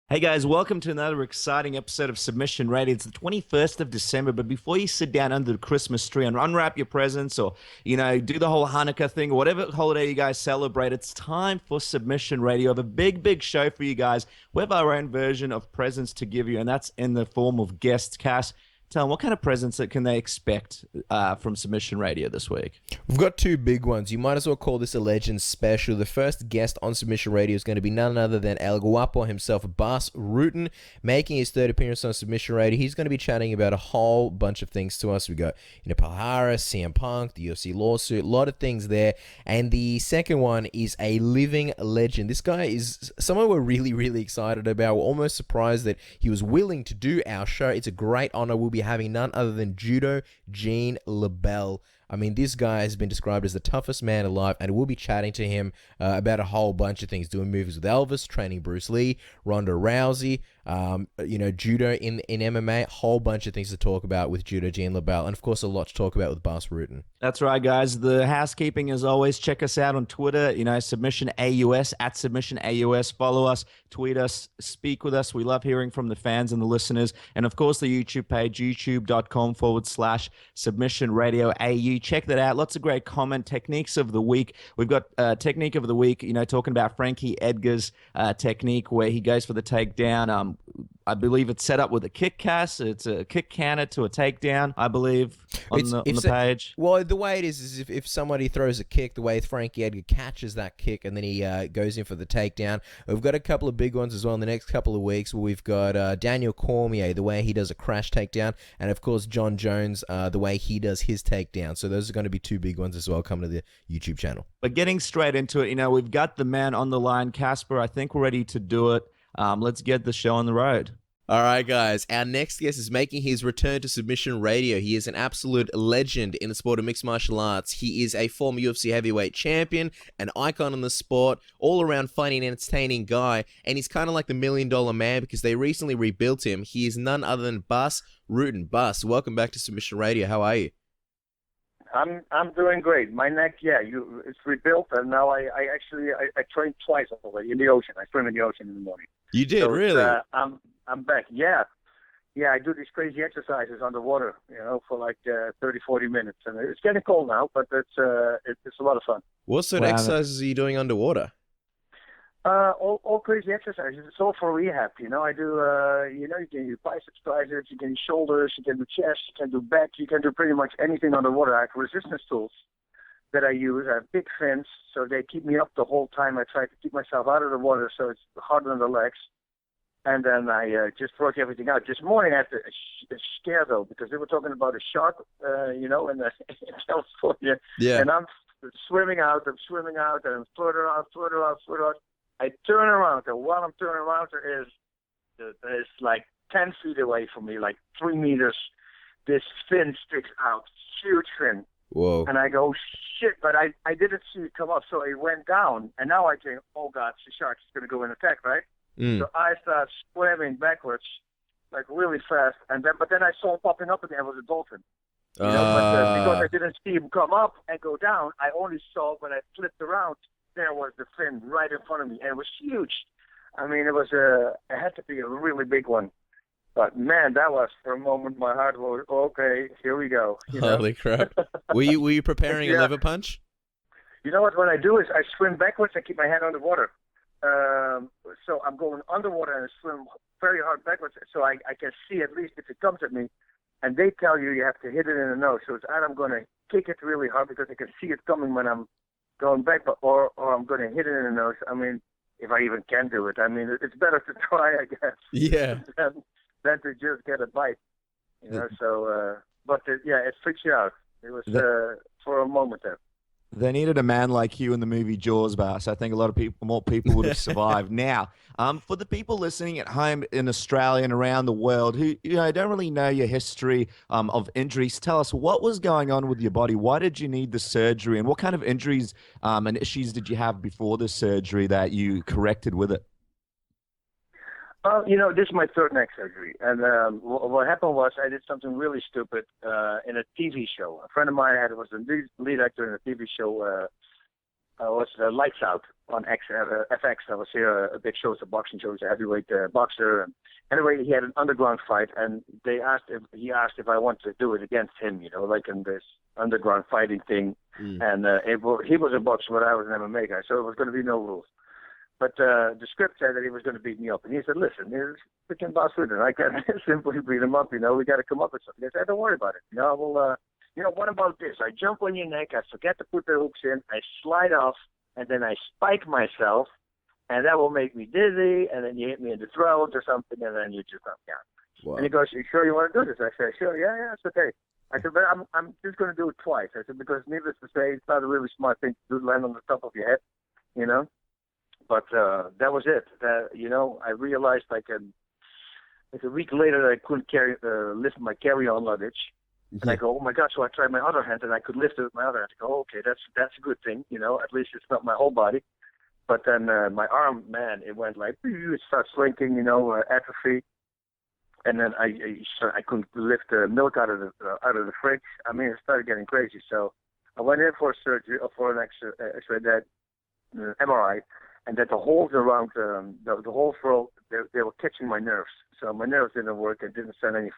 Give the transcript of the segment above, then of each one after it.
Hey guys, welcome to another exciting episode of Submission Radio. It's the 21st of December, but before you sit down under the Christmas tree and unwrap your presents or, do the whole Hanukkah thing or whatever holiday you guys celebrate, it's time for Submission Radio. We have a big show for you guys. We have our own version of presents to give you, and that's in the form of guest Cass. Tell them what kind of presents that can they expect from Submission Radio this week? We've got two big ones. You might as well call this a Legends special. The first guest on Submission Radio is going to be none other than El Guapo himself, Bas Rutten, making his third appearance on Submission Radio. He's going to be chatting about a whole bunch of things to us. We got Paul Harris, CM Punk, the UFC lawsuit, a lot of things there. And the second one is a living legend. This guy is someone we're really excited about. We're almost surprised that he was willing to do our show. It's a great honor. We'll be having none other than Judo Gene LeBell. I mean, this guy has been described as the toughest man alive, and we'll be chatting to him about a whole bunch of things, doing movies with Elvis, training Bruce Lee, Ronda Rousey, judo in MMA, a whole bunch of things to talk about with Judo Gene LeBell, and of course, a lot to talk about with Bas Rutten. That's right, guys. The housekeeping, as always, check us out on Twitter, Submission AUS, at Submission AUS. Follow us, tweet us, speak with us. We love hearing from the fans and the listeners. And, of course, the YouTube page, youtube.com/Submission Radio AU. Check that out. Lots of great comment techniques of the week. We've got technique of the week, talking about Frankie Edgar's technique where he goes for the takedown. I believe it's set up with a kick cast. It's a kick counter to a takedown, I believe, on the page. Well, the way it is if somebody throws a kick, the way Frankie Edgar catches that kick and then he goes in for the takedown. We've got a couple of big ones as well in the next couple of weeks. We've got Daniel Cormier, the way he does a crash takedown, and of course John Jones, the way he does his takedown. So those are going to be two big ones as well coming to the YouTube channel. But getting straight into it, we've got the man on the line, Casper. I think we're ready to do it. Let's get the show on the road. All right, guys. Our next guest is making his return to Submission Radio. He is an absolute legend in the sport of mixed martial arts. He is a former UFC heavyweight champion, an icon in the sport, all-around funny and entertaining guy, and he's kind of like the $1 Million Man because they recently rebuilt him. He is none other than Bas Rutten. Bas, welcome back to Submission Radio. How are you? I'm doing great. My neck, it's rebuilt, and now I trained twice already in the ocean. I swim in the ocean in the morning. You did, so really? I'm back. Yeah. I do these crazy exercises underwater, for like 30, 40 minutes, and it's getting cold now, but it's a lot of fun. What sort of exercises are you doing underwater? All crazy exercises. It's all for rehab. I do. You can do biceps, triceps, you can do shoulders, you can do chest, you can do back, you can do pretty much anything underwater. I have resistance tools that I use. I have big fins, so they keep me up the whole time. I try to keep myself out of the water, so it's harder on the legs. And then I just work everything out. This morning I had a scare though, because they were talking about a shark, in California. Yeah. And I'm swimming out, and I'm further out. I turn around, and while I'm turning around, there's like 10 feet away from me, like 3 meters. This fin sticks out, huge fin. Whoa. And I go, shit, but I didn't see it come up, so it went down. And now I think, oh God, the shark is going to go in attack, right? So I start swimming backwards, like really fast. But then I saw him popping up again. It was a dolphin. But because I didn't see him come up and go down, I only saw when I flipped around, there was the fin right in front of me, and it was huge. I mean, it had to be a really big one. But man, that was for a moment my heart was okay. Here we go. Holy crap! Were you preparing a liver punch? You know what I do is I swim backwards and keep my head under water. So I'm going underwater and I swim very hard backwards, so I can see at least if it comes at me. And they tell you have to hit it in the nose. So it's either I'm going to kick it really hard because I can see it coming when I'm going back, or I'm going to hit it in the nose. I mean, if I even can do it. I mean, it's better to try, I guess. Yeah. than to just get a bite. So, it freaks you out. It was for a moment there. They needed a man like you in the movie Jaws, Bas. I think a lot of more people would have survived. Now, for the people listening at home in Australia and around the world who don't really know your history of injuries, tell us what was going on with your body. Why did you need the surgery, and what kind of injuries and issues did you have before the surgery that you corrected with it? This is my third neck surgery, and what happened was I did something really stupid in a TV show. A friend of mine was the lead actor in a TV show was Lights Out on FX. That was here a big show, it's a boxing show. He's a heavyweight boxer. And anyway, he had an underground fight, and he asked if I wanted to do it against him, like in this underground fighting thing. And he was a boxer, but I was an MMA guy, so it was going to be no rules. But the script said that he was going to beat me up, and he said, "Listen, here's freaking Bas Rutten. I can't simply beat him up. We got to come up with something." I said, "Don't worry about it. What about this? I jump on your neck, I forget to put the hooks in, I slide off, and then I spike myself, and that will make me dizzy, and then you hit me in the throat or something, and then you just knock me out." Wow. And he goes, "You sure you want to do this?" I said, "Sure, yeah, it's okay." I said, "But I'm just going to do it twice." I said, "Because needless to say, it's not a really smart thing to do, land on the top of your head, But that was it. I realized like a week later that I couldn't lift my carry-on luggage. And I go, "Oh my God!" So I tried my other hand, and I could lift it with my other hand. I go, "Okay, that's a good thing, At least it's not my whole body." But then my arm, man, it went like it started shrinking, atrophy. And then I couldn't lift the milk out of the fridge. I mean, it started getting crazy. So I went in for a surgery or for an X-ray, that MRI, and that the holes around the whole throat, they were catching my nerves. So my nerves didn't work and didn't send any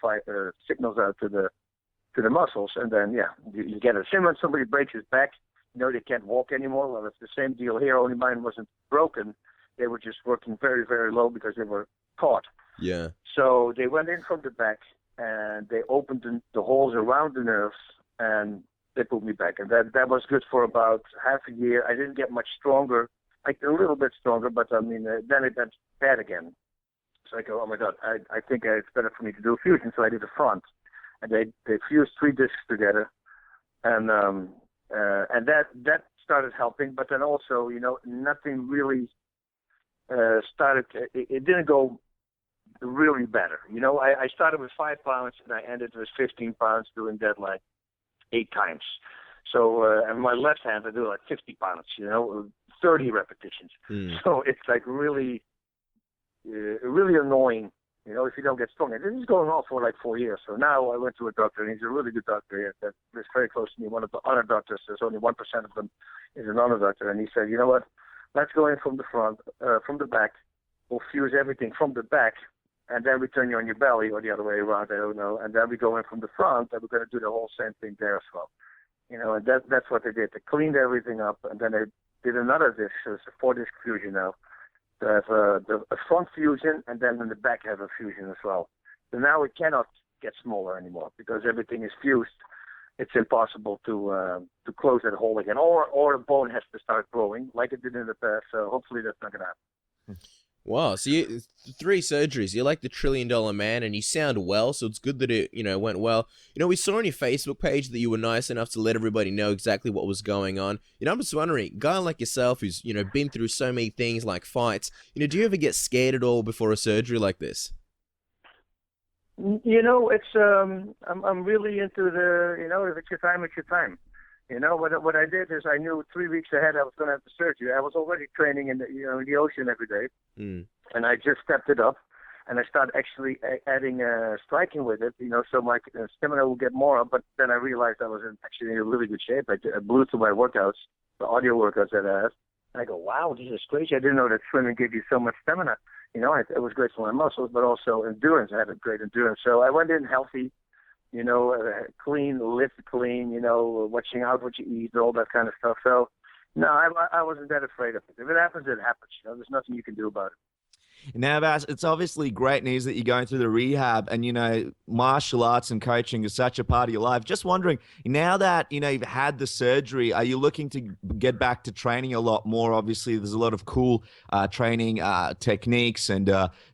signals out to the muscles. And then you get a similar. Somebody breaks his back, they can't walk anymore. Well, it's the same deal here. Only mine wasn't broken. They were just working very, very low because they were caught. Yeah. So they went in from the back and they opened the holes around the nerves and they put me back. And that was good for about half a year. I didn't get much stronger, like a little bit stronger, but I mean, then it went bad again. So I go, "Oh my God, I think it's better for me to do a fusion." So I did a front, and they fused 3 discs together, and that started helping. But then also, nothing really started. It didn't go really better. I started with 5 pounds and I ended with 15 pounds, doing that like 8 times. So and my left hand I do like 50 pounds, 30 repetitions. So it's like really, really annoying, if you don't get strong. And this is going on for like 4 years. So now I went to a doctor, and he's a really good doctor here that is very close to me. One of the honor doctors, there's only 1% of them is an honor doctor. And he said, "You know what? Let's go in from the front, from the back. We'll fuse everything from the back, and then we turn you on your belly, or the other way around, I don't know. And then we go in from the front, and we're going to do the whole same thing there as well." And that's what they did. They cleaned everything up, and then they did another disc. So it's a 4-disc fusion now. They have a front fusion, and then in the back have a fusion as well. So now it cannot get smaller anymore because everything is fused. It's impossible to close that hole again, or a bone has to start growing like it did in the past. So hopefully that's not going to happen. Wow, so 3 surgeries. You're like the $1 trillion man, and you sound well, so it's good that it, went well. We saw on your Facebook page that you were nice enough to let everybody know exactly what was going on. I'm just wondering, a guy like yourself who's, been through so many things like fights, do you ever get scared at all before a surgery like this? It's I'm really into if it's your time, it's your time. What I did is I knew 3 weeks ahead I was going to have the surgery. I was already training in the ocean every day, and I just stepped it up, and I started actually adding striking with it. So my stamina will get more up. But then I realized I was actually in a really good shape. I blew through my workouts, the audio workouts that I had, and I go, "Wow, this is crazy! I didn't know that swimming gave you so much stamina." It was great for my muscles, but also endurance. I had a great endurance. So I went in healthy. Clean, lift clean, watching out what you eat, all that kind of stuff. So, no, I wasn't that afraid of it. If it happens, it happens. There's nothing you can do about it. Now, Bas, it's obviously great news that you're going through the rehab, and martial arts and coaching is such a part of your life. Just wondering, now that you've had the surgery, are you looking to get back to training a lot more? Obviously, there's a lot of cool training techniques and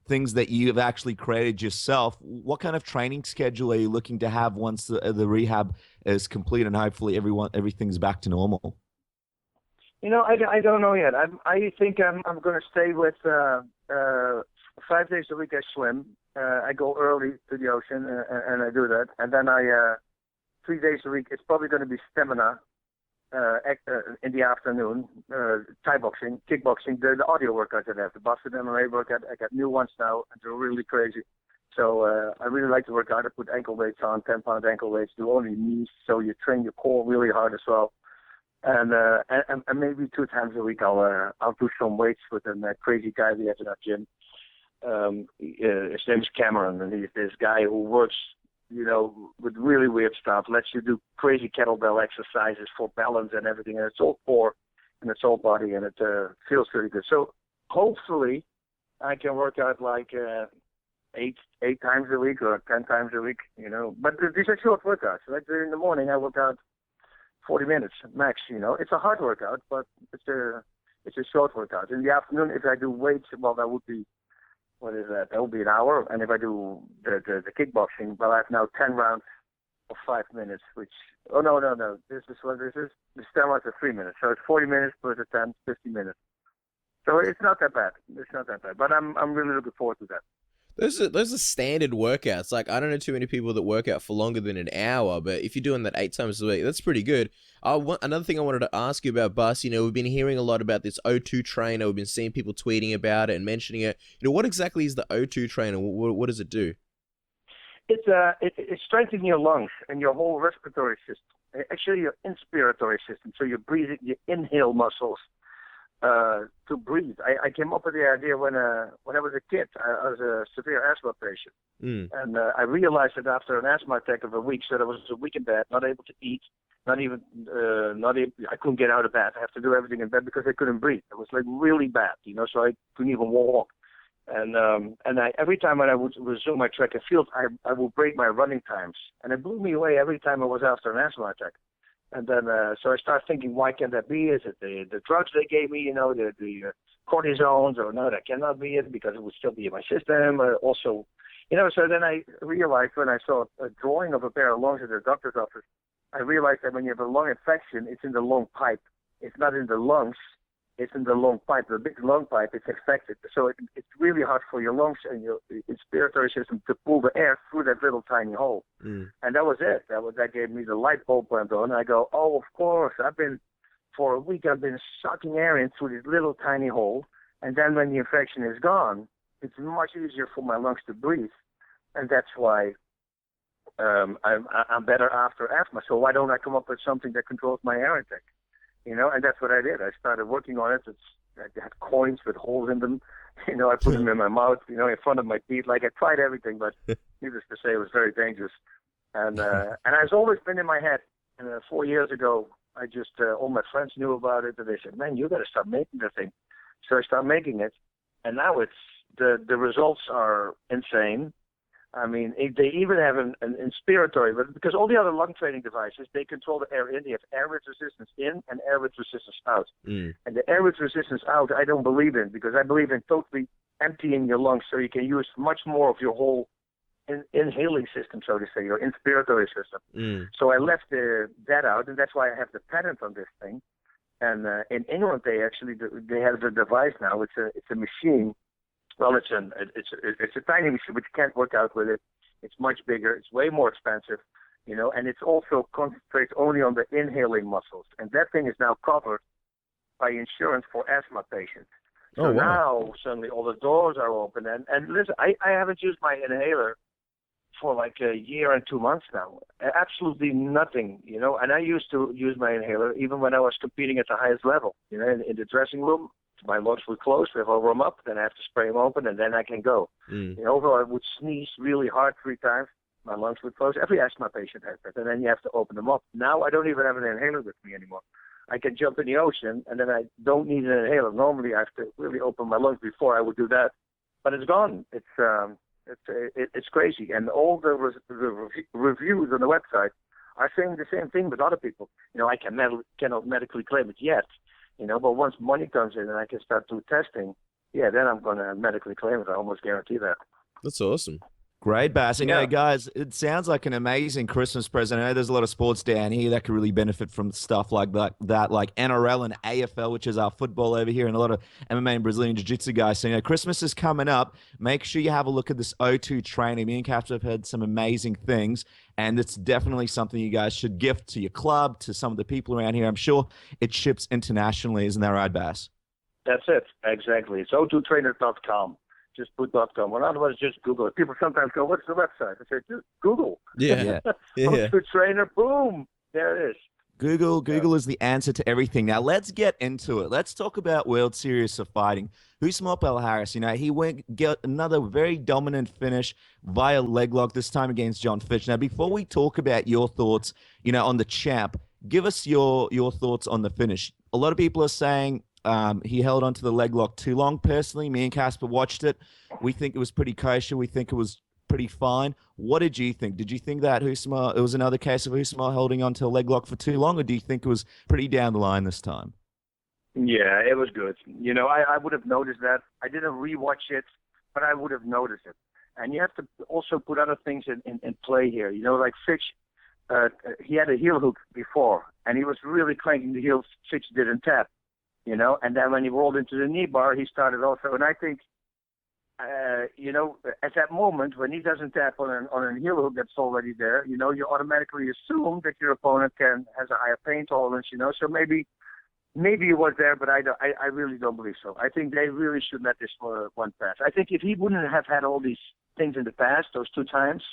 things that you've actually created yourself. What kind of training schedule are you looking to have once the rehab is complete and hopefully everything's back to normal? I don't know yet. I think I'm going to stay with 5 days a week I swim. I go early to the ocean and I do that. And then 3 days a week, it's probably going to be stamina in the afternoon, Thai boxing, kickboxing, the audio workouts that I have, the Bas Rutten MMA workout. I got new ones now, and they're really crazy. So I really like to work out. I put ankle weights on, 10-pound ankle weights, do only knees, so you train your core really hard as well. And maybe 2 times a week I'll do some weights with a crazy guy we have in our gym. His name is Cameron, and he's this guy who works, with really weird stuff. Lets you do crazy kettlebell exercises for balance and everything, and it's all core and it's all body, and it feels really good. So hopefully I can work out like 8 times a week or 10 times a week, But these are short workouts. Like in the morning, I work out 40 minutes max. It's a hard workout, but it's a short workout. In the afternoon, if I do weights, well, that would be, what is that? That would be an hour. And if I do the kickboxing, well, I have now 10 rounds of 5 minutes, which, no. This is what this is. This 10 rounds of 3 minutes. So it's 40 minutes plus a 10, 50 minutes. So it's not that bad. But I'm really looking forward to that. Those are standard workouts. Like, I don't know too many people that work out for longer than an hour, but if you're doing that 8 times a week, that's pretty good. Another thing I wanted to ask you about, Bas, we've been hearing a lot about this O2 trainer. We've been seeing people tweeting about it and mentioning it. What exactly is the O2 trainer? What does it do? It's strengthening your lungs and your whole respiratory system. Actually, your inspiratory system. So your breathing, your inhale muscles. To breathe. I came up with the idea when I was a kid. I was a severe asthma patient. And I realized that after an asthma attack of a week, so I was a week in bed, not able to eat, I couldn't get out of bed. I have to do everything in bed because I couldn't breathe. It was like really bad, so I couldn't even walk. And every time when I would resume my track and field, I would break my running times. And it blew me away every time I was after an asthma attack. And then, so I started thinking, why can that be? Is it the drugs they gave me, the cortisones, or no, that cannot be it because it would still be in my system. Also, so then I realized when I saw a drawing of a pair of lungs at the doctor's office, I realized that when you have a lung infection, it's in the lung pipe. It's not in the lungs. It's in the lung pipe. The big lung pipe is infected. So it's really hard for your lungs and your respiratory system to pull the air through that little tiny hole. And that was it. That gave me the light bulb went on. And I go, oh, of course. For a week, I've been sucking air in through this little tiny hole. And then when the infection is gone, it's much easier for my lungs to breathe. And that's why I'm better after asthma. So why don't I come up with something that controls my air intake? And that's what I did. I started working on it. I had coins with holes in them. I put them in my mouth, in front of my teeth. Like, I tried everything, but needless to say, it was very dangerous. And it's always been in my head. And 4 years ago, I just, all my friends knew about it, and they said, man, you got to start making the thing. So I started making it. And now the results are insane. I mean, they even have an inspiratory, but because all the other lung training devices, they control the air in. They have air with resistance in and air with resistance out. And the air with resistance out, I don't believe in, because I believe in totally emptying your lungs so you can use much more of your whole inhaling system, so to say, your inspiratory system. So I left that out, and that's why I have the patent on this thing. And in England, they have the device now. It's a machine. Well, it's a tiny machine, but you can't work out with it. It's much bigger. It's way more expensive, and it's also concentrates only on the inhaling muscles. And that thing is now covered by insurance for asthma patients. So now suddenly all the doors are open. And listen, I haven't used my inhaler for like a year and 2 months now. Absolutely nothing, And I used to use my inhaler even when I was competing at the highest level, in the dressing room. My lungs would close, we have a warm up, then I have to spray them open, and then I can go. Although I would sneeze really hard 3 times, my lungs would close. Every asthma patient has that, and then you have to open them up. Now I don't even have an inhaler with me anymore. I can jump in the ocean, and then I don't need an inhaler. Normally I have to really open my lungs before I would do that, but it's gone. It's crazy, and all the reviews on the website are saying the same thing with other people. I cannot medically claim it yet. But once money comes in and I can start doing testing, then I'm going to medically claim it. I almost guarantee that. That's awesome. Great, Bas. And guys, it sounds like an amazing Christmas present. I know there's a lot of sports down here that could really benefit from stuff like that, like NRL and AFL, which is our football over here, and a lot of MMA and Brazilian Jiu-Jitsu guys. So, Christmas is coming up. Make sure you have a look at this O2 training. Me and Caps have heard some amazing things, and it's definitely something you guys should gift to your club, to some of the people around here. I'm sure it ships internationally. Isn't that right, Bas? That's it. Exactly. It's o2trainer.com. Just put .com. Well, otherwise, just Google it. People sometimes go, what's the website? I say, just Google. Yeah. O2 Trainer, boom, there it is. Google is the answer to everything. Now let's get into it. Let's talk about World Series of Fighting. Usman Palhares, he went get another very dominant finish via leg lock this time against John Fitch. Now, before we talk about your thoughts, on the champ, give us your thoughts on the finish. A lot of people are saying he held onto the leg lock too long. Personally, me and Casper watched it. We think it was pretty kosher. We think it was pretty fine. What did you think? Did you think that it was another case of Usman holding on to a leg lock for too long, or do you think it was pretty down the line this time? Yeah, it was good. I would have noticed that. I didn't rewatch it, but I would have noticed it. And you have to also put other things in play here. Like Fitch, he had a heel hook before, and he was really cranking the heels. Fitch didn't tap, and then when he rolled into the knee bar, he started also. And I think, at that moment when he doesn't tap on a heel hook that's already there, you automatically assume that your opponent has a higher pain tolerance, So maybe it was there, but I really don't believe so. I think they really should let this one pass. I think if he wouldn't have had all these things in the past, those 2 times,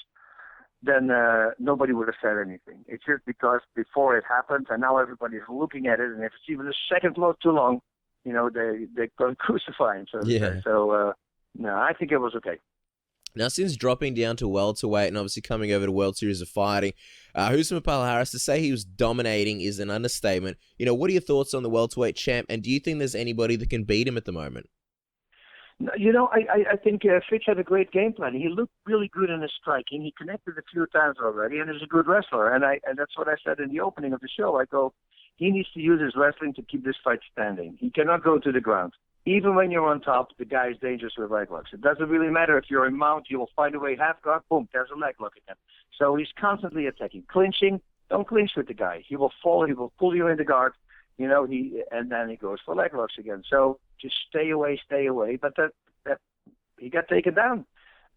then nobody would have said anything. It's just because before it happened, and now everybody's looking at it, and if it's even a second too long, they go crucify him. So no, I think it was okay. Now, since dropping down to welterweight and obviously coming over to World Series of Fighting, Usman Palhares, to say he was dominating is an understatement. What are your thoughts on the welterweight champ, and do you think there's anybody that can beat him at the moment? I think Fitch had a great game plan. He looked really good in his striking. He connected a few times already, and he's a good wrestler. And that's what I said in the opening of the show. I go, he needs to use his wrestling to keep this fight standing. He cannot go to the ground. Even when you're on top, the guy is dangerous with leg locks. It doesn't really matter if you're in mount, you will find a way half guard, boom, there's a leg lock again. So he's constantly attacking. Clinching, don't clinch with the guy. He will fall, he will pull you in the guard, and then he goes for leg locks again. So just stay away. But that he got taken down,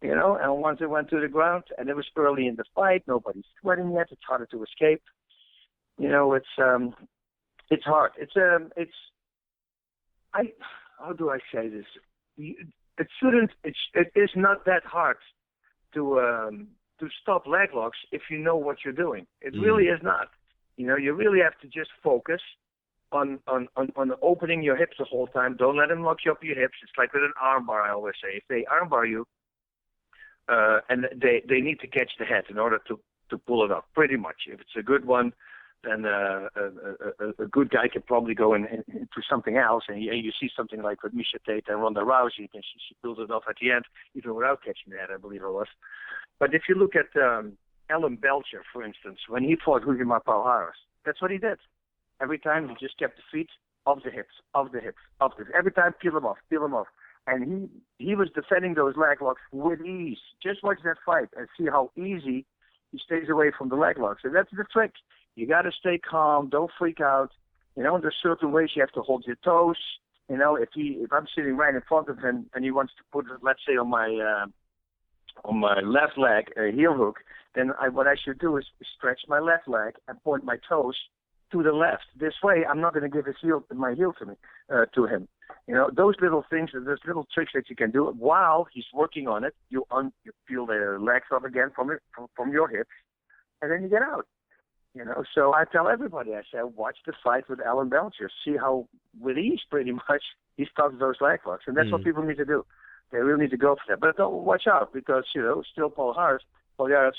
and once it went to the ground, and it was early in the fight, nobody's sweating yet, it's harder to escape. It's hard. How do I say this? It is not that hard to stop leg locks if you know what you're doing. It really is not. You really have to just focus on opening your hips the whole time. Don't let them lock you up your hips. It's like with an armbar, I always say. If they armbar you, and they need to catch the head in order to pull it up, pretty much. If it's a good one, then a good guy can probably go into something else, and you see something like with Miesha Tate and Ronda Rousey, and she pulls it off at the end, even without catching the head, I believe it was. But if you look at Alan Belcher, for instance, when he fought Usman Palhares, that's what he did. Every time he just kept the feet off the hips. Every time, peel them off. And he was defending those leg locks with ease. Just watch that fight and see how easy he stays away from the leg locks. And that's the trick. You got to stay calm. Don't freak out. There's certain ways you have to hold your toes. If I'm sitting right in front of him and he wants to put, let's say, on my left leg a heel hook, then what I should do is stretch my left leg and point my toes to the left. This way, I'm not going to give my heel to him. Those little things, those little tricks that you can do while he's working on it. You peel the legs off again from your hips, and then you get out. So I tell everybody, I say, watch the fight with Alan Belcher. See how, with ease, pretty much, he stops those leg locks. And that's what people need to do. They really need to go for that. But don't watch out, because, still Palhares,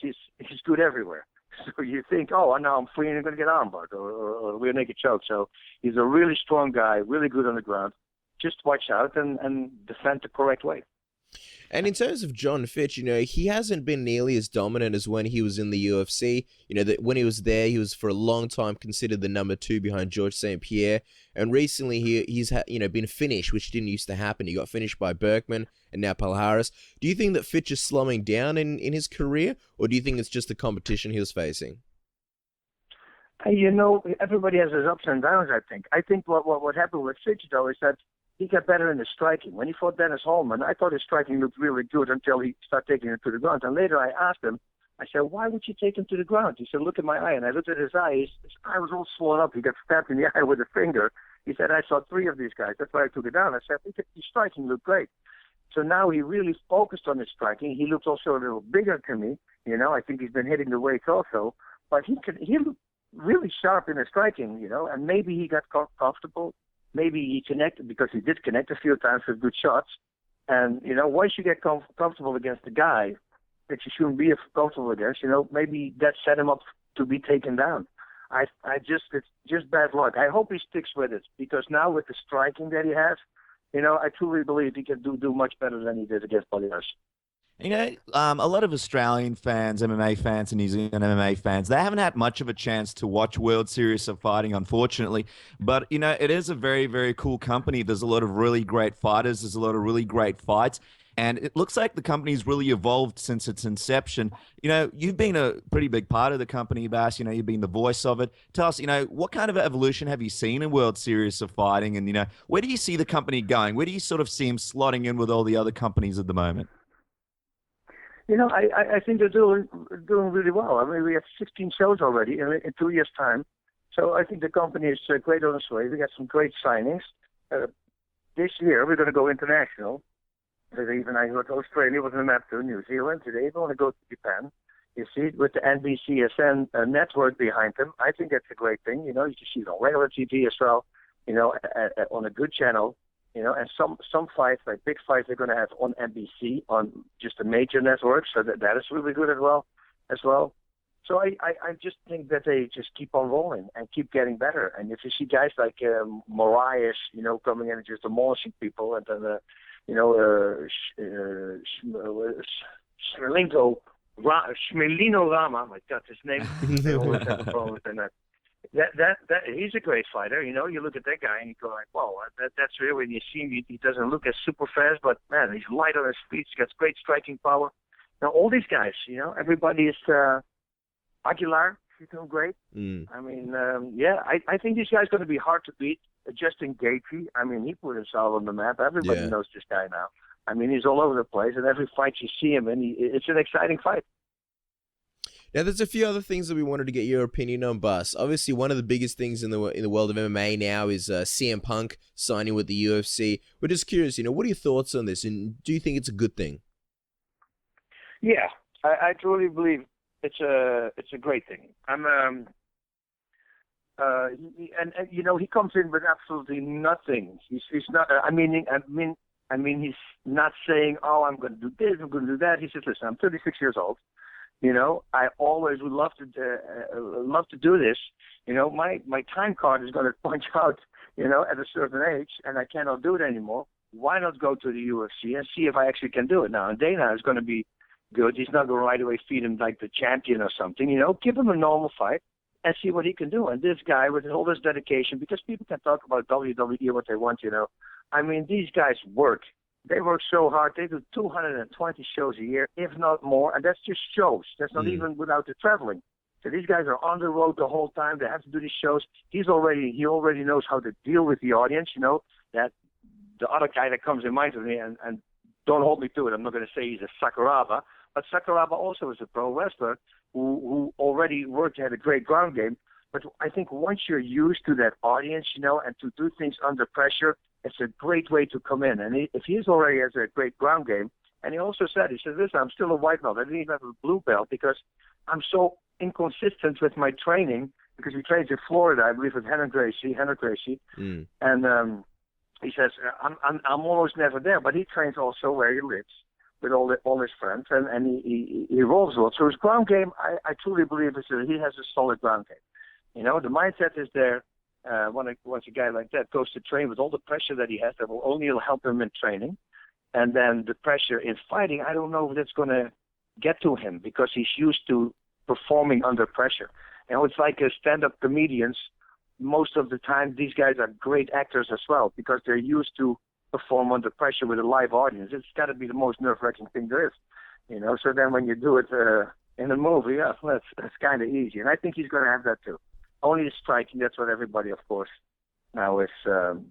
he's good everywhere. So you think, oh, now I'm free and I'm going to get armbarred or rear naked choke. So he's a really strong guy, really good on the ground. Just watch out and defend the correct way. And in terms of John Fitch, he hasn't been nearly as dominant as when he was in the UFC. That when he was there, he was for a long time considered the number 2 behind George St. Pierre. And recently he's been finished, which didn't used to happen. He got finished by Berkman and now Palhares. Do you think that Fitch is slowing down in his career, or do you think it's just the competition he was facing? Everybody has his ups and downs, I think. I think what happened with Fitch, though, is that he got better in his striking. When he fought Dennis Holman, I thought his striking looked really good until he started taking it to the ground. And later I asked him, I said, why would you take him to the ground? He said, look at my eye. And I looked at his eye. His eye was all swollen up. He got stabbed in the eye with a finger. He said, I saw 3 of these guys. That's why I took it down. I said, his striking looked great. So now he really focused on his striking. He looked also a little bigger to me. I think he's been hitting the weights also. But he looked really sharp in his striking, and maybe he got comfortable. Maybe he connected, because he did connect a few times with good shots. And, once you get comfortable against a guy that you shouldn't be comfortable against, maybe that set him up to be taken down. It's just bad luck. I hope he sticks with it, because now with the striking that he has, I truly believe he can do much better than he did against Polias. A lot of Australian fans, MMA fans, and New Zealand MMA fans, they haven't had much of a chance to watch World Series of Fighting, unfortunately. But, it is a very, very cool company. There's a lot of really great fighters. There's a lot of really great fights. And it looks like the company's really evolved since its inception. You've been a pretty big part of the company, Bas. You've been the voice of it. Tell us, what kind of evolution have you seen in World Series of Fighting? And, where do you see the company going? Where do you sort of see them slotting in with all the other companies at the moment? I think they're doing really well. I mean, we have 16 shows already in 2 years' time. So I think the company is great on its way. We got some great signings. This year, we're going to go international. I heard Australia was on the map too, New Zealand. Today, we want to go to Japan. You see, with the NBCSN network behind them, I think that's a great thing. You can see it on regular TV as well, on a good channel. And some fights, like big fights, they're going to have on NBC, on just a major network, so that is really good as well. So I just think that they just keep on rolling and keep getting better. And if you see guys like Moraes, coming in and just demolishing people, and then Shmelino Rama, my God, his name, they always have a problem with that. That he's a great fighter. You look at that guy and you go like, "Whoa, that's real." When you see him, he doesn't look as super fast, but man, he's light on his feet. He's got great striking power. Now all these guys, everybody is Aguilar. He's doing great. I mean, I think this guy's going to be hard to beat. Justin Gaethje. I mean, he put himself on the map. Everybody knows this guy now. I mean, he's all over the place, and every fight you see him in, it's an exciting fight. Now, there's a few other things that we wanted to get your opinion on, Bas. Obviously, one of the biggest things in the world of MMA now is CM Punk signing with the UFC. We're just curious, what are your thoughts on this, and do you think it's a good thing? Yeah, I truly believe it's a great thing. He comes in with absolutely nothing. He's not. I mean, he's not saying, "Oh, I'm going to do this, I'm going to do that." He says, "Listen, I'm 36 years old. I always would love to do this. My time card is going to punch out, at a certain age, and I cannot do it anymore. Why not go to the UFC and see if I actually can do it now?" And Dana is going to be good. He's not going to right away feed him like the champion or something. Give him a normal fight and see what he can do. And this guy, with all this dedication, because people can talk about WWE what they want, I mean, these guys work. They work so hard. They do 220 shows a year, if not more, and that's just shows. That's not even without the traveling. So these guys are on the road the whole time. They have to do these shows. He already knows how to deal with the audience. That the other guy that comes in mind to me, and don't hold me to it. I'm not going to say he's a Sakuraba, but Sakuraba also is a pro wrestler who already had a great ground game. But I think once you're used to that audience, and to do things under pressure, it's a great way to come in. And if he already has a great ground game, and he also said, "Listen, I'm still a white belt. I didn't even have a blue belt because I'm so inconsistent with my training," because he trains in Florida, I believe, with Henry Gracie. And he says, I'm almost never there, but he trains also where he lives with all his friends, and he rolls a lot. So his ground game, I truly believe he has a solid ground game. The mindset is there. Once a guy like that goes to train with all the pressure that he has, that will only help him in training. And then the pressure in fighting, I don't know if that's going to get to him because he's used to performing under pressure. It's like stand-up comedians. Most of the time, these guys are great actors as well because they're used to perform under pressure with a live audience. It's got to be the most nerve-wracking thing there is. So then when you do it in a movie, that's kind of easy. And I think he's going to have that too. Only the striking, that's what everybody, of course, now is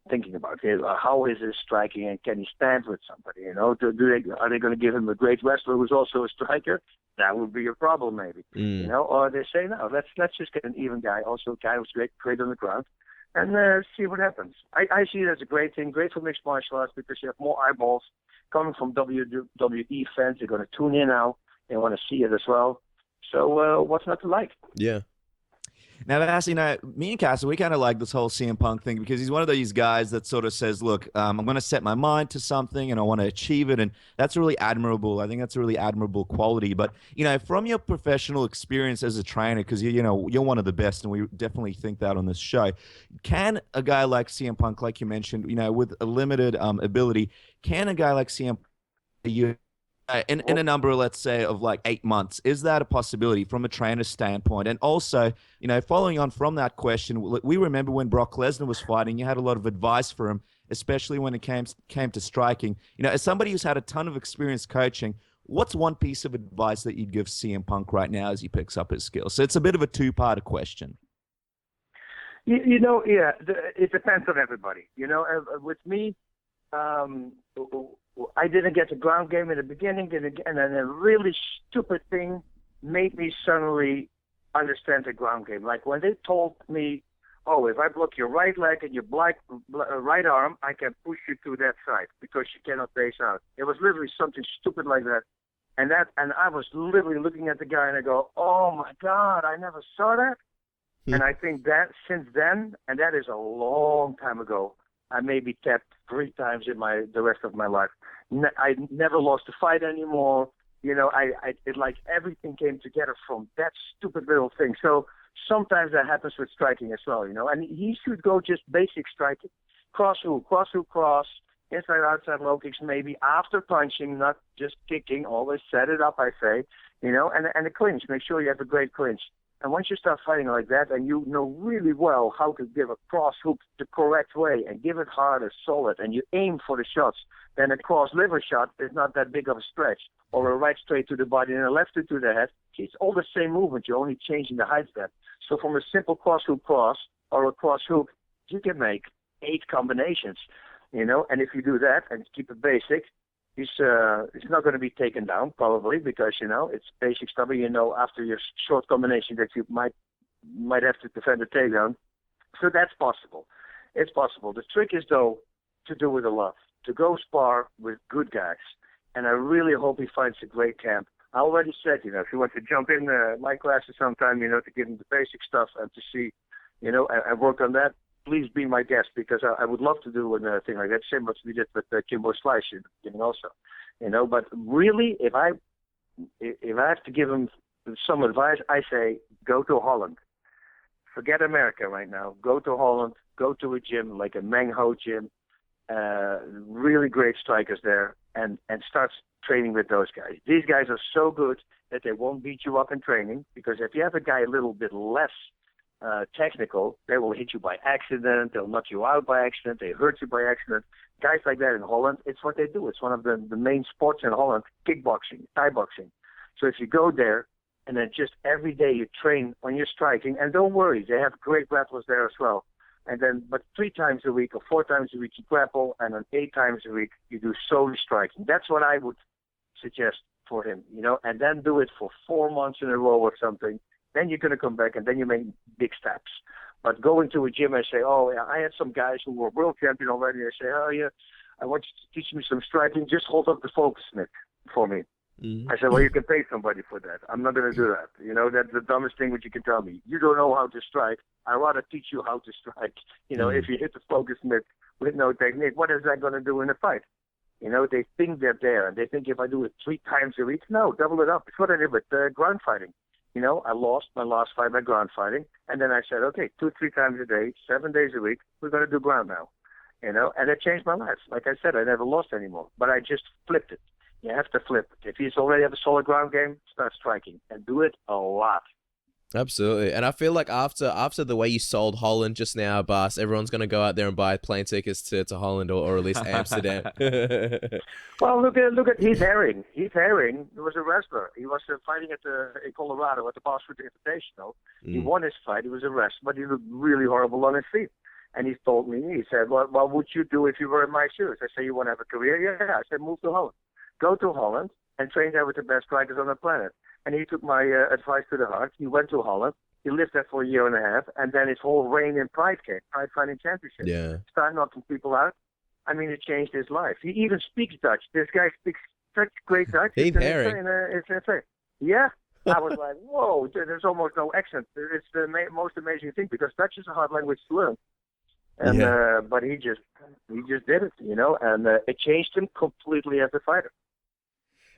thinking about. How is his striking, and can he stand with somebody? Are they going to give him a great wrestler who's also a striker? That would be a problem, maybe. Or they say, no, let's just get an even guy, also a guy who's great on the ground, and see what happens. I see it as a great thing, great for mixed martial arts because you have more eyeballs coming from WWE fans. They're going to tune in now. They want to see it as well. So what's not to like? Yeah. Now, that's, me and Castle, we kind of like this whole CM Punk thing because he's one of these guys that sort of says, look, I'm going to set my mind to something and I want to achieve it. And that's really admirable. I think that's a really admirable quality. But, from your professional experience as a trainer, because, you're one of the best, and we definitely think that on this show, can a guy like CM Punk, like you mentioned, with a limited ability, can a guy like CM Punk, in a number, let's say, of like 8 months, is that a possibility from a trainer's standpoint? And also, following on from that question, we remember when Brock Lesnar was fighting, you had a lot of advice for him, especially when it came to striking. As somebody who's had a ton of experience coaching, what's one piece of advice that you'd give CM Punk right now as he picks up his skills? So it's a bit of a two-part question. It depends on everybody. With me, I didn't get the ground game in the beginning, and then a really stupid thing made me suddenly understand the ground game. Like when they told me, oh, if I block your right leg and your right arm, I can push you to that side because you cannot base out. It was literally something stupid like that. And I was literally looking at the guy and I go, oh my God, I never saw that. And I think that since then, and that is a long time ago, I maybe tapped 3 times in the rest of my life. I never lost a fight anymore. It like everything came together from that stupid little thing. So sometimes that happens with striking as well, And he should go just basic striking, cross hook, cross, inside, outside, low kicks maybe after punching, not just kicking. Always set it up, I say, and a clinch. Make sure you have a great clinch. And once you start fighting like that and you know really well how to give a cross hook the correct way and give it hard and solid and you aim for the shots, then a cross liver shot is not that big of a stretch. Or a right straight to the body and a left to the head. It's all the same movement. You're only changing the height step. So from a simple cross hook cross or a cross hook, you can make 8 combinations, And if you do that and keep it basic, he's not going to be taken down probably because it's basic stuff. After your short combination that you might have to defend a takedown. So that's possible. It's possible. The trick is though to do with a love, to go spar with good guys, and I really hope he finds a great camp. I already said, if you want to jump in my classes sometime, to give him the basic stuff and to see, and work on that. Please be my guest because I would love to do a thing like that. Same as we did with Kimbo Slice in the beginning also, But really, if I have to give him some advice, I say go to Holland. Forget America right now. Go to Holland. Go to a gym like a Meng Ho gym. Really great strikers there, and start training with those guys. These guys are so good that they won't beat you up in training because if you have a guy a little bit less technical, they will hit you by accident, they'll knock you out by accident, they hurt you by accident. Guys like that in Holland, it's what they do. It's one of the main sports in Holland, kickboxing, Thai boxing. So if you go there and then just every day you train on your striking, and don't worry, they have great grapplers there as well. And then, but 3 times a week or 4 times a week you grapple, and then 8 times a week you do solely striking. That's what I would suggest for him, and then do it for 4 months in a row or something. Then you're going to come back and then you make big steps. But going to a gym and say, oh, yeah, I had some guys who were world champion already. I say, oh, yeah, I want you to teach me some striking. Just hold up the focus mitt for me. Mm-hmm. I said, well, you can pay somebody for that. I'm not going to do that. That's the dumbest thing that you can tell me. You don't know how to strike. I'd rather teach you how to strike. If you hit the focus mitt with no technique, what is that going to do in a fight? They think they're there, and they think if I do it 3 times a week, no, double it up. It's what I did with ground fighting. I lost my last fight by ground fighting, and then I said, okay, 2-3 times a day, 7 days a week, we're going to do ground now. And it changed my life. Like I said, I never lost anymore, but I just flipped it. You have to flip it. If you already have a solid ground game, start striking, and do it a lot. Absolutely. And I feel like after the way you sold Holland just now, Bas, everyone's going to go out there and buy plane tickets to Holland or at least Amsterdam. Well, look at Heath Herring. Heath Herring was a wrestler. He was fighting in Colorado at the Bosford Invitational. He won his fight. He was a wrestler, but he looked really horrible on his feet. And he told me, he said, well, what would you do if you were in my shoes? I said, you want to have a career? Yeah. I said, move to Holland. Go to Holland and train there with the best strikers on the planet. And he took my advice to the heart. He went to Holland. He lived there for a year and a half. And then his whole reign in Pride came, Pride Fighting Championship. Yeah. Started knocking people out. I mean, it changed his life. He even speaks Dutch. This guy speaks such great Dutch. Heath Herring. Yeah. I was like, whoa, there's almost no accent. It's the most amazing thing because Dutch is a hard language to learn. And but he just did it, and it changed him completely as a fighter.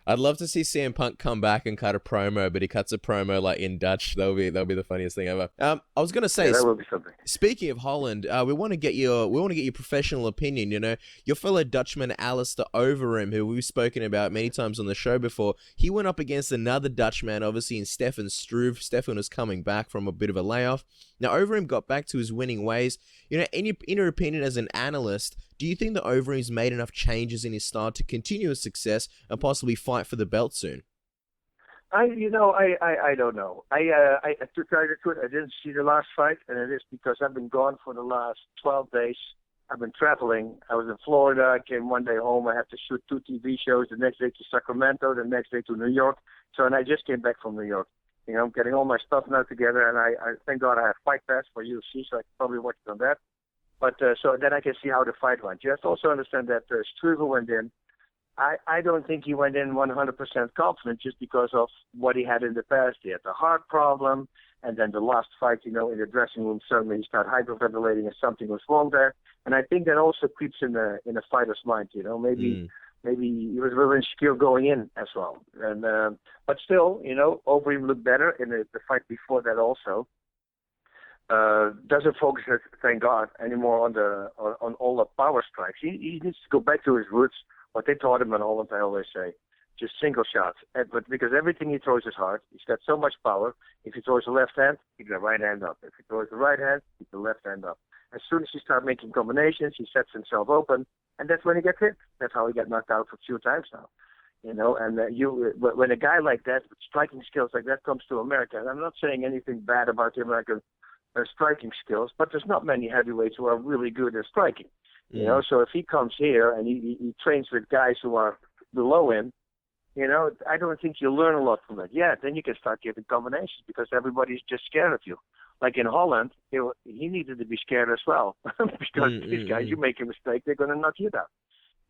I'd love to see CM Punk come back and cut a promo, but he cuts a promo like in Dutch. That'll be the funniest thing ever. I was gonna say, that will be something. Speaking of Holland, we want to get your professional opinion. Your fellow Dutchman Alistair Overeem, who we've spoken about many times on the show before. He went up against another Dutchman, obviously in Stefan Struve. Stefan was coming back from a bit of a layoff. Now Overeem got back to his winning ways. In your opinion as an analyst, do you think that Overeem's made enough changes in his style to continue his success and possibly fight for the belt soon? I don't know. To tell you the truth, I didn't see the last fight, and it is because I've been gone for the last 12 days. I've been traveling. I was in Florida. I came one day home. I had to shoot 2 TV shows. The next day to Sacramento. The next day to New York. And I just came back from New York. I'm getting all my stuff now together, and I thank God I have Fight Pass for UFC, so I can probably watch it on that. But so then I can see how the fight went. You have to also understand that Struve went in. I don't think he went in 100% confident just because of what he had in the past. He had the heart problem, and then the last fight, in the dressing room, suddenly he started hyperventilating and something was wrong there. And I think that also creeps in a fighter's mind. Maybe he was really insecure going in as well. And but still, Overeem looked better in the fight before that also. Doesn't focus, thank God, anymore on all the power strikes. He needs to go back to his roots. What they taught him in Holland, I always say, just single shots. But because everything he throws is hard, he's got so much power. If he throws the left hand, keep the right hand up. If he throws the right hand, keep the left hand up. As soon as he starts making combinations, he sets himself open, and that's when he gets hit. That's how he got knocked out a few times now. And when a guy like that, with striking skills like that, comes to America, and I'm not saying anything bad about the American striking skills, but there's not many heavyweights who are really good at striking. So if he comes here and he trains with guys who are below him, I don't think you'll learn a lot from it. Yeah, then you can start giving combinations because everybody's just scared of you. Like in Holland, he needed to be scared as well because these guys, you make a mistake, they're going to knock you down.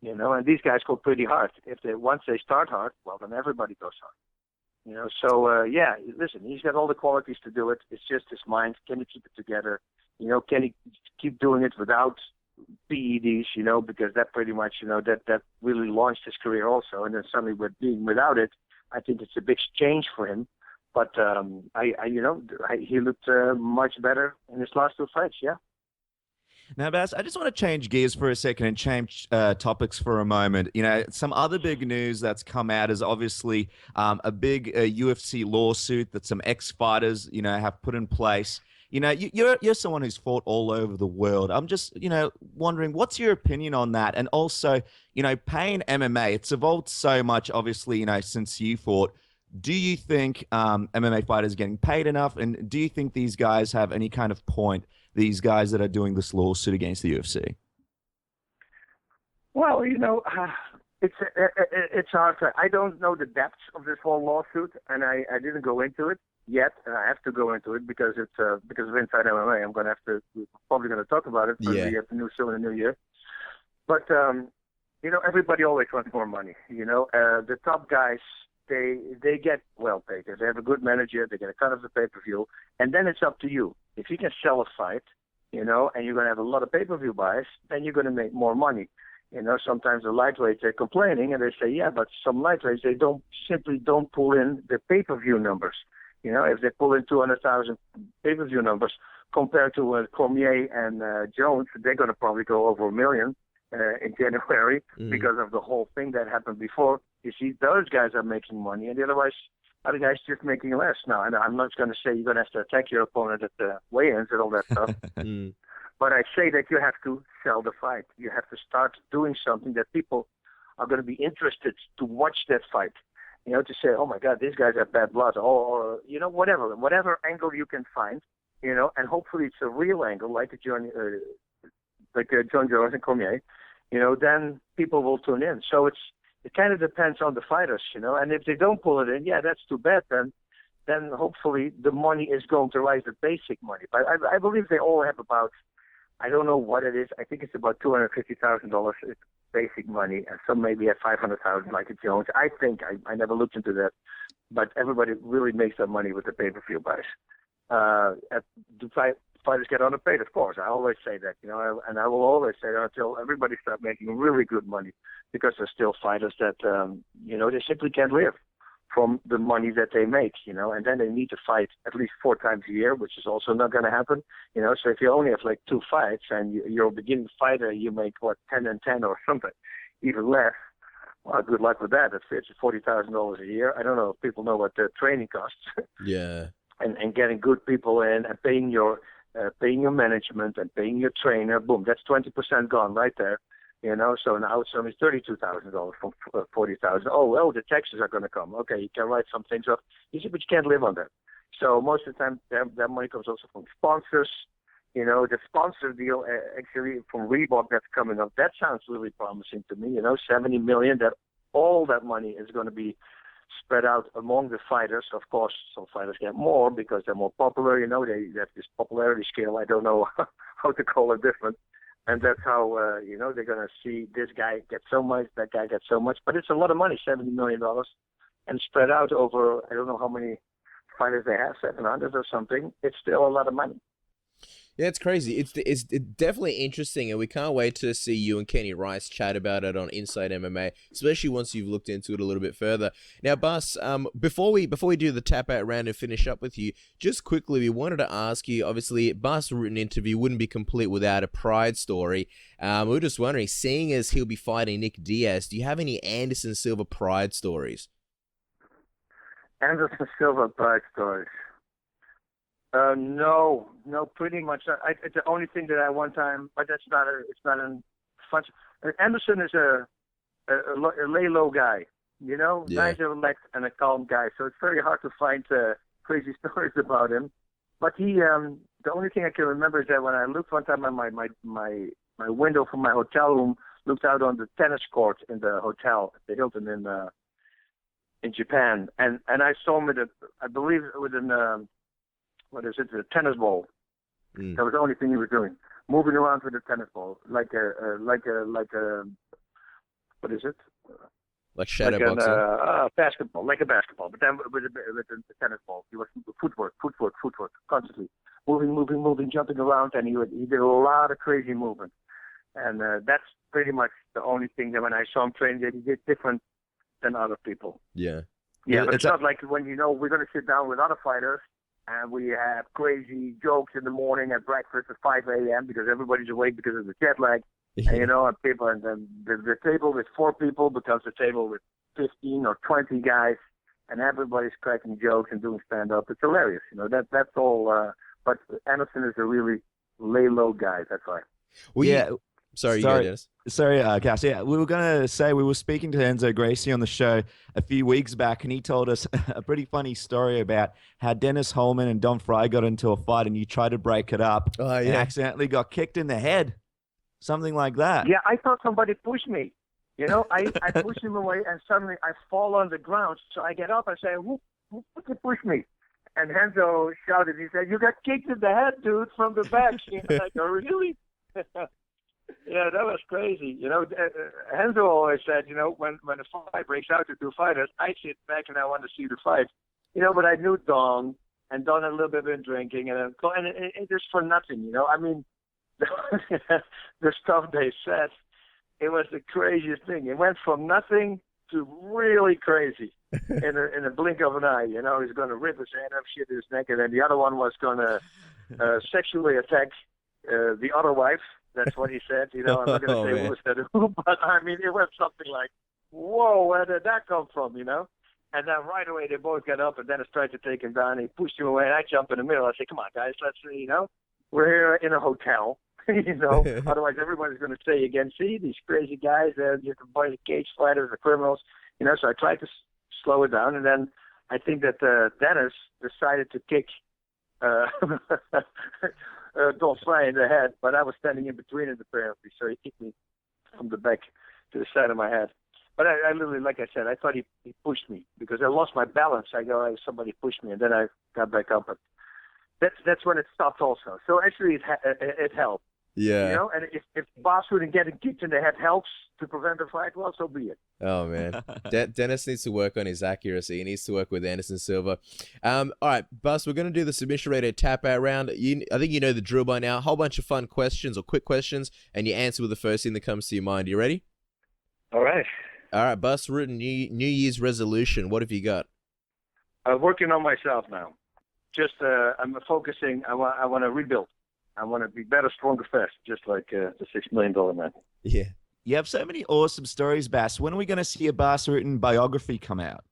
And these guys go pretty hard. Once they start hard, well, then everybody goes hard. Listen, he's got all the qualities to do it. It's just his mind. Can he keep it together? Can he keep doing it without PEDs, because that pretty much, that really launched his career also. And then suddenly being without it, I think it's a big change for him. But he looked much better in his last 2 fights, yeah. Now, Bas, I just want to change gears for a second and change topics for a moment. Some other big news that's come out is obviously a big UFC lawsuit that some ex-fighters, have put in place. You're someone who's fought all over the world. I'm just, wondering, what's your opinion on that? And also, paying MMA, it's evolved so much, obviously, since you fought. Do you think MMA fighters are getting paid enough? And do you think these guys have any kind of point, these guys that are doing this lawsuit against the UFC? Well, it's hard. I don't know the depths of this whole lawsuit, and I didn't go into it yet, and I have to go into it because it's because of Inside MMA. I'm probably going to talk about it for the new show in the new year. But everybody always wants more money. The top guys, they get well paid. They have a good manager. They get a cut of the pay-per-view, and then it's up to you. If you can sell a fight, and you're going to have a lot of pay-per-view buys, then you're going to make more money. Sometimes the lightweights are complaining, and they say, yeah, but some lightweights, they simply don't pull in the pay-per-view numbers. If they pull in 200,000 pay-per-view numbers compared to Cormier and Jones, they're going to probably go over 1 million in January because of the whole thing that happened before. You see, those guys are making money, and the other guys just making less. Now, and I'm not going to say you're going to have to attack your opponent at the weigh-ins and all that stuff. But I say that you have to sell the fight. You have to start doing something that people are going to be interested to watch that fight. To say, oh my God, these guys have bad blood, or whatever angle you can find, and hopefully it's a real angle, like John Jones and Cormier, then people will tune in. So it kind of depends on the fighters, and if they don't pull it in, yeah, that's too bad. Then hopefully the money is going to rise, the basic money. But I believe they all have about, I don't know what it is. I think it's about $250,000 basic money, and some maybe at $500,000 like a Jones. I think I never looked into that, but everybody really makes their money with the pay-per-view buys. The fighters get underpaid, of course. I always say that, and I will always say that until everybody starts making really good money, because there's still fighters that, they simply can't live from the money that they make, and then they need to fight at least 4 times a year, which is also not going to happen, So if you only have like 2 fights and you're a beginning fighter, you make 10 and 10 or something, even less. Well, good luck with that. It's $40,000 a year. I don't know if people know what the training costs. Yeah. and getting good people in and paying your management and paying your trainer, boom, that's 20% gone right there. So now it's only $32,000 from $40,000. Oh, well, the taxes are going to come. Okay, you can write some things off. You see, but you can't live on that. So most of the time, that money comes also from sponsors. The sponsor deal actually from Reebok that's coming up, that sounds really promising to me. $70 million. That all that money is going to be spread out among the fighters. Of course, some fighters get more because they're more popular. They have this popularity scale. I don't know how to call it different. And that's how, they're going to see this guy get so much, that guy gets so much. But it's a lot of money, $70 million, and spread out over, I don't know how many fighters they have, 700 or something. It's still a lot of money. Yeah, it's crazy. It's definitely interesting, and we can't wait to see you and Kenny Rice chat about it on Inside MMA, especially once you've looked into it a little bit further. Now, Bas, before we do the tap out round and finish up with you, just quickly, we wanted to ask you. Obviously, Bas Rutten interview wouldn't be complete without a Pride story. We were just wondering, seeing as he'll be fighting Nick Diaz, do you have any Anderson Silva Pride stories? Anderson Silva Pride stories. No, pretty much. It's the only thing that I one time, but it's not a fun. Anderson is a lay low guy, nice, relaxed, and a calm guy. So it's very hard to find crazy stories about him. But he, the only thing I can remember is that when I looked one time at my window from my hotel room, looked out on the tennis court in the hotel, the Hilton in Japan, and I saw him I believe it was in. The tennis ball. That was the only thing he was doing, moving around with the tennis ball, like a what is it? Like shadow boxing? Basketball, like a basketball, but then with the tennis ball. He was footwork, constantly moving, jumping around, and he did a lot of crazy movement. And that's pretty much the only thing that when I saw him train that he did different than other people. Yeah. Yeah, but it's not like when we're going to sit down with other fighters. And we have crazy jokes in the morning at breakfast at 5 a.m. because everybody's awake because of the jet lag. And, and people, and then the table with 4 people becomes a table with 15 or 20 guys, and everybody's cracking jokes and doing stand-up. It's hilarious, that's all. But Anderson is a really lay-low guy, that's why. Well, yeah. Sorry, you go, Dennis. Sorry, Cass. Yeah, we were going to say we were speaking to Enzo Gracie on the show a few weeks back, and he told us a pretty funny story about how Dennis Holman and Don Fry got into a fight, and you tried to break it up and accidentally got kicked in the head. Something like that. Yeah, I thought somebody pushed me. I push him away, and suddenly I fall on the ground. So I get up and say, who pushed me? And Enzo shouted, he said, you got kicked in the head, dude, from the back. I go, really? Yeah, that was crazy. Enzo always said, when a fight breaks out to 2 fighters, I sit back and I want to see the fight. But I knew Don, and Don had a little bit been drinking, and it was for nothing, I mean, the stuff they said, it was the craziest thing. It went from nothing to really crazy in a blink of an eye. He's going to rip his hand up, shit his neck, and then the other one was going to sexually attack the other wife. That's what he said. I'm not going to say who said who, but I mean, it was something like, whoa, where did that come from, And then right away they both got up, and Dennis tried to take him down. He pushed him away, and I jumped in the middle. I said, come on, guys, let's, we're here in a hotel, Otherwise everybody's going to say again, see, these crazy guys, they're just a bunch of cage fighters or criminals, So I tried to slow it down, and then I think that Dennis decided to kick Don Fry in the head, but I was standing in between it apparently, so he kicked me from the back to the side of my head. But I literally, like I said, I thought he pushed me because I lost my balance. I go, somebody pushed me, and then I got back up. But that's when it stopped also. So actually it helped. Yeah. You know, and if Bas Rutten getting kicked in the head helps to prevent a fight, well, so be it. Oh man, Dennis needs to work on his accuracy. He needs to work with Anderson Silva. All right, Bus, we're gonna do the submission rated tap out round. I think you know the drill by now. A whole bunch of fun questions or quick questions, and you answer with the first thing that comes to your mind. You ready? All right. All right, Bus Rutten, New Year's resolution. What have you got? I'm working on myself now. Just I'm focusing. I want to rebuild. I want to be better, stronger, fast, just like the $6 million man. Yeah. You have so many awesome stories, Bass. When are we going to see a Bas Rutten biography come out?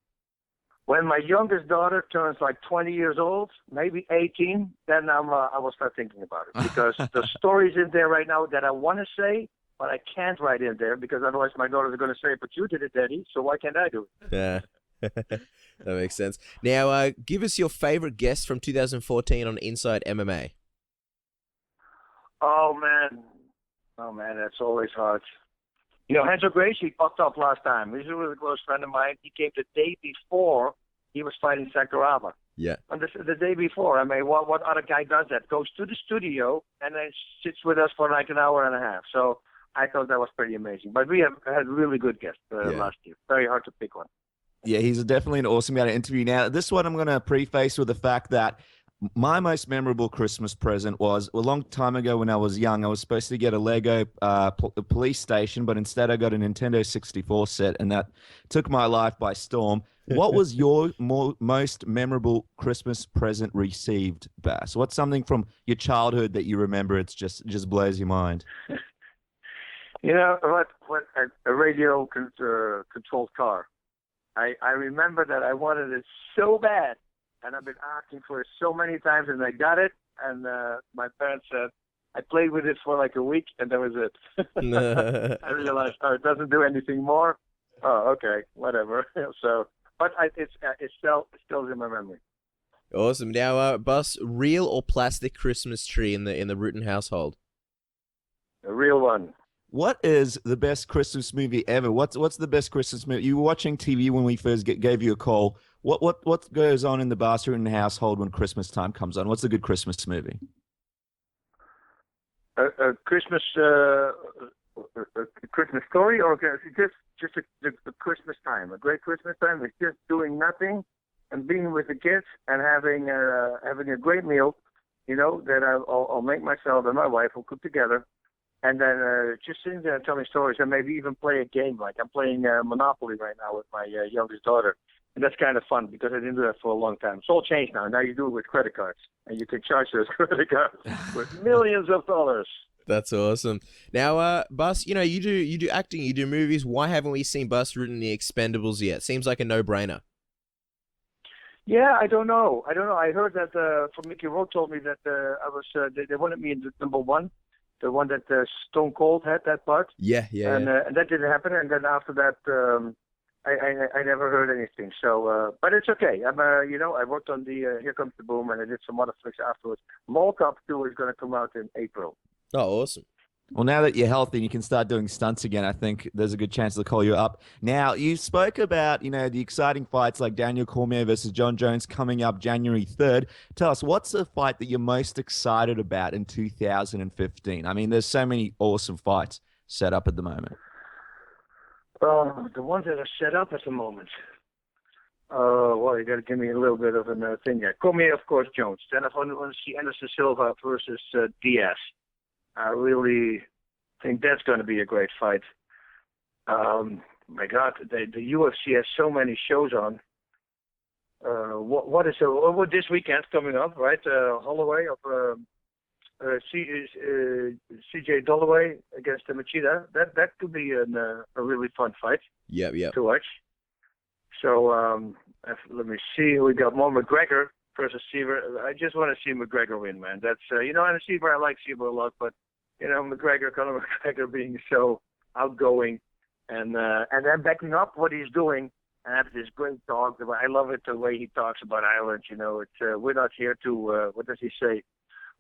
When my youngest daughter turns like 20 years old, maybe 18, then I will start thinking about it. Because the stories in there right now that I want to say, but I can't write in there because otherwise my daughters are going to say, but you did it, Daddy, so why can't I do it? Yeah. That makes sense. Now, give us your favorite guest from 2014 on Inside MMA. Oh, man, that's always hard. You know, Renzo Gracie popped up last time. He's a really close friend of mine. He came the day before he was fighting Sakuraba. Yeah. And the day before, I mean, what other guy does that? Goes to the studio and then sits with us for like an hour and a half. So I thought that was pretty amazing. But we have had really good guests last year. Very hard to pick one. Yeah, he's definitely an awesome guy to interview. Now, this one I'm going to preface with the fact that my most memorable Christmas present was a long time ago when I was young. I was supposed to get a Lego police station, but instead I got a Nintendo 64 set, and that took my life by storm. What was your most memorable Christmas present received, Bass? What's something from your childhood that you remember? It's just blows your mind. You know what a radio controlled car. I remember that I wanted it so bad, and I've been asking for it so many times, and I got it. And my parents said I played with it for like a week, and that was it. I realized, it doesn't do anything more. Oh, okay, whatever. So, but it's still in my memory. Awesome. Now, Bus, real or plastic Christmas tree in the Rutten household? A real one. What is the best Christmas movie ever? What's the best Christmas movie? You were watching TV when we first gave you a call. What goes on in the Bas Rutten household when Christmas time comes on? What's a good Christmas movie? A Christmas Christmas story, or just a Christmas time, a great Christmas time. It's just doing nothing and being with the kids and having a great meal. You know, that I'll make myself and my wife will cook together. And then just sitting there and telling stories and maybe even play a game. Like I'm playing Monopoly right now with my youngest daughter. And that's kind of fun because I didn't do that for a long time. It's all changed now. Now you do it with credit cards. And you can charge those credit cards with millions of dollars. That's awesome. Now, Bus, you know, you do acting, you do movies. Why haven't we seen Bus Rutten in The Expendables yet? Seems like a no-brainer. Yeah, I don't know. I heard that from Mickey Rourke told me that they wanted me in the number one. The one that Stone Cold had, that part. Yeah. And that didn't happen. And then after that, I never heard anything. So, but it's okay. I worked on the Here Comes the Boom, and I did some other flicks afterwards. Mall Cop 2 is going to come out in April. Oh, awesome. Well, now that you're healthy and you can start doing stunts again, I think there's a good chance they'll call you up. Now, you spoke about, the exciting fights like Daniel Cormier versus John Jones coming up January 3rd. Tell us, what's the fight that you're most excited about in 2015? I mean, there's so many awesome fights set up at the moment. The ones that are set up at the moment. Well, you got to give me a little bit of a thing there. Cormier, of course, Jones. Then I want to see Anderson Silva versus Diaz. I really think that's going to be a great fight. My God, the UFC has so many shows on. What is this weekend coming up, right? Holloway of CJ Dollaway against Machida. That could be a really fun fight. Yep. To watch. So let me see. We got more McGregor versus Seaver. I just want to see McGregor win, man. That's and Seaver, I like Seaver a lot, but Conor McGregor being so outgoing and then backing up what he's doing and have this great talk. I love it the way he talks about Ireland. It's we're not here to what does he say?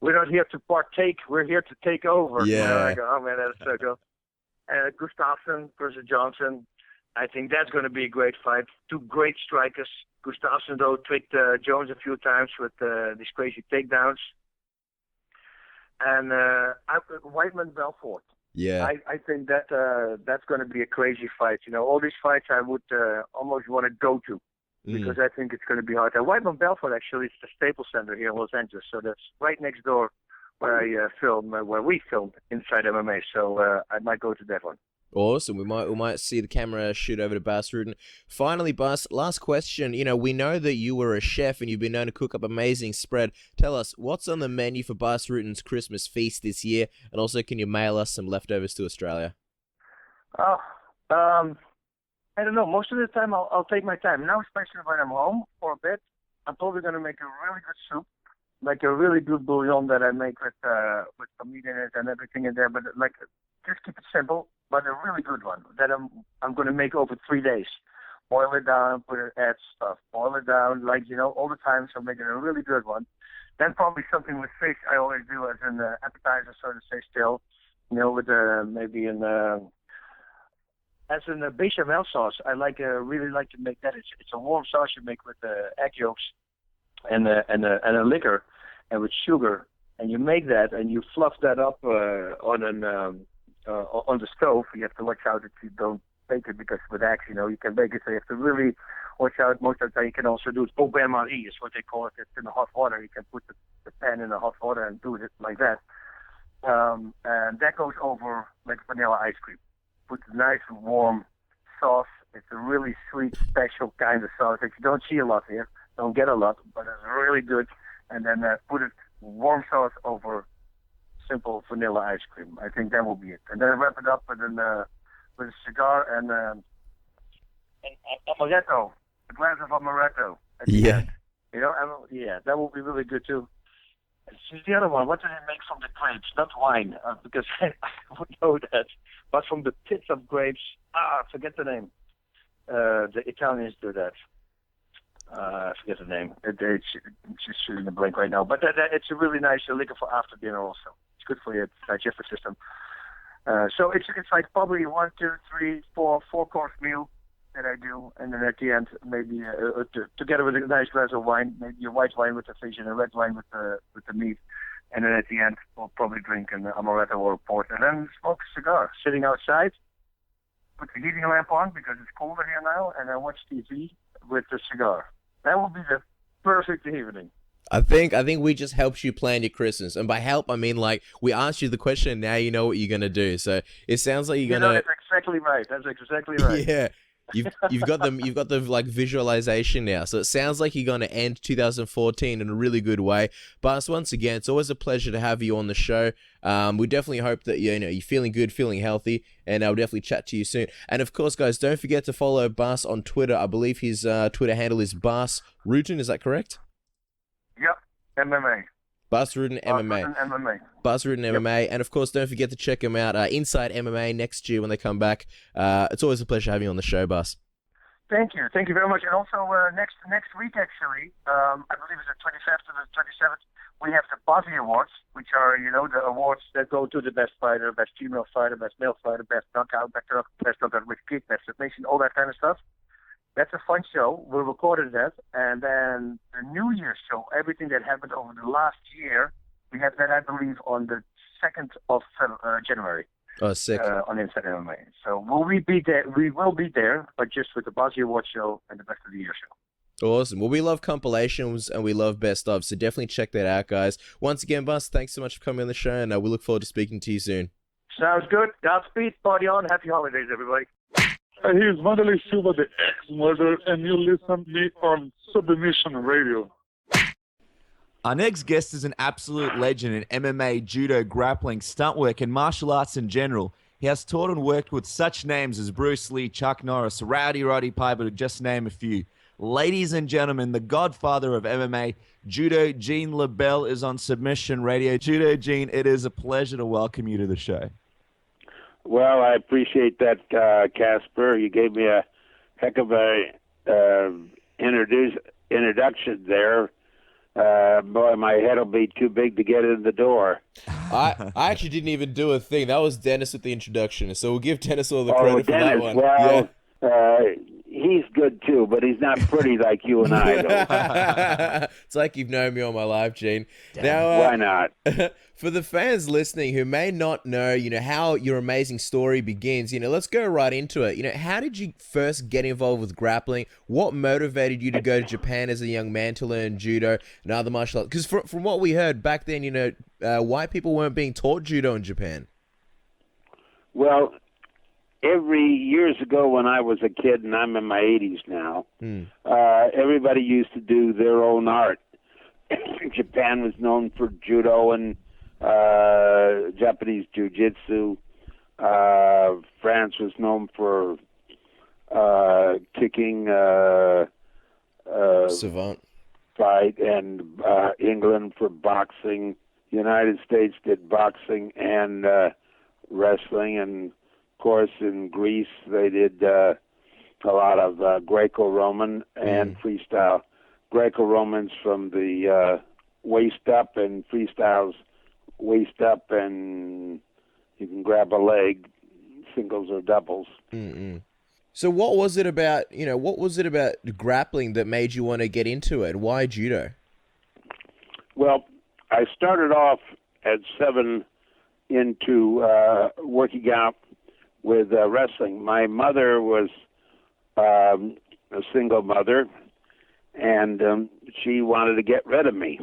We're not here to partake. We're here to take over. Yeah. I go, oh man, that's so cool. Gustafsson versus Johnson. I think that's going to be a great fight. Two great strikers. Gustafsson, though, tricked Jones a few times with these crazy takedowns. and Whiteman Belfort. Yeah. I think that that's going to be a crazy fight. All these fights I would almost want to go to because I think it's going to be hard. And Whiteman Belfort actually is the Staples Center here in Los Angeles, so that's right next door where I where we filmed Inside MMA. So I might go to that one. Awesome. We might see the camera shoot over to Bas Rutten. Finally, Bas, last question. We know that you were a chef and you've been known to cook up amazing spread. Tell us, what's on the menu for Bas Rutten's Christmas feast this year? And also, can you mail us some leftovers to Australia? Oh, I don't know. Most of the time, I'll take my time. Now, especially when I'm home for a bit, I'm probably going to make a really good soup, like a really good bouillon that I make with some meat in it and everything in there. But just keep it simple, but a really good one that I'm going to make over 3 days. Boil it down, add stuff, boil it down, all the time. So making a really good one. Then probably something with fish. I always do as an appetizer, so to say. Still, with maybe as in a bechamel sauce. I really like to make that. It's a warm sauce you make with egg yolks and a liquor and with sugar, and you make that and you fluff that up on the stove. You have to watch out that you don't bake it because with eggs, you can bake it. So you have to really watch out. Most of the time, you can also do it. Au bain-marie is what they call it. It's in the hot water. You can put the pan in the hot water and do it like that. And that goes over like vanilla ice cream. Put a nice warm sauce. It's a really sweet, special kind of sauce that you don't see a lot here. Don't get a lot, but it's really good. And then put it warm sauce over simple vanilla ice cream. I think that will be it. And then wrap it up with a cigar and amaretto, a glass of amaretto. Yeah. That will be really good too. And the other one, what do they make from the grapes? Not wine, because I would know that. But from the pits of grapes, I forget the name. The Italians do that. I forget the name. It's just shooting the blank right now. But it's a really nice liquor for after dinner also. It's good for your digestive system. So it's like probably 1, 2, 3, 4 course meal that I do, and then at the end maybe together with a nice glass of wine, maybe a white wine with the fish and a red wine with the meat, and then at the end we'll probably drink an amaretto or a port, and then smoke a cigar, sitting outside, put the heating lamp on because it's colder here now, and I watch TV with the cigar. That will be the perfect evening. I think we just helped you plan your Christmas, and by help I mean we asked you the question, and now you know what you're gonna do. So it sounds like you're gonna. That's exactly right. That's exactly right. Yeah, you've got the visualization now. So it sounds like you're gonna end 2014 in a really good way. Bas, once again, it's always a pleasure to have you on the show. We definitely hope that you're feeling good, feeling healthy, and I'll definitely chat to you soon. And of course, guys, don't forget to follow Bas on Twitter. I believe his Twitter handle is Bas Rutten. Is that correct? Yep, MMA. Bas Rutten MMA. Bas Rutten MMA. And of course, don't forget to check him out Inside MMA next year when they come back. It's always a pleasure having you on the show, Bas. Thank you very much. And also next week, actually, I believe it's the 25th or the 27th, we have the BOSSy Awards, which are the awards that go to the best fighter, best female fighter, best male fighter, best knockout, best knockout with kick, best submission, all that kind of stuff. That's a fun show. We recorded that. And then the New Year's show, everything that happened over the last year, we have that, I believe, on the 2nd of January. Oh, sick. On Inside MMA. So will we be there? We will be there, but just with the BOSSy Awards show and the Best of the Year show. Awesome. Well, we love compilations and we love best of, so definitely check that out, guys. Once again, Bas, thanks so much for coming on the show, and we look forward to speaking to you soon. Sounds good. Godspeed. Party on. Happy holidays, everybody. Here's Wanderlei Silva, the ex-murderer, and you listen to me on Submission Radio. Our next guest is an absolute legend in MMA, judo, grappling, stunt work, and martial arts in general. He has taught and worked with such names as Bruce Lee, Chuck Norris, Rowdy Roddy Piper, to just name a few. Ladies and gentlemen, the godfather of MMA, Judo, Gene LeBell, is on Submission Radio. Judo, Gene, it is a pleasure to welcome you to the show. Well, I appreciate that, Casper. You gave me a heck of a introduction there. Boy, my head will be too big to get in the door. I actually didn't even do a thing. That was Dennis with the introduction, so we'll give Dennis all the credit for that one. Well, he's good too, but he's not pretty like you and I, though. It's like you've known me all my life, Gene. Now, Why not? for the fans listening who may not know, how your amazing story begins, let's go right into it. How did you first get involved with grappling? What motivated you to go to Japan as a young man to learn judo and other martial arts? Because from what we heard back then, white people weren't being taught judo in Japan. Well, years ago when I was a kid, and I'm in my 80s now, everybody used to do their own art. Japan was known for judo and Japanese jiu-jitsu. France was known for kicking, Savant. fight, and England for boxing. United States did boxing and wrestling, and of course in Greece they did a lot of Greco-Roman and freestyle. Greco-Romans from the waist up, and freestyles waist up, and you can grab a leg, singles or doubles. Mm-mm. So what was it about grappling that made you want to get into it? Why judo? Well, I started off at 7 into working out with wrestling. My mother was a single mother, and she wanted to get rid of me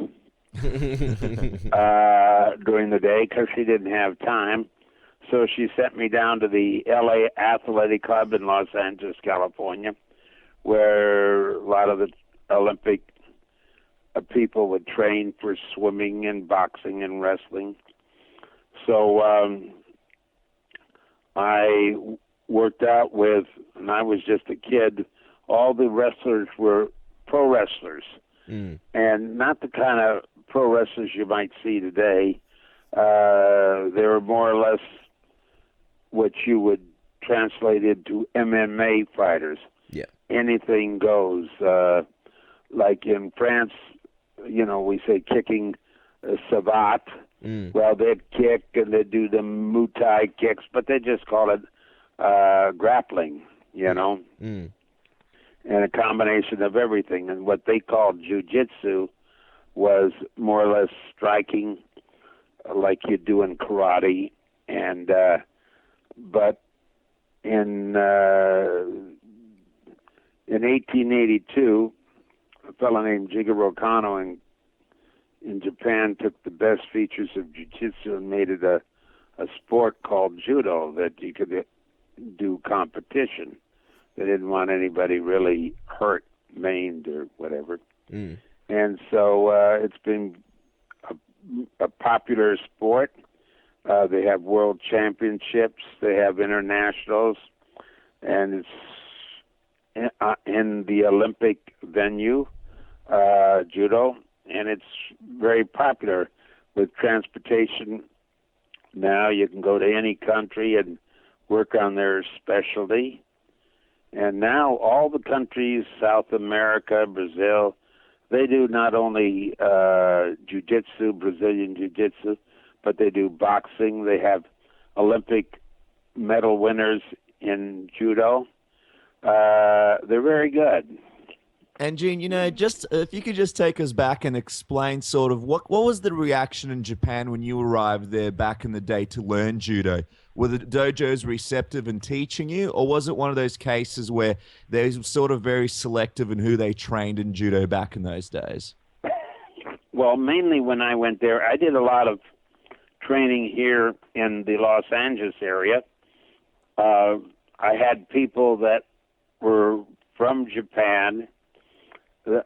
during the day because she didn't have time. So she sent me down to the LA Athletic Club in Los Angeles, California, where a lot of the Olympic people would train for swimming and boxing and wrestling. So I worked out with, and I was just a kid, all the wrestlers were pro wrestlers, and not the kind of pro wrestlers you might see today. They were more or less what you would translate into MMA fighters. Yeah. Anything goes. Like in France, we say kicking savate. Well, they'd kick and they'd do the Muay Thai kicks, but they just call it grappling, and a combination of everything. And what they called jiu-jitsu was more or less striking, like you do in karate. And but in 1882, a fellow named Jigoro Kano in Japan took the best features of jiu-jitsu and made it a sport called judo that you could do competition. They didn't want anybody really hurt, maimed, or whatever. And so it's been a popular sport. They have world championships. They have internationals. And it's in the Olympic venue, judo. And it's very popular with transportation. Now you can go to any country and work on their specialty. And now all the countries, South America, Brazil, they do not only jiu-jitsu, Brazilian jiu-jitsu, but they do boxing. They have Olympic medal winners in judo. They're very good. And Gene, just if you could just take us back and explain sort of what was the reaction in Japan when you arrived there back in the day to learn judo? Were the dojos receptive in teaching you, or was it one of those cases where they're sort of very selective in who they trained in judo back in those days? Well, mainly when I went there, I did a lot of training here in the Los Angeles area. I had people that were from Japan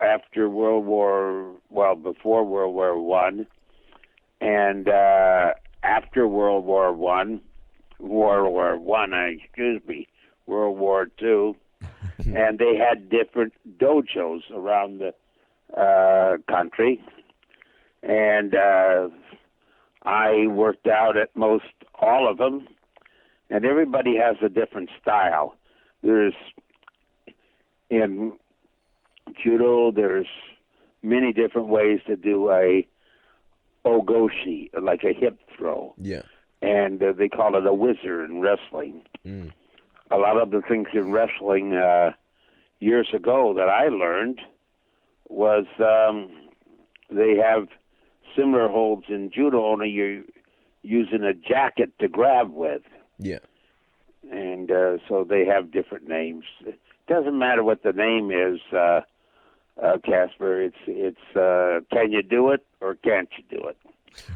after before World War One, and after World War Two, and they had different dojos around the country, and I worked out at most all of them, and everybody has a different style. There's in judo, there's many different ways to do a ogoshi, like a hip throw. Yeah. And they call it a whizzer in wrestling. A lot of the things in wrestling, years ago that I learned was they have similar holds in judo, only you're using a jacket to grab with. Yeah. And so they have different names. It doesn't matter what the name is, Casper. It's can you do it or can't you do it?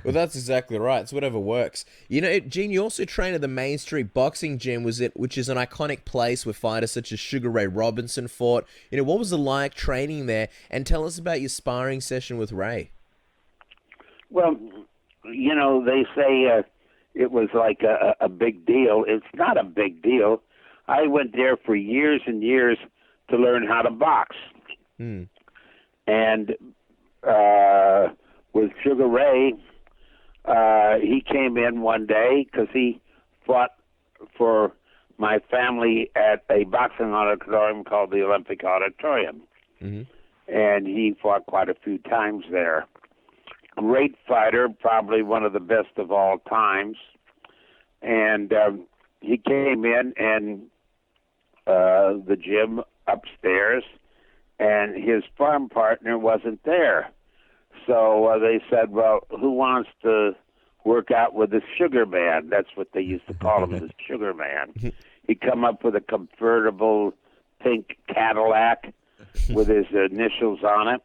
Well, that's exactly right. It's whatever works. You know, Gene, you also train at the Main Street Boxing Gym, which is an iconic place where fighters such as Sugar Ray Robinson fought. You know, what was it like training there? And tell us about your sparring session with Ray. Well, you know, they say it was like a big deal. It's not a big deal. I went there for years and years to learn how to box. And with Sugar Ray, he came in one day because he fought for my family at a boxing auditorium called the Olympic Auditorium. And he fought quite a few times there. Great fighter, probably one of the best of all times. And he came in and the gym upstairs, and his farm partner wasn't there. So they said, well, who wants to work out with the Sugar Man? That's what they used to call him, the Sugar Man. He come up with a convertible pink Cadillac with his initials on it.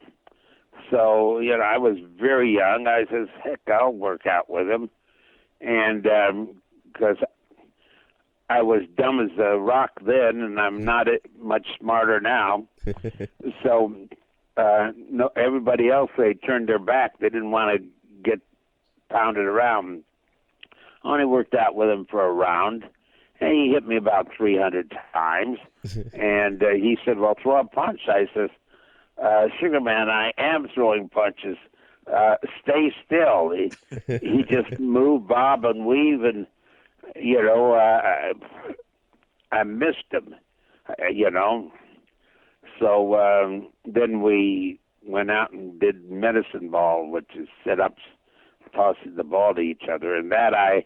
So, you know, I was very young. I says, heck, I'll work out with him. And because I was dumb as a rock then, and I'm not much smarter now. So no, everybody else, they turned their back. They didn't want to get pounded around. I only worked out with him for a round, and he hit me about 300 times. And he said, well, throw a punch. I says, Sugar Man, I am throwing punches. Stay still. He just moved, bob, and weave, and, you know, I missed him, you know. So then we went out and did medicine ball, which is sit-ups, tossing the ball to each other, and that I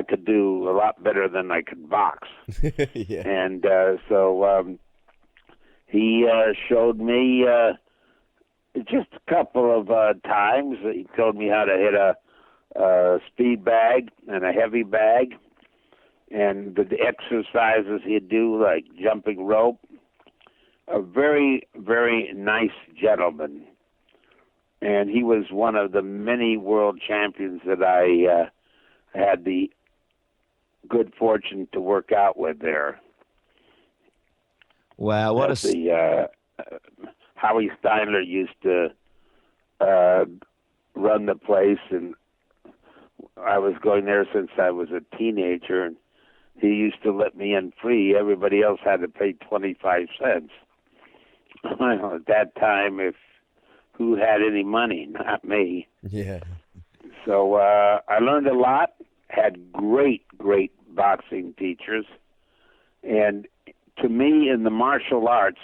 could do a lot better than I could box. Yeah. And so he showed me just a couple of times. He told me how to hit a speed bag and a heavy bag, and the exercises he'd do, like jumping rope. A very, very nice gentleman. And he was one of the many world champions that I had the good fortune to work out with there. Wow, what Howie Steinler used to run the place, and I was going there since I was a teenager, and he used to let me in free. Everybody else had to pay 25 cents. At that time, who had any money? Not me. Yeah. So I learned a lot, had great boxing teachers, and to me, in the martial arts,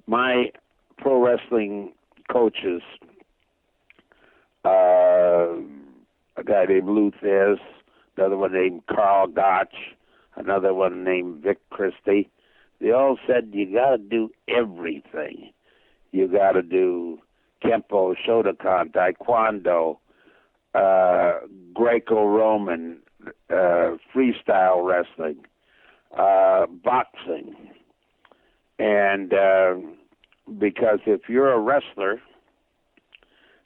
my pro wrestling coaches, a guy named Lou Thez, another one named Carl Gotch, another one named Vic Christie, they all said, you got to do everything. You got to do Kempo, Shotokan, Taekwondo, Greco-Roman, freestyle wrestling, boxing. And because if you're a wrestler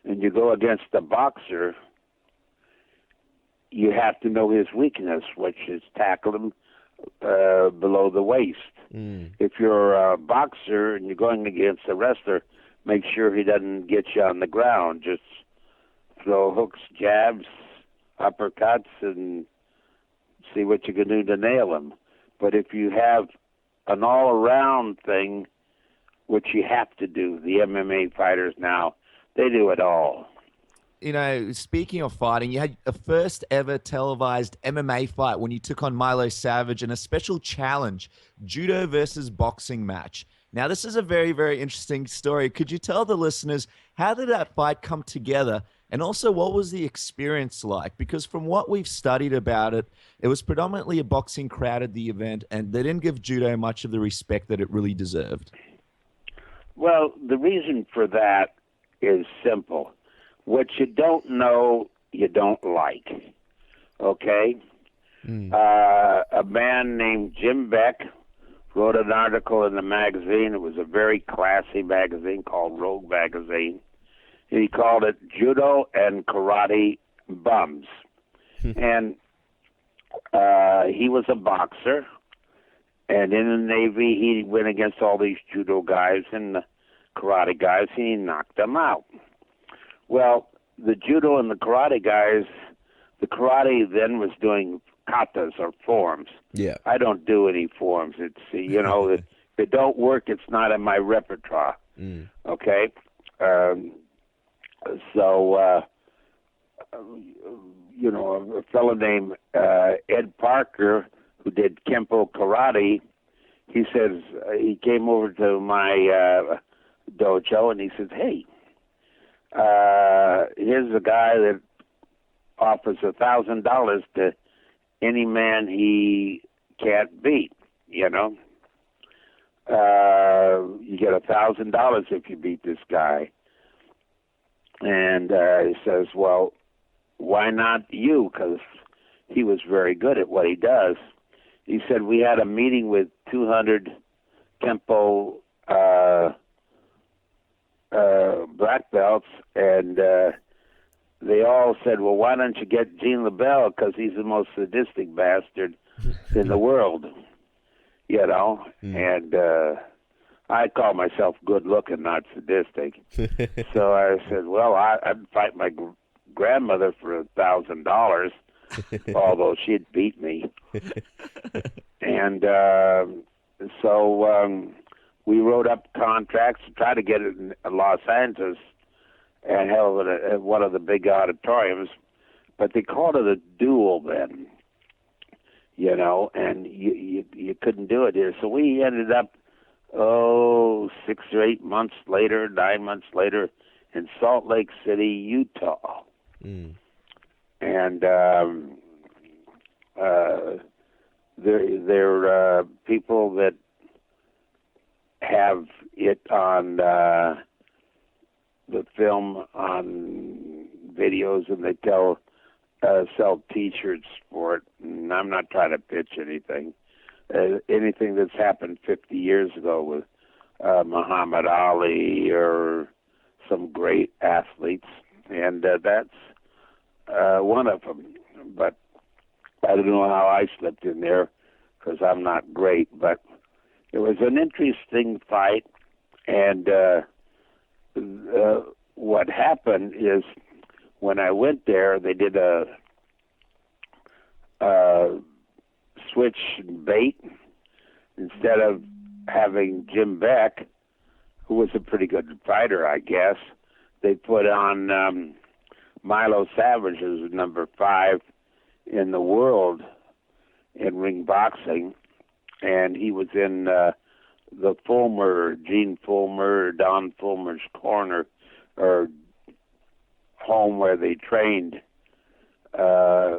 and you go against a boxer, you have to know his weakness, which is tackle him below the waist. If you're a boxer and you're going against a wrestler, make sure he doesn't get you on the ground. Just throw hooks, jabs, uppercuts, and see what you can do to nail him. But if you have an all-around thing, which you have to do, the MMA fighters now, they do it all. You know, speaking of fighting, you had a first ever televised MMA fight when you took on Milo Savage in a special challenge, judo versus boxing match. Now, this is a very, very interesting story. Could you tell the listeners, how did that fight come together? And also, what was the experience like? Because from what we've studied about it, it was predominantly a boxing crowd at the event, and they didn't give judo much of the respect that it really deserved. Well, the reason for that is simple. What you don't know, you don't like. Okay? A man named Jim Beck wrote an article in the magazine. It was a very classy magazine called Rogue Magazine. He called it Judo and Karate Bums. And he was a boxer. And in the Navy, he went against all these judo guys and the karate guys, and he knocked them out. Well, the judo and the karate guys, the karate then was doing katas or forms. Yeah. I don't do any forms. It's, if it don't work, it's not in my repertoire. Okay? A fellow named Ed Parker, who did Kempo Karate, he says, he came over to my dojo and he says, hey, here's a guy that offers $1,000 to any man he can't beat, You get $1,000 if you beat this guy. And he says, well, why not you? Because he was very good at what he does. He said, we had a meeting with 200 Kempo black belts, and they all said, well, why don't you get Gene LeBell? Because he's the most sadistic bastard in the world, And I call myself good-looking, not sadistic. So I said, well, I'd fight my grandmother for $1,000, although she'd beat me. And so we wrote up contracts to try to get it in Los Angeles and held it at one of the big auditoriums, but they called it a duel then, and you couldn't do it here. So we ended up, 6 or 8 months later, 9 months later, in Salt Lake City, Utah. And there are people that have it on the film on videos, and they sell T-shirts for it. And I'm not trying to pitch anything. Anything that's happened 50 years ago with Muhammad Ali or some great athletes, and that's one of them. But I don't know how I slipped in there because I'm not great. But it was an interesting fight, and what happened is when I went there, they did a switch bait. Instead of having Jim Beck, who was a pretty good fighter, I guess, they put on Milo Savage, who's number 5 in the world in ring boxing, and he was in the Fulmer, Gene Fulmer, Don Fulmer's corner, or home where they trained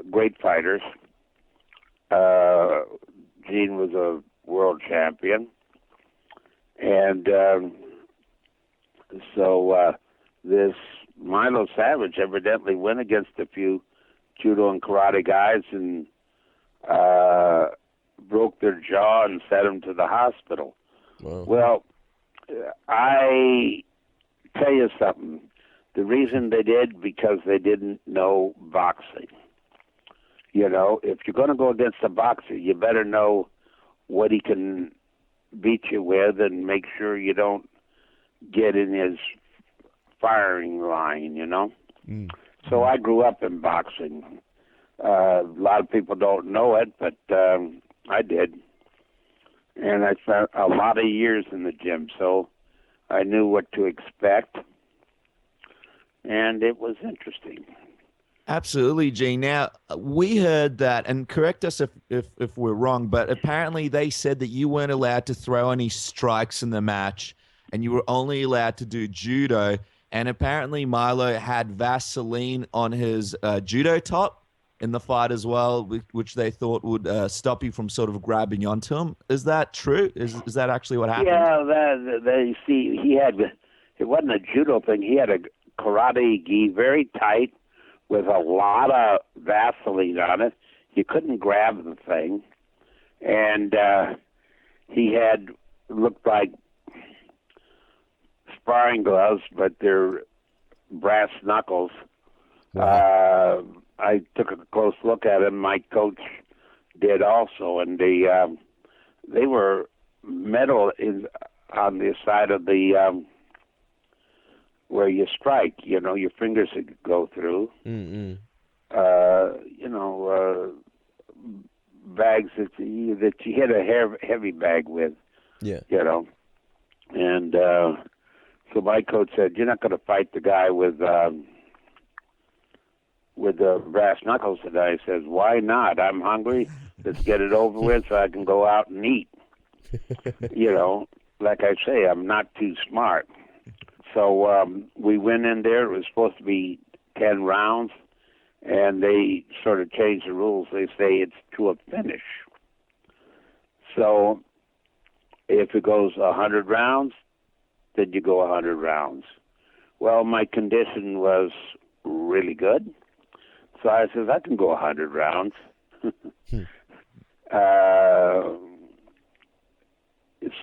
great fighters. Gene was a world champion, and so this Milo Savage evidently went against a few judo and karate guys and broke their jaw and sent them to the hospital. Wow. Well, I tell you something. The reason they did, because they didn't know boxing. If you're going to go against a boxer, you better know what he can beat you with and make sure you don't get in his firing line, So I grew up in boxing. A lot of people don't know it, but I did. And I spent a lot of years in the gym, so I knew what to expect. And it was interesting. Absolutely, Gene. Now, we heard that, and correct us if we're wrong, but apparently they said that you weren't allowed to throw any strikes in the match, and you were only allowed to do judo. and apparently Milo had Vaseline on his judo top in the fight as well, which they thought would stop you from sort of grabbing onto him. Is that true? Is that actually what happened? Yeah, you see, he had, it wasn't a judo thing. He had a karate gi, very tight, with a lot of Vaseline on it. You couldn't grab the thing. And he had, looked like sparring gloves, but they're brass knuckles. Wow. I took a close look at him. My coach did also, and they were metal on the side of the where you strike. You know, your fingers would go through. Mm-mm. You know, bags that you hit a heavy bag with. Yeah. You know, and so my coach said, "You're not going to fight the guy with the brass knuckles today." I says, "Why not? I'm hungry. Let's get it over with so I can go out and eat." You know, like I say, I'm not too smart. So we went in there. It was supposed to be 10 rounds, and they sort of changed the rules. They say it's to a finish. So if it goes 100 rounds, then you go 100 rounds. Well, my condition was really good. So I says, I can go 100 rounds.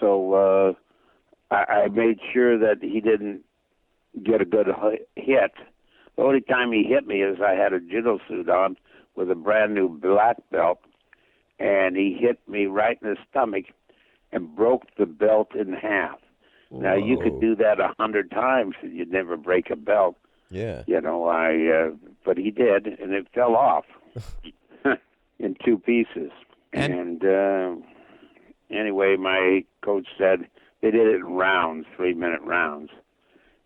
So I made sure that he didn't get a good hit. The only time he hit me is I had a judo suit on with a brand new black belt, and he hit me right in the stomach and broke the belt in half. Whoa. Now, you could do that 100 times and you'd never break a belt. Yeah. You know, but he did, and it fell off in 2 pieces. And anyway, my coach said they did it in rounds, 3-minute rounds.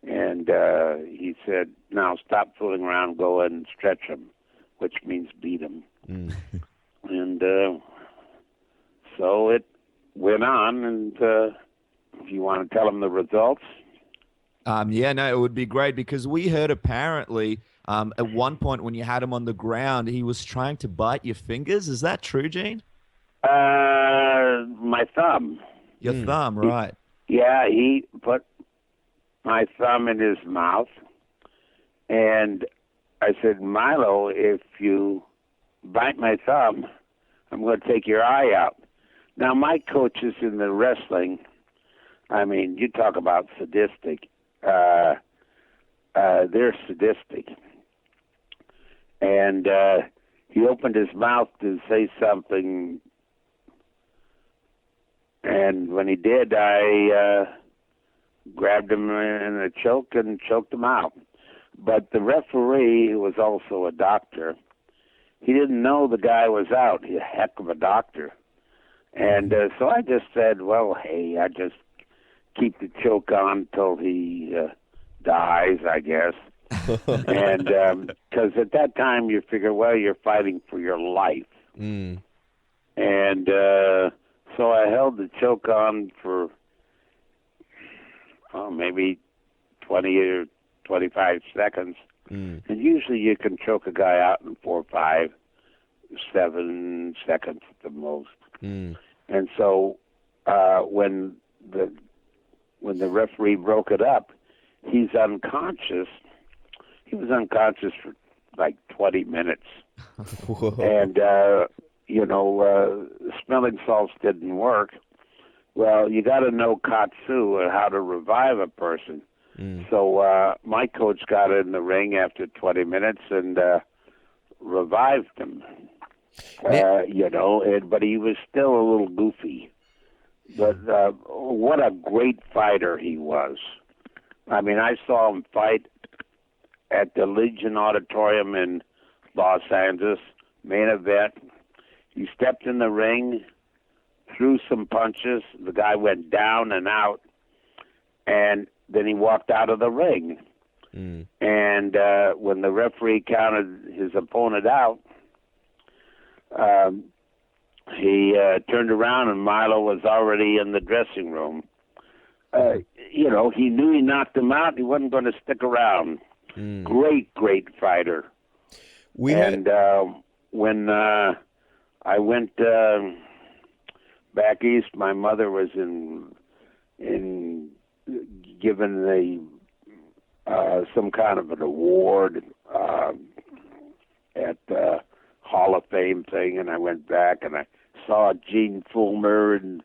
And he said, now stop fooling around, go and stretch him, which means beat him. Mm. And so it went on, and if you want to tell him the results. Yeah, no, it would be great because we heard apparently at one point when you had him on the ground, he was trying to bite your fingers. Is that true, Gene? My thumb. Your thumb, right. He put my thumb in his mouth, and I said, Milo, if you bite my thumb, I'm going to take your eye out. Now, my coaches in the wrestling, I mean, you talk about sadistic. They're sadistic. And he opened his mouth to say something, and when he did, I grabbed him in a choke and choked him out. But the referee, who was also a doctor, he didn't know the guy was out. He's a heck of a doctor. And so I just said, well, hey, I just keep the choke on till he dies, I guess. And because at that time you figure, well, you're fighting for your life. Mm. And so I held the choke on for maybe 20 or 25 seconds. Mm. And usually you can choke a guy out in 4, 5, 7 seconds at the most. Mm. And so when the referee broke it up, he's unconscious. He was unconscious for like 20 minutes. And, smelling salts didn't work. Well, you got to know Katsu or how to revive a person. Mm. So my coach got in the ring after 20 minutes and revived him. But he was still a little goofy. But what a great fighter he was. I mean, I saw him fight at the Legion Auditorium in Los Angeles, main event. He stepped in the ring, threw some punches. The guy went down and out, and then he walked out of the ring. Mm. And when the referee counted his opponent out, he turned around and Milo was already in the dressing room. you know, he knew he knocked him out. He wasn't going to stick around. Great fighter. When I went back east, my mother was given some kind of an award at the Hall of Fame thing, and I went back and I saw Gene Fullmer, and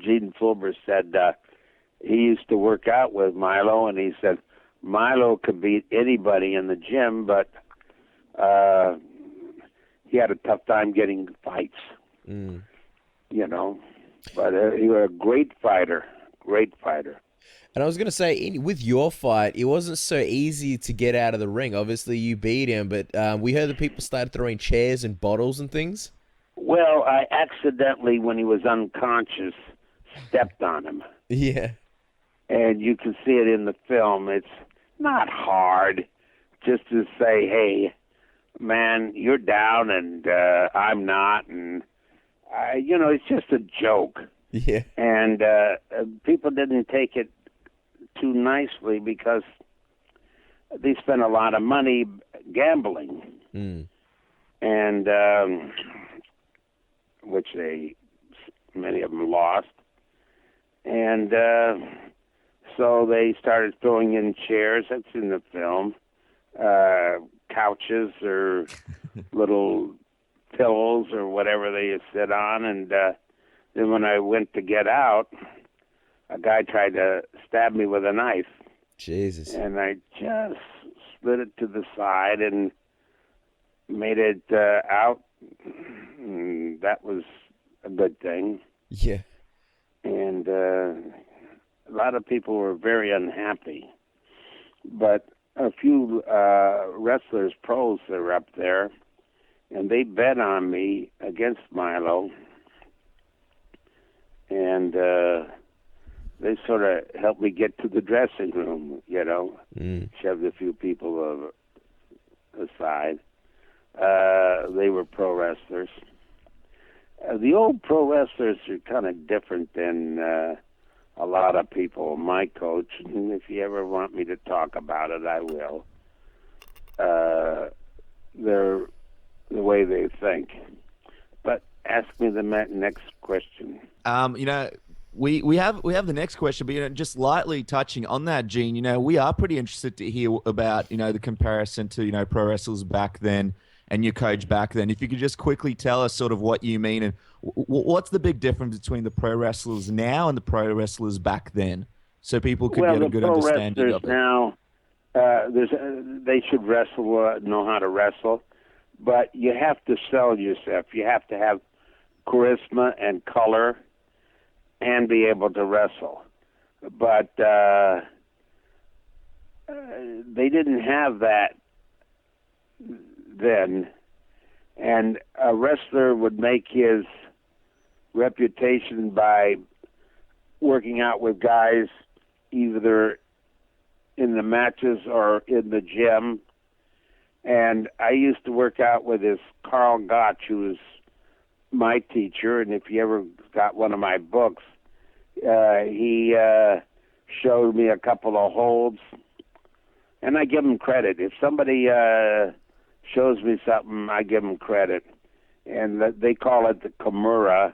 Gene Fullmer said he used to work out with Milo, and he said Milo could beat anybody in the gym, but he had a tough time getting fights. You know, but he was a great fighter. And I was going to say, with your fight, it wasn't so easy to get out of the ring. Obviously, you beat him, but we heard that people started throwing chairs and bottles and things. Well, I accidentally, when he was unconscious, stepped on him. Yeah. And you can see it in the film. It's not hard just to say, hey, man, you're down and I'm not. And, you know, it's just a joke. Yeah. And people didn't take it too nicely because they spent a lot of money gambling. And which many of them lost. And so they started throwing in chairs. That's in the film. Couches or little pillows or whatever they sit on. And then when I went to get out, a guy tried to stab me with a knife. Jesus. And I just slid it to the side and made it out. And that was a good thing. Yeah. And a lot of people were very unhappy. But a few wrestlers, pros, that were up there, and they bet on me against Milo. And they sort of helped me get to the dressing room, you know, shoved a few people aside. They were pro wrestlers. The old pro wrestlers are kind of different than a lot of people. My coach, and if you ever want me to talk about it, I will. They're the way they think. But ask me the next question. You know, we have the next question, but, you know, just lightly touching on that, Gene, you know, we are pretty interested to hear about, you know, the comparison to, you know, pro wrestlers back then and your coach back then. If you could just quickly tell us sort of what you mean and what's the big difference between the pro wrestlers now and the pro wrestlers back then, so people could get a good understanding of it. Now, they should wrestle, know how to wrestle, but you have to sell yourself. You have to have charisma and color and be able to wrestle. But they didn't have that then, and a wrestler would make his reputation by working out with guys either in the matches or in the gym. And I used to work out with this Carl Gotch, who was my teacher, and if you ever got one of my books, he showed me a couple of holds, and I give him credit. If somebody shows me something, I give them credit. And they call it the Kimura.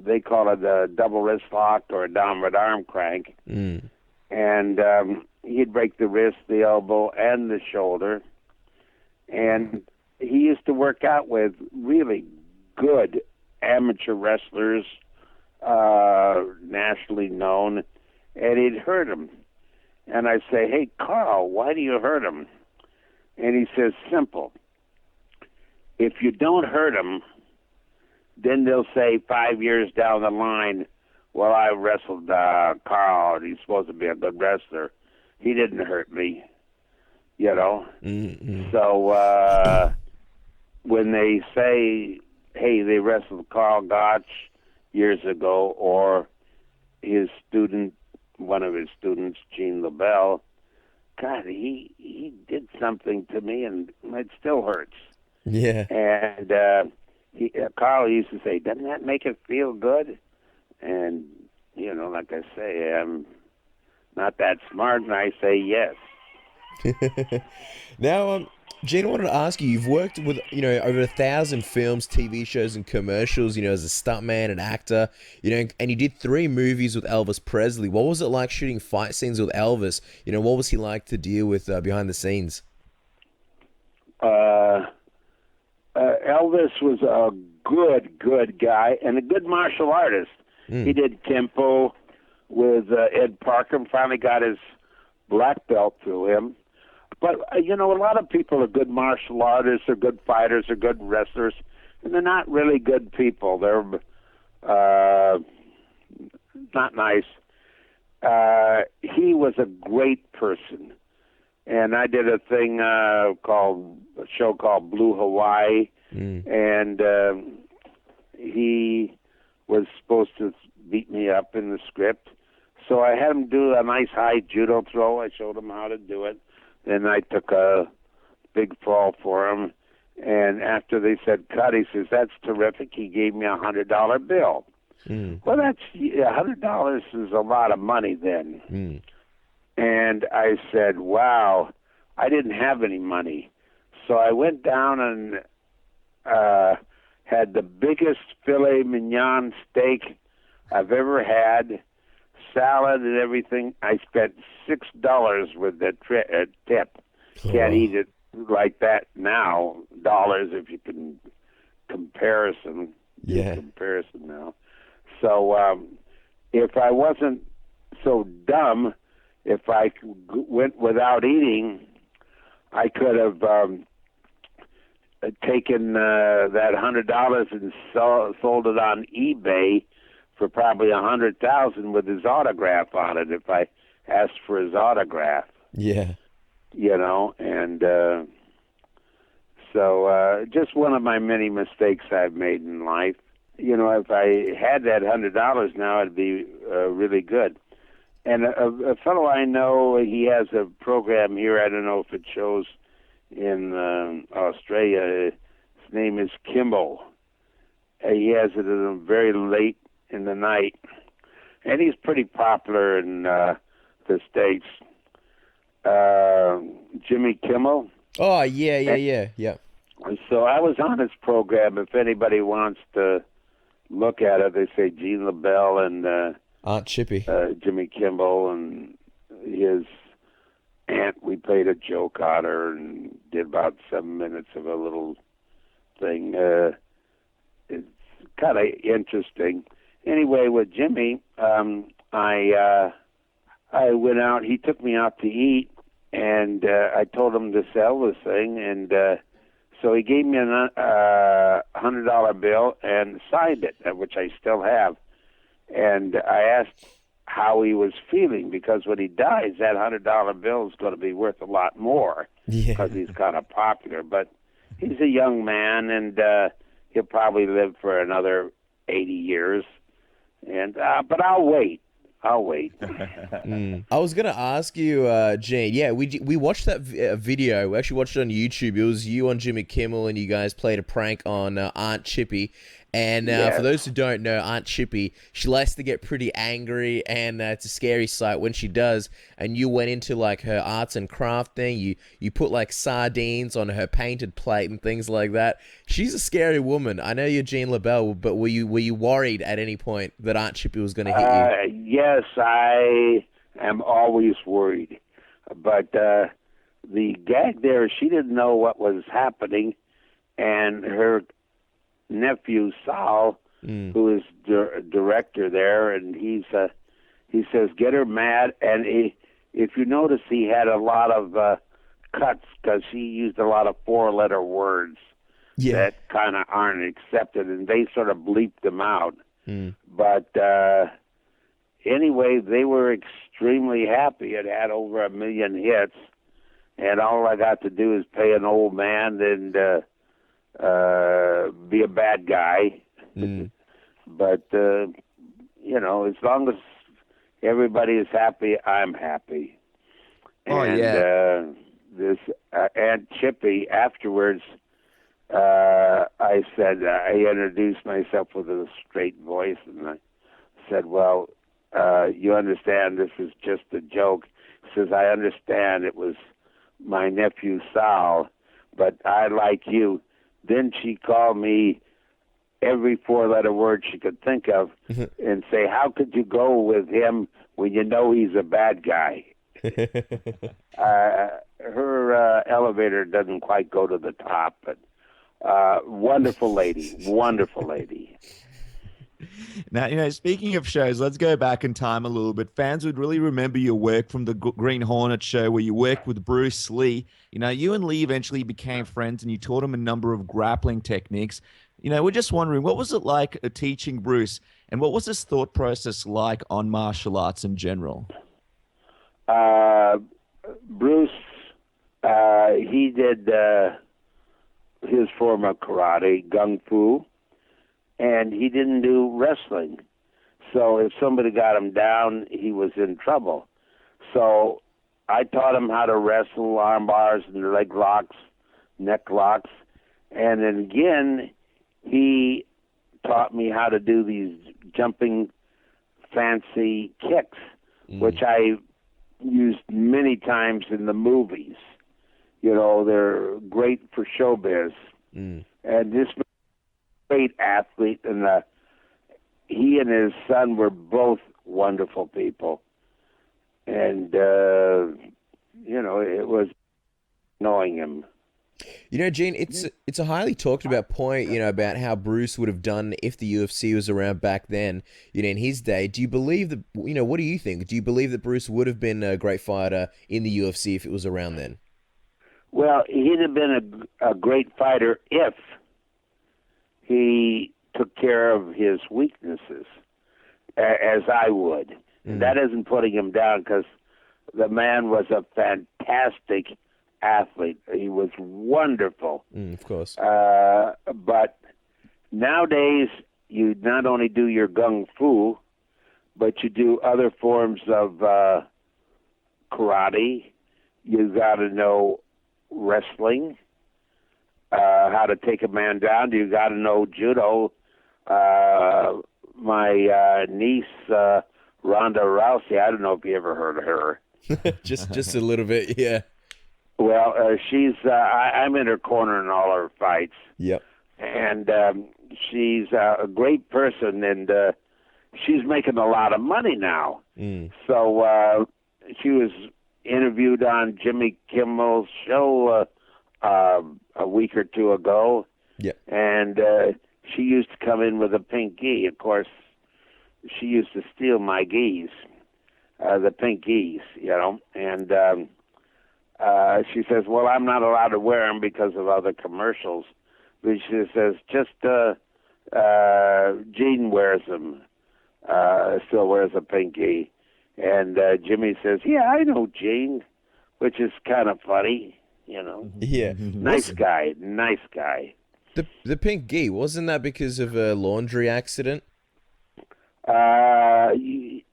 They call it a double wrist lock or a downward arm crank. And he'd break the wrist, the elbow, and the shoulder. And he used to work out with really good amateur wrestlers, nationally known, and he'd hurt him. And I'd say, hey, Carl, why do you hurt him? And he says, simple. If you don't hurt him, then they'll say 5 years down the line, well, I wrestled Carl, and he's supposed to be a good wrestler. He didn't hurt me, you know. So when they say, hey, they wrestled Carl Gotch years ago, or his student, one of his students, Gene LaBelle, God, he did something to me, and it still hurts. Yeah. And Carl used to say, doesn't that make it feel good? And, you know, like like I say, I'm not that smart, and I say yes. Now, Gene, I wanted to ask you, you've worked with, over 1,000 films, TV shows, and commercials, as a stuntman and actor, and you did 3 movies with Elvis Presley. What was it like shooting fight scenes with Elvis? What was he like to deal with behind the scenes? Elvis was a good guy and a good martial artist. He did Kempo with Ed Parker and finally got his black belt through him. But, a lot of people are good martial artists or good fighters or good wrestlers, and they're not really good people. They're not nice. He was a great person. And I did a show called Blue Hawaii, and he was supposed to beat me up in the script. So I had him do a nice high judo throw. I showed him how to do it. Then I took a big fall for him. And after they said cut, he says, "That's terrific." He gave me $100 bill. Well, $100 is a lot of money then. And I said, wow, I didn't have any money. So I went down and had the biggest filet mignon steak I've ever had, salad and everything. I spent $6 with the tip. Can't eat it like that now, dollars, if you can comparison now. So if I wasn't so dumb, if I went without eating, I could have taken that $100 and sold it on eBay for probably $100,000 with his autograph on it. If I asked for his autograph, and so just one of my many mistakes I've made in life. If I had that $100 now, it'd be really good. And a fellow I know, he has a program here. I don't know if it shows in Australia. His name is Kimball. He has it very late in the night, and he's pretty popular in the States. Jimmy Kimmel. Oh, yeah. So I was on his program. If anybody wants to look at it, they say Gene LaBelle and Aunt Chippy, Jimmy Kimball, and his aunt. We played a joke on her and did about 7 minutes of a little thing. It's kind of interesting. Anyway, with Jimmy, I went out. He took me out to eat, and I told him to sell this thing, and so he gave me a $100 bill and signed it, which I still have. And I asked how he was feeling, because when he dies, that $100 bill is going to be worth a lot more because he's kind of popular. But he's a young man, and he'll probably live for another 80 years. And but I'll wait. I was gonna ask you, Gene. Yeah, we watched that video. We actually watched it on YouTube. It was you on Jimmy Kimmel, and you guys played a prank on Aunt Chippy. And for those who don't know, Aunt Chippy, she likes to get pretty angry, and it's a scary sight when she does. And you went into like her arts and craft thing. You put like sardines on her painted plate and things like that. She's a scary woman. I know you're Gene LaBelle, but were you worried at any point that Aunt Chippy was going to hit you? Yes, I am always worried. But the gag there, she didn't know what was happening, and her nephew Sal, who is director there, and he says get her mad. And if you notice, he had a lot of cuts because he used a lot of 4-letter words that kind of aren't accepted, and they sort of bleeped them out. But anyway, they were extremely happy. It had over 1 million hits, and all I got to do is pay an old man and be a bad guy. But as long as everybody is happy, I'm happy. And this Aunt Chippy, afterwards, I said, I introduced myself with a straight voice, and I said, well, you understand this is just a joke. He says, I understand it was my nephew Sal, but I like you. Then she called me every four-letter word she could think of and say, how could you go with him when you know he's a bad guy? Her elevator doesn't quite go to the top, but wonderful lady, wonderful lady. Now, speaking of shows, let's go back in time a little bit. Fans would really remember your work from the Green Hornet show where you worked with Bruce Lee. You and Lee eventually became friends and you taught him a number of grappling techniques. We're just wondering, what was it like teaching Bruce, and what was his thought process like on martial arts in general? Bruce, he did his form of karate, gung fu, and he didn't do wrestling. So if somebody got him down, he was in trouble. So I taught him how to wrestle, arm bars and leg locks, neck locks. And then again, he taught me how to do these jumping fancy kicks, which I used many times in the movies. They're great for showbiz. And this great athlete, and he and his son were both wonderful people. And, it was knowing him. Gene, it's a highly talked about point, about how Bruce would have done if the UFC was around back then, in his day. Do you believe that, what do you think? Do you believe that Bruce would have been a great fighter in the UFC if it was around then? Well, he'd have been a great fighter if he took care of his weaknesses, as I would. And that isn't putting him down, because the man was a fantastic athlete. He was wonderful. Of course. But nowadays, you not only do your gung fu, but you do other forms of karate. You got to know wrestling, how to take a man down. You got to know judo. My niece, Ronda Rousey, I don't know if you ever heard of her. just a little bit, yeah. Well, she's. I'm in her corner in all her fights. Yep. And she's a great person, and she's making a lot of money now. So she was interviewed on Jimmy Kimmel's show a week or two ago. Yeah. And she used to come in with a pink gi. Of course, she used to steal my gis, the pink gis, and. She says, well, I'm not allowed to wear them because of other commercials. But she says, just Gene wears them, still wears a pinky. And Jimmy says, yeah, I know Gene, which is kind of funny, Yeah. Nice guy. The pink gi, wasn't that because of a laundry accident?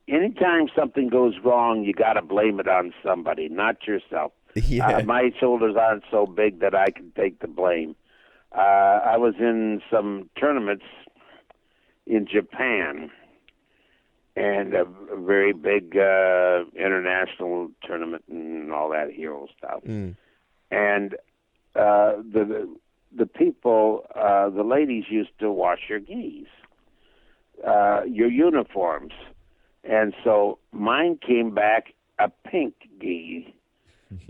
Anytime something goes wrong, you got to blame it on somebody, not yourself. Yeah. My shoulders aren't so big that I can take the blame. I was in some tournaments in Japan, and a very big international tournament and all that hero stuff. And the people, the ladies used to wash your gis, your uniforms. And so mine came back a pink gi.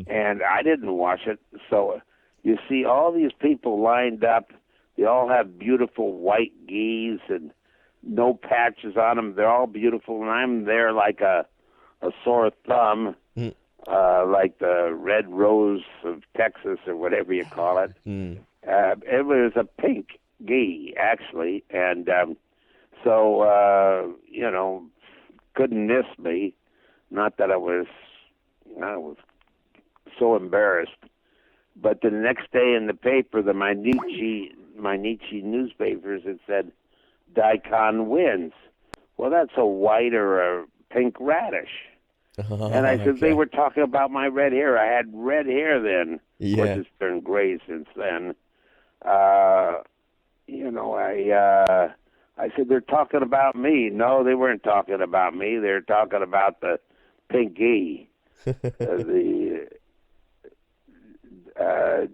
And I didn't wash it. So you see all these people lined up. They all have beautiful white gis and no patches on them. They're all beautiful. And I'm there like a sore thumb, like the red rose of Texas or whatever you call it. It was a pink gi, actually. And so, couldn't miss me. Not that I was so embarrassed. But the next day in the paper, the Mainichi newspapers, it said, Daikon wins. Well, that's a white or a pink radish. And I said, they were talking about my red hair. I had red hair then. Yeah. Of course, it's turned gray since then. I I said, they're talking about me. No, they weren't talking about me. They were talking about the pink gi, the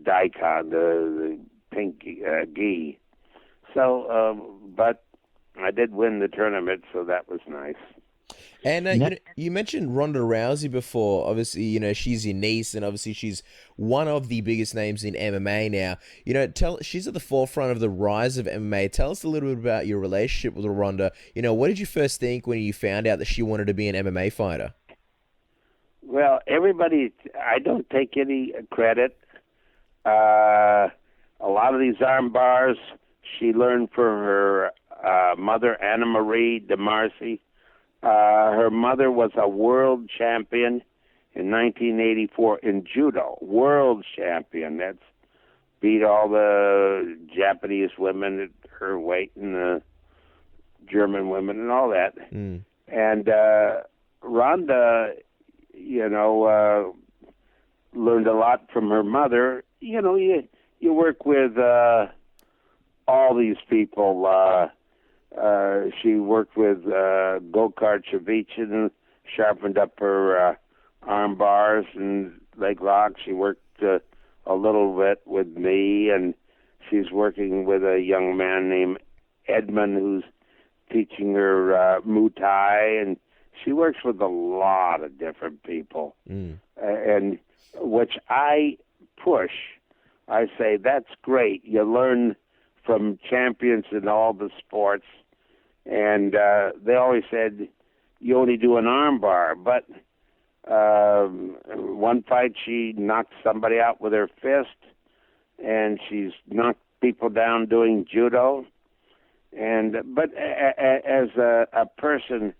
daikon, the pink gi. So, but I did win the tournament, so that was nice. And you mentioned Ronda Rousey before. Obviously, she's your niece, and obviously she's one of the biggest names in MMA now. She's at the forefront of the rise of MMA. Tell us a little bit about your relationship with Ronda. What did you first think when you found out that she wanted to be an MMA fighter? Well, I don't take any credit. A lot of these arm bars, she learned from her mother, Anna Marie DeMarcy. Her mother was a world champion in 1984 in judo. World champion. That's beat all the Japanese women at her weight and the German women and all that. Mm. And Rhonda, learned a lot from her mother. You work with all these people. She worked with Gokar Chavichin, sharpened up her arm bars and leg locks. She worked a little bit with me, and she's working with a young man named Edmund who's teaching her Muay Thai, and she works with a lot of different people. And which I push. I say, that's great. You learn from champions in all the sports. And they always said, you only do an arm bar. But one fight, she knocked somebody out with her fist, and she's knocked people down doing judo. But as a person,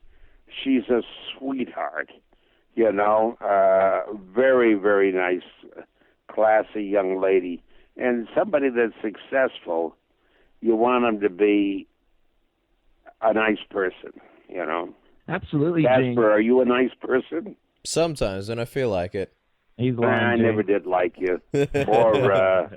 she's a sweetheart, very, very nice, classy young lady. And somebody that's successful, you want them to be a nice person, Absolutely, Casper, Gene. are you a nice person? Sometimes, and I feel like it. He's lying, I Gene. never did like you. Or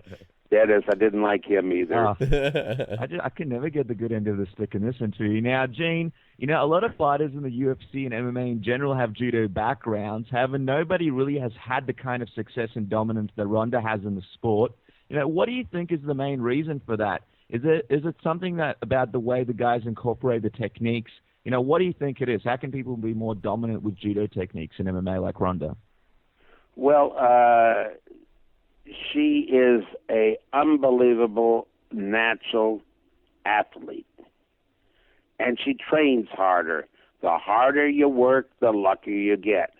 Dennis, I didn't like him either. I can never get the good end of the stick in this interview. Now, Gene, a lot of fighters in the UFC and MMA in general have judo backgrounds. However, nobody really has had the kind of success and dominance that Ronda has in the sport. What do you think is the main reason for that? Is it something that about the way the guys incorporate the techniques? What do you think it is? How can people be more dominant with judo techniques in MMA like Ronda? Well, she is a unbelievable natural athlete, and she trains harder. The harder you work, the luckier you get.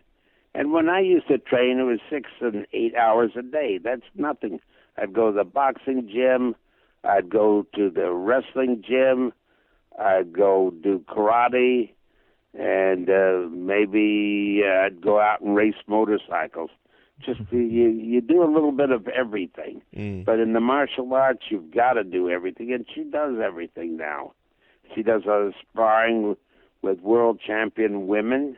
And when I used to train, it was 6 and 8 hours a day. That's nothing. I'd go to the boxing gym. I'd go to the wrestling gym. I'd go do karate, and maybe I'd go out and race motorcycles. Just you do a little bit of everything. But in the martial arts, you've got to do everything, and she does everything now. She does sparring with world champion women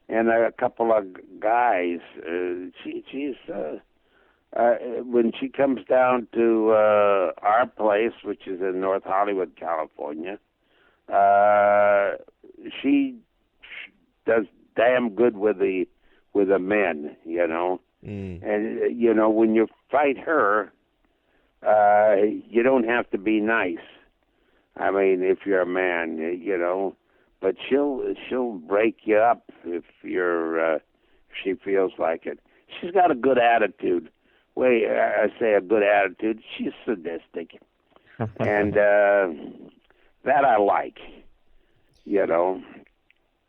and a couple of guys. She's when she comes down to our place, which is in North Hollywood, California, she does damn good with the men, And when you fight her, you don't have to be nice. I mean, if you're a man, but she'll break you up if she feels like it. She's got a good attitude. I say a good attitude. She's sadistic, and that I like.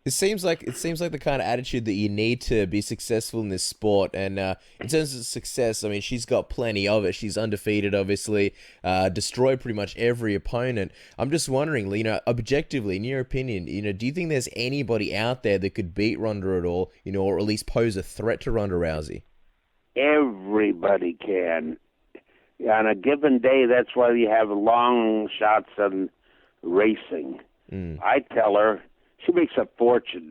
It seems like the kind of attitude that you need to be successful in this sport. And in terms of success, I mean, she's got plenty of it. She's undefeated, obviously, destroyed pretty much every opponent. I'm just wondering, objectively, in your opinion, do you think there's anybody out there that could beat Ronda at all, or at least pose a threat to Ronda Rousey? Everybody can. On a given day, that's why you have long shots on racing. I tell her, she makes a fortune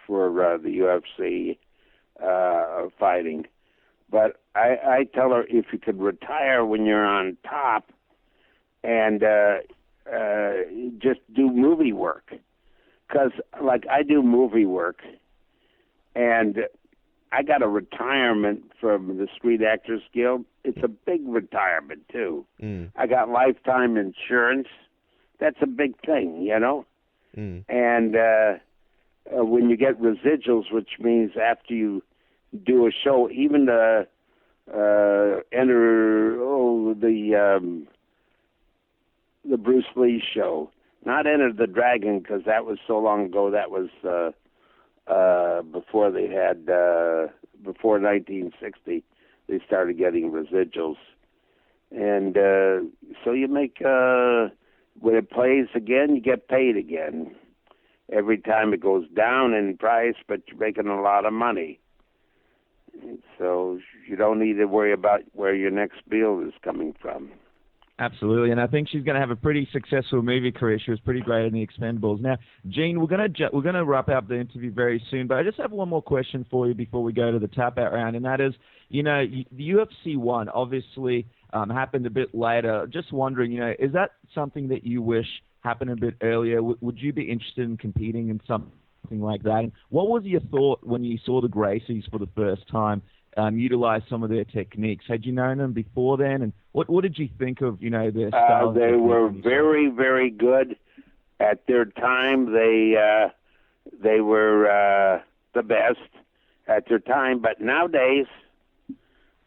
for the UFC fighting. But I tell her, if you could retire when you're on top and just do movie work. Because, like, I do movie work, and I got a retirement from the Screen Actors Guild. It's a big retirement, too. I got lifetime insurance. That's a big thing, you know? And when you get residuals, which means after you do a show, even the Bruce Lee show, not Enter the Dragon, because that was so long ago. That was before they had before 1960. They started getting residuals, and so you make when it plays again, you get paid again. Every time it goes down in price, but you're making a lot of money. So you don't need to worry about where your next bill is coming from. Absolutely, and I think she's going to have a pretty successful movie career. She was pretty great in The Expendables. Now, Gene, we're going to wrap up the interview very soon, but I just have one more question for you before we go to the tap-out round, and that is, you know, the UFC 1 obviously happened a bit later. Just wondering, you know, is that something that you wish happened a bit earlier? Would you be interested in competing in something like that? And what was your thought when you saw the Gracies for the first time utilize some of their techniques? Had you known them before then? And what did you think of, you know, their style? They were very, very good at their time. They were the best at their time. But nowadays,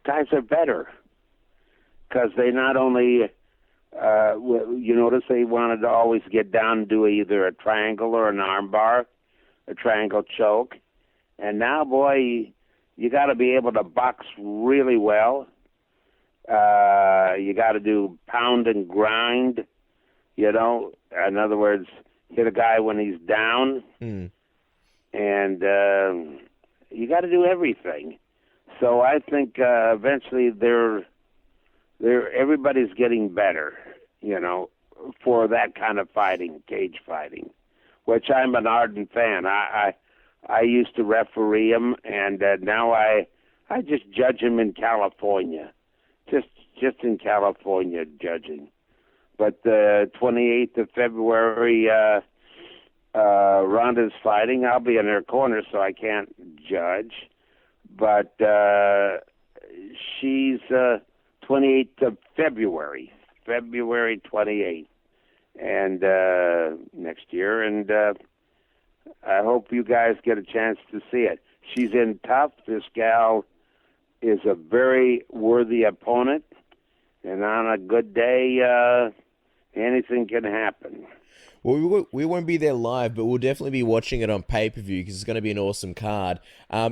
guys are better because they not only you notice they wanted to always get down and do either a triangle or an arm bar, a triangle choke. And now, boy, you got to be able to box really well. You got to do pound and grind, you know. In other words, hit a guy when he's down. And you got to do everything. So I think eventually everybody's getting better, you know, for that kind of fighting, cage fighting, which I'm an ardent fan. I used to referee them, and now I just judge them in California, just in California judging. But the 28th of February, Ronda's fighting. I'll be in her corner, so I can't judge. But she's 28th of February 28th, and next year, and I hope you guys get a chance to see it. She's in tough. This gal is a very worthy opponent, and on a good day, anything can happen. Well, we won't be there live, but we'll definitely be watching it on pay-per-view because it's going to be an awesome card.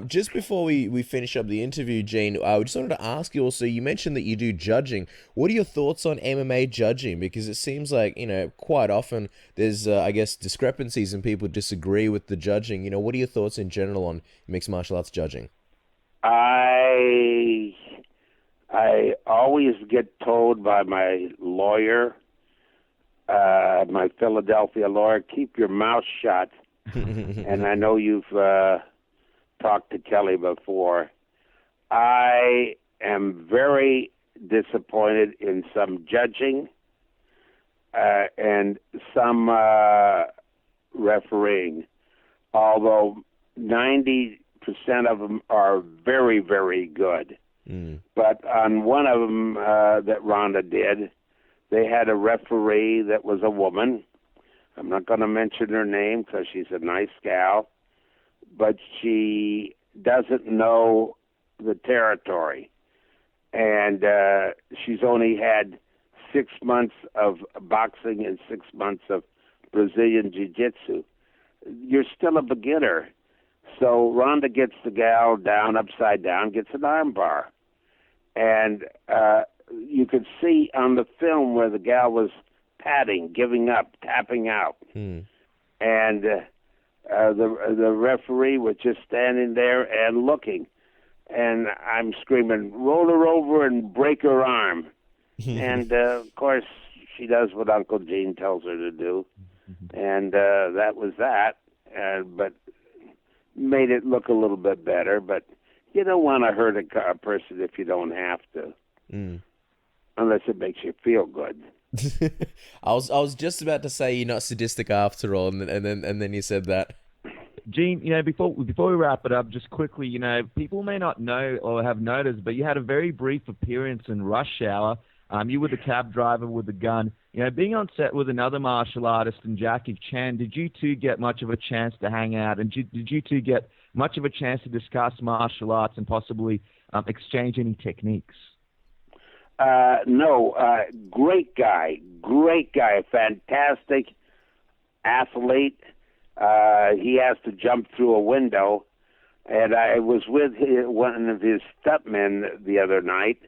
Just before we finish up the interview, Gene, we just wanted to ask you also, you mentioned that you do judging. What are your thoughts on MMA judging? Because it seems like, you know, quite often there's, I guess, discrepancies and people disagree with the judging. You know, what are your thoughts in general on mixed martial arts judging? I always get told by my lawyer, my Philadelphia lawyer, keep your mouth shut. And I know you've talked to Kelly before. I am very disappointed in some judging and some refereeing, although 90% of them are very, very good. But on one of them that Ronda did, they had a referee that was a woman. I'm not going to mention her name because she's a nice gal, but she doesn't know the territory. And she's only had 6 months of boxing and 6 months of Brazilian Jiu-Jitsu. You're still a beginner. So Ronda gets the gal down, upside down, gets an arm bar. And you could see on the film where the gal was patting, giving up, tapping out. And the referee was just standing there and looking. And I'm screaming, roll her over and break her arm. And, of course, she does what Uncle Gene tells her to do. And that was that. But made it look a little bit better. But you don't want to hurt a person if you don't have to. Unless it makes you feel good. I was just about to say you're not sadistic after all, and then you said that. Gene, before we wrap it up, just quickly, people may not know or have noticed, but you had a very brief appearance in Rush Hour. You were the cab driver with the gun. Being on set with another martial artist and Jackie Chan, did you two get much of a chance to hang out? And did you two get much of a chance to discuss martial arts and possibly exchange any techniques? No, great guy, fantastic athlete. He has to jump through a window, and I was with one of his stuntmen the other night.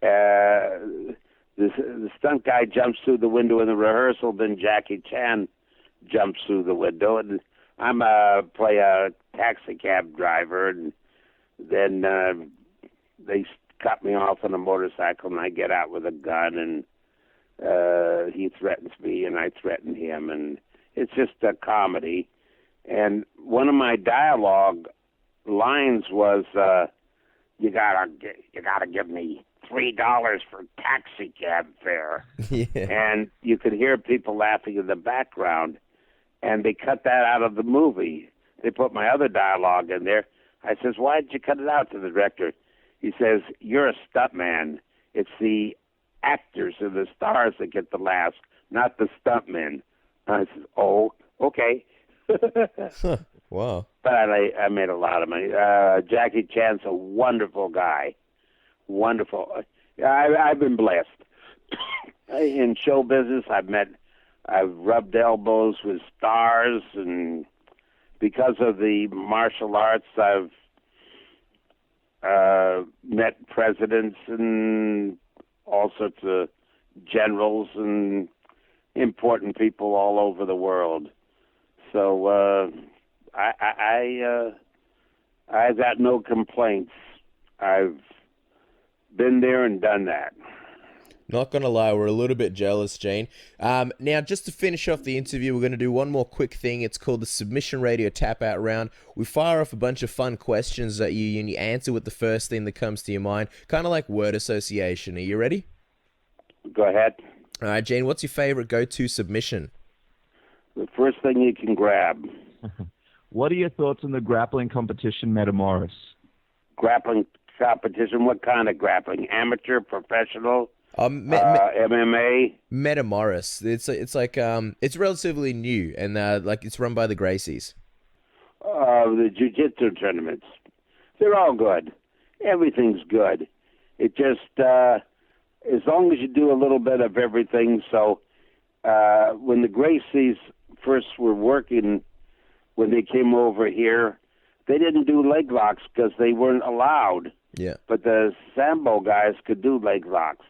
The stunt guy jumps through the window in the rehearsal, then Jackie Chan jumps through the window, and I'm play a taxi cab driver, and then they cut me off on a motorcycle, and I get out with a gun, and he threatens me, and I threaten him, and it's just a comedy. And one of my dialogue lines was, "You gotta give me $3 for taxi cab fare." Yeah. And you could hear people laughing in the background, and they cut that out of the movie. They put my other dialogue in there. I says, "Why did you cut it out?" To the director. He says, "You're a stuntman. It's the actors and the stars that get the laughs, not the stuntmen." I said, "Oh, okay." Wow. But I made a lot of money. Jackie Chan's a wonderful guy. Wonderful. I've been blessed. In show business, I've rubbed elbows with stars, and because of the martial arts, I've met presidents and all sorts of generals and important people all over the world. So I've got no complaints. I've been there and done that. Not gonna lie, we're a little bit jealous, Gene. Now, just to finish off the interview, we're gonna do one more quick thing. It's called the Submission Radio Tap Out Round. We fire off a bunch of fun questions at you, and you answer with the first thing that comes to your mind, kind of like word association. Are you ready? Go ahead. All right, Gene. What's your favorite go-to submission? The first thing you can grab. What are your thoughts on the grappling competition, Metamoris? Grappling competition? What kind of grappling? Amateur, professional? MMA. Metamoris. It's like it's relatively new, and like it's run by the Gracies. The jiu-jitsu tournaments. They're all good. Everything's good. It just as long as you do a little bit of everything. So when the Gracies first were working, when they came over here, they didn't do leg locks because they weren't allowed. Yeah. But the Sambo guys could do leg locks.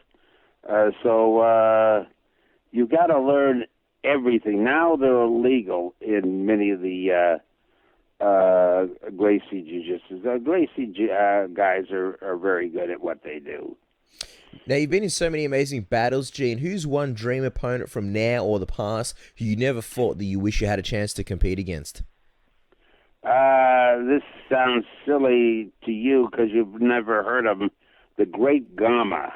So you got to learn everything. Now they're illegal in many of the Gracie jiu-jitsu. The Gracie guys are very good at what they do. Now, you've been in so many amazing battles, Gene. Who's one dream opponent from now or the past who you never fought that you wish you had a chance to compete against? This sounds silly to you because you've never heard of him. The Great Gama.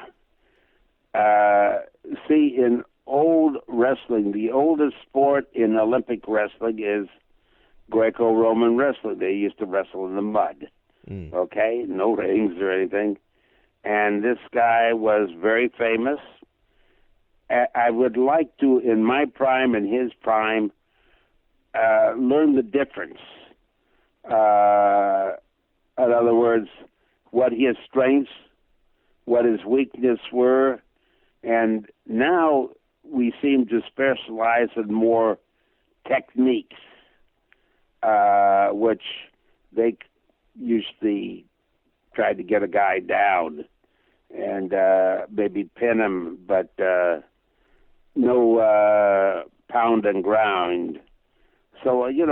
See, in old wrestling, the oldest sport in Olympic wrestling is Greco-Roman wrestling. They used to wrestle in the mud. Okay? No rings or anything. And this guy was very famous. I would like to, in my prime and his prime, learn the difference. In other words, what his strengths, what his weaknesses were. And now we seem to specialize in more techniques, which they usually try to get a guy down and maybe pin him, but no pound and ground. So you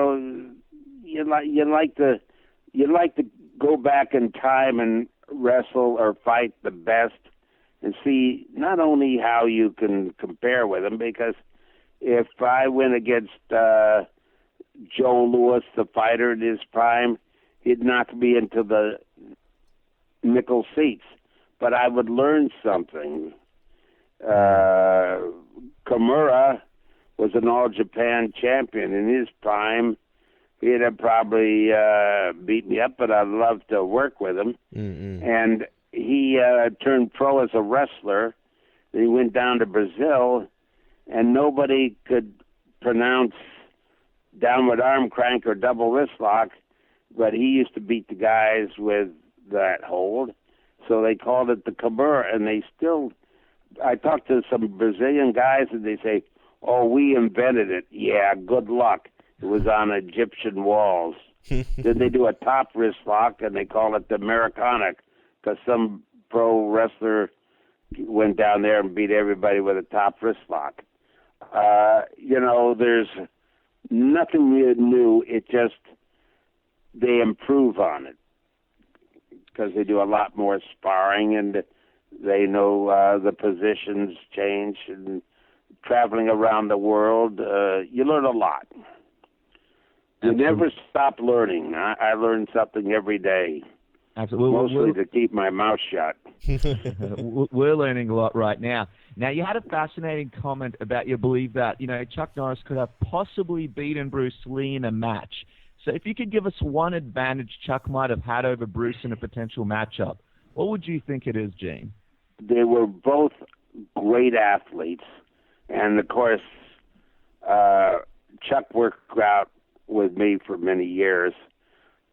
like to go back in time and wrestle or fight the best and see not only how you can compare with them, because if I went against Joe Louis, the fighter in his prime, he'd knock me into the nickel seats. But I would learn something. Kimura was an All Japan champion in his prime. He'd have probably beat me up, but I'd love to work with him. And he turned pro as a wrestler. He went down to Brazil, and nobody could pronounce downward arm crank or double wrist lock, but he used to beat the guys with that hold. So they called it the Kimura, and they still... I talked to some Brazilian guys, and they say, "Oh, we invented it." Yeah, good luck. It was on Egyptian walls. Then they do a top wrist lock, and they call it the Americana, because some pro wrestler went down there and beat everybody with a top wrist lock. There's nothing new. It just, they improve on it because they do a lot more sparring, and they know the positions change, and traveling around the world, you learn a lot. You never stop learning. I learn something every day. Absolutely. Mostly to keep my mouth shut. We're learning a lot right now. Now, you had a fascinating comment about your belief that, Chuck Norris could have possibly beaten Bruce Lee in a match. So if you could give us one advantage Chuck might have had over Bruce in a potential matchup, what would you think it is, Gene? They were both great athletes. And, of course, Chuck worked out with me for many years.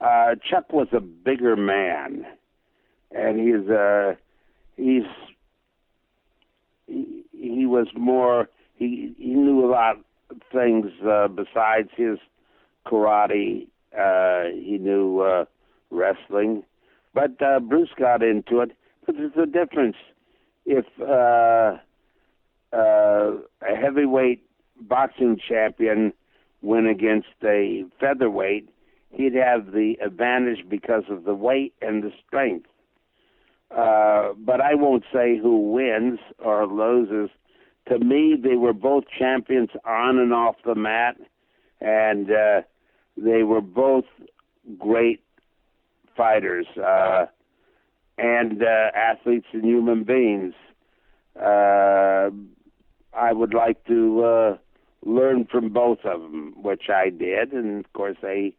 Chuck was a bigger man, and he was more. He knew a lot of things besides his karate. He knew wrestling, but Bruce got into it. But there's a difference. If a heavyweight boxing champion went against a featherweight, he'd have the advantage because of the weight and the strength. But I won't say who wins or loses. To me, they were both champions on and off the mat, and they were both great fighters and athletes and human beings. I would like to learn from both of them, which I did, and of course they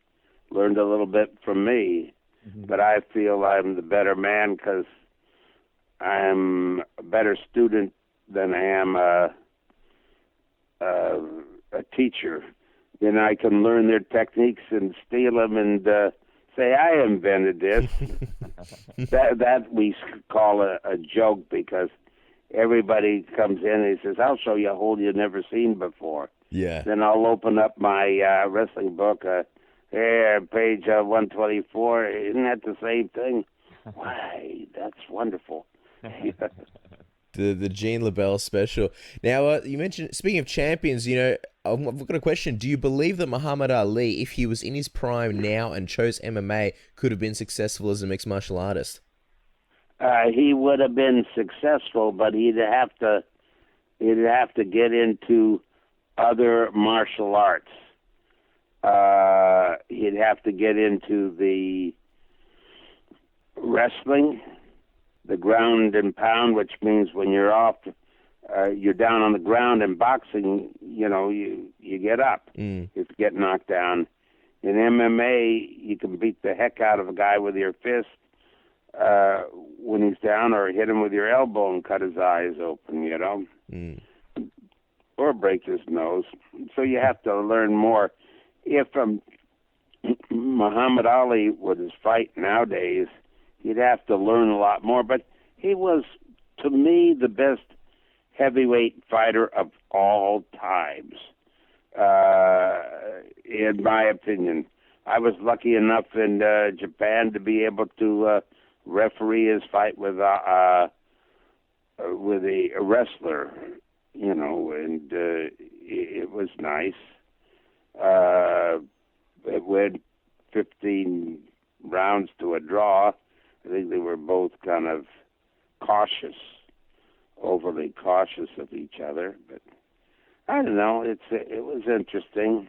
learned a little bit from me. But I feel I'm the better man because I'm a better student than I am a teacher. Then I can learn their techniques and steal them and say I invented this. that we call a joke because everybody comes in and he says, "I'll show you a hold you've never seen before." Yeah. Then I'll open up my wrestling book. Here, page 124. Isn't that the same thing? Why, that's wonderful. The Gene LeBell special. Now, you mentioned, speaking of champions, I've got a question. Do you believe that Muhammad Ali, if he was in his prime now and chose MMA, could have been successful as a mixed martial artist? He would have been successful, but he'd have to get into other martial arts. He'd have to get into the wrestling, the ground and pound, which means when you're off, you're down on the ground. In boxing, you get up if you get knocked down. In MMA, you can beat the heck out of a guy with your fist when he's down, or hit him with your elbow and cut his eyes open, or break his nose. So you have to learn more. If Muhammad Ali would fight nowadays, he'd have to learn a lot more. But he was, to me, the best heavyweight fighter of all times, in my opinion. I was lucky enough in Japan to be able to referee his fight with a wrestler, and it was nice. It went 15 rounds to a draw. I think they were both kind of overly cautious of each other. But I don't know. It was interesting.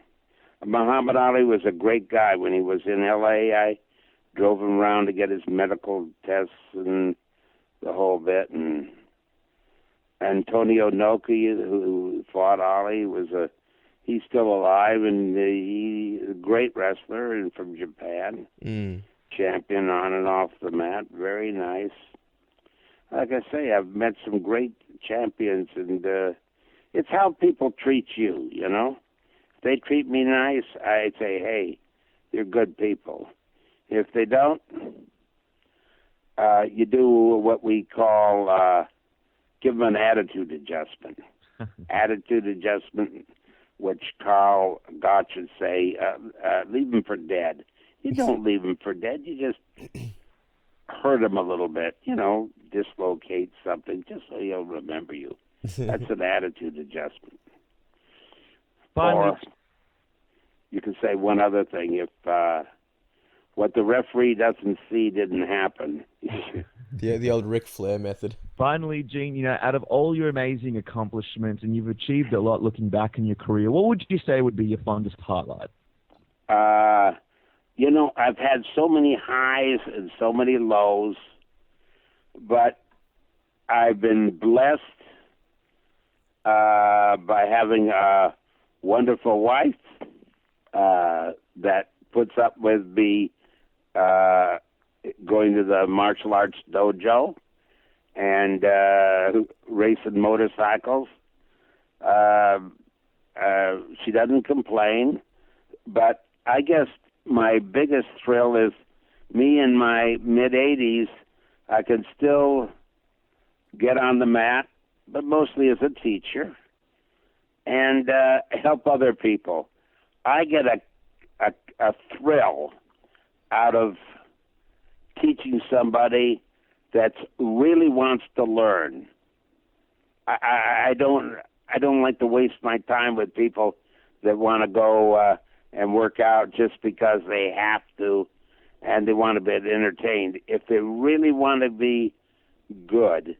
Muhammad Ali was a great guy. When he was in L.A., I drove him around to get his medical tests and the whole bit. And Antonio Inoki, who fought Ali, he's still alive, and he's a great wrestler and from Japan. Champion on and off the mat, very nice. Like I say, I've met some great champions, and it's how people treat you, you know? If they treat me nice, I say, hey, you're good people. If they don't, you do what we call give them an attitude adjustment. Attitude adjustment, which Carl Gotch would say, leave them for dead. You don't leave them for dead. You just hurt them a little bit, you know, dislocate something just so he'll remember you. That's an attitude adjustment. Or you can say one other thing. If what the referee doesn't see didn't happen. Yeah, the old Ric Flair method. Finally, Gene, you know, out of all your amazing accomplishments, and you've achieved a lot looking back in your career, what would you say would be your fondest highlight? You know, I've had so many highs and so many lows, but I've been blessed by having a wonderful wife that puts up with me going to the martial arts dojo and racing motorcycles. She doesn't complain, but I guess my biggest thrill is me in my mid-80s. I can still get on the mat, but mostly as a teacher, and help other people. I get a thrill out of teaching somebody that really wants to learn. I don't like to waste my time with people that want to go and work out just because they have to and they want to be entertained. If they really want to be good,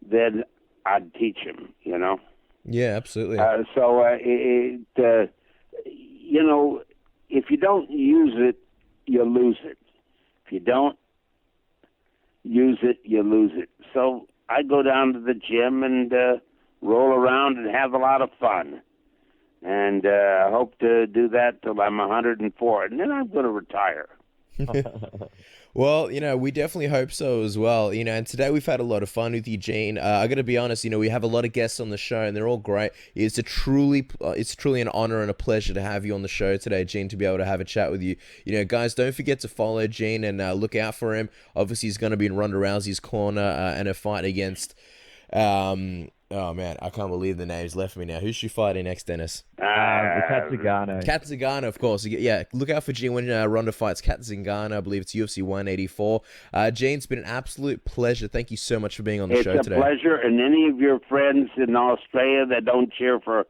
then I'd teach them, you know? Yeah, absolutely. You know, if you don't use it, you lose it. If you don't use it, you lose it. So I go down to the gym and roll around and have a lot of fun. And I hope to do that till I'm 104, and then I'm going to retire. Well, you know, we definitely hope so as well. You know, and today we've had a lot of fun with you, Gene. I got to be honest, you know, we have a lot of guests on the show, and they're all great. It's truly an honor and a pleasure to have you on the show today, Gene, to be able to have a chat with you. You know, guys, don't forget to follow Gene and look out for him. Obviously, he's going to be in Ronda Rousey's corner and a fight against... oh man, I can't believe the name's left me now. Who's she fighting next, Dennis? Kat Zingano. Kat Zingano, of course. Yeah, look out for Gene when Ronda fights Kat Zingano. I believe it's UFC 184. Gene, it's been an absolute pleasure. Thank you so much for being on the show today. It's a pleasure. And any of your friends in Australia that don't cheer for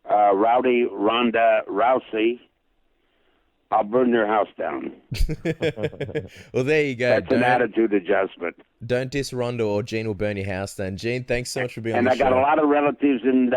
Rowdy Ronda Rousey, I'll burn their house down. Well, there you go. That's an attitude adjustment. Don't diss Ronda or Gene will burn your house down. Gene, thanks so much for being on the show. And I got a lot of relatives in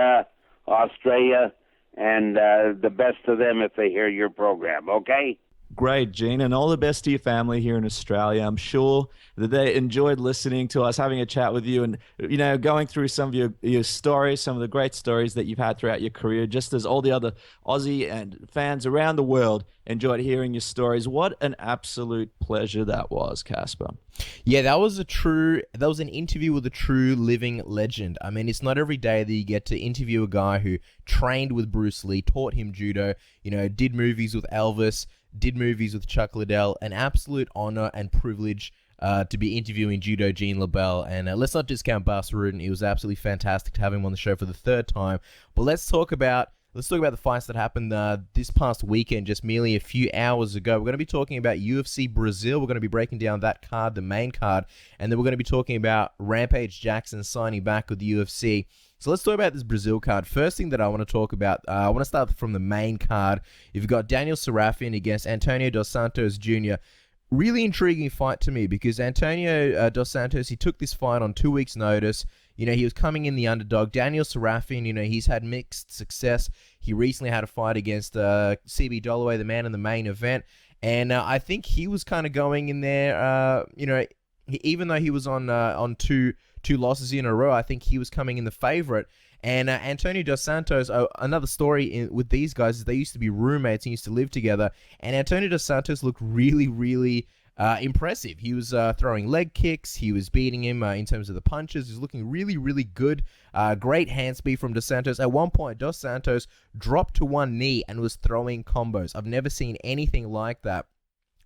Australia, and the best to them if they hear your program, okay? Great, Gene, and all the best to your family here in Australia. I'm sure that they enjoyed listening to us, having a chat with you, and, you know, going through some of your stories, some of the great stories that you've had throughout your career, just as all the other Aussie and fans around the world enjoyed hearing your stories. What an absolute pleasure that was, Casper. Yeah, that was an interview with a true living legend. I mean, it's not every day that you get to interview a guy who trained with Bruce Lee, taught him judo, you know, did movies with Elvis, did movies with Chuck Liddell. An absolute honor and privilege to be interviewing Judo Gene LeBell. And let's not discount Bas Rutten. It was absolutely fantastic to have him on the show for the third time. But let's talk about the fights that happened this past weekend, just merely a few hours ago. We're going to be talking about UFC Brazil. We're going to be breaking down that card, the main card. And then we're going to be talking about Rampage Jackson signing back with the UFC. So let's talk about this Brazil card. First thing that I want to talk about, I want to start from the main card. You've got Daniel Sarafian against Antonio Dos Santos Jr. Really intriguing fight to me because Antonio Dos Santos, he took this fight on 2 weeks' notice. You know, he was coming in the underdog. Daniel Sarafian, you know, he's had mixed success. He recently had a fight against CB Dollaway, the man in the main event. And I think he was kind of going in there, you know, even though he was on two two losses in a row, I think he was coming in the favorite. And Antonio Dos Santos, another story with these guys is they used to be roommates and used to live together. And Antonio Dos Santos looked really, really impressive. He was throwing leg kicks. He was beating him in terms of the punches. He was looking really, really good. Great hand speed from Dos Santos. At one point, Dos Santos dropped to one knee and was throwing combos. I've never seen anything like that.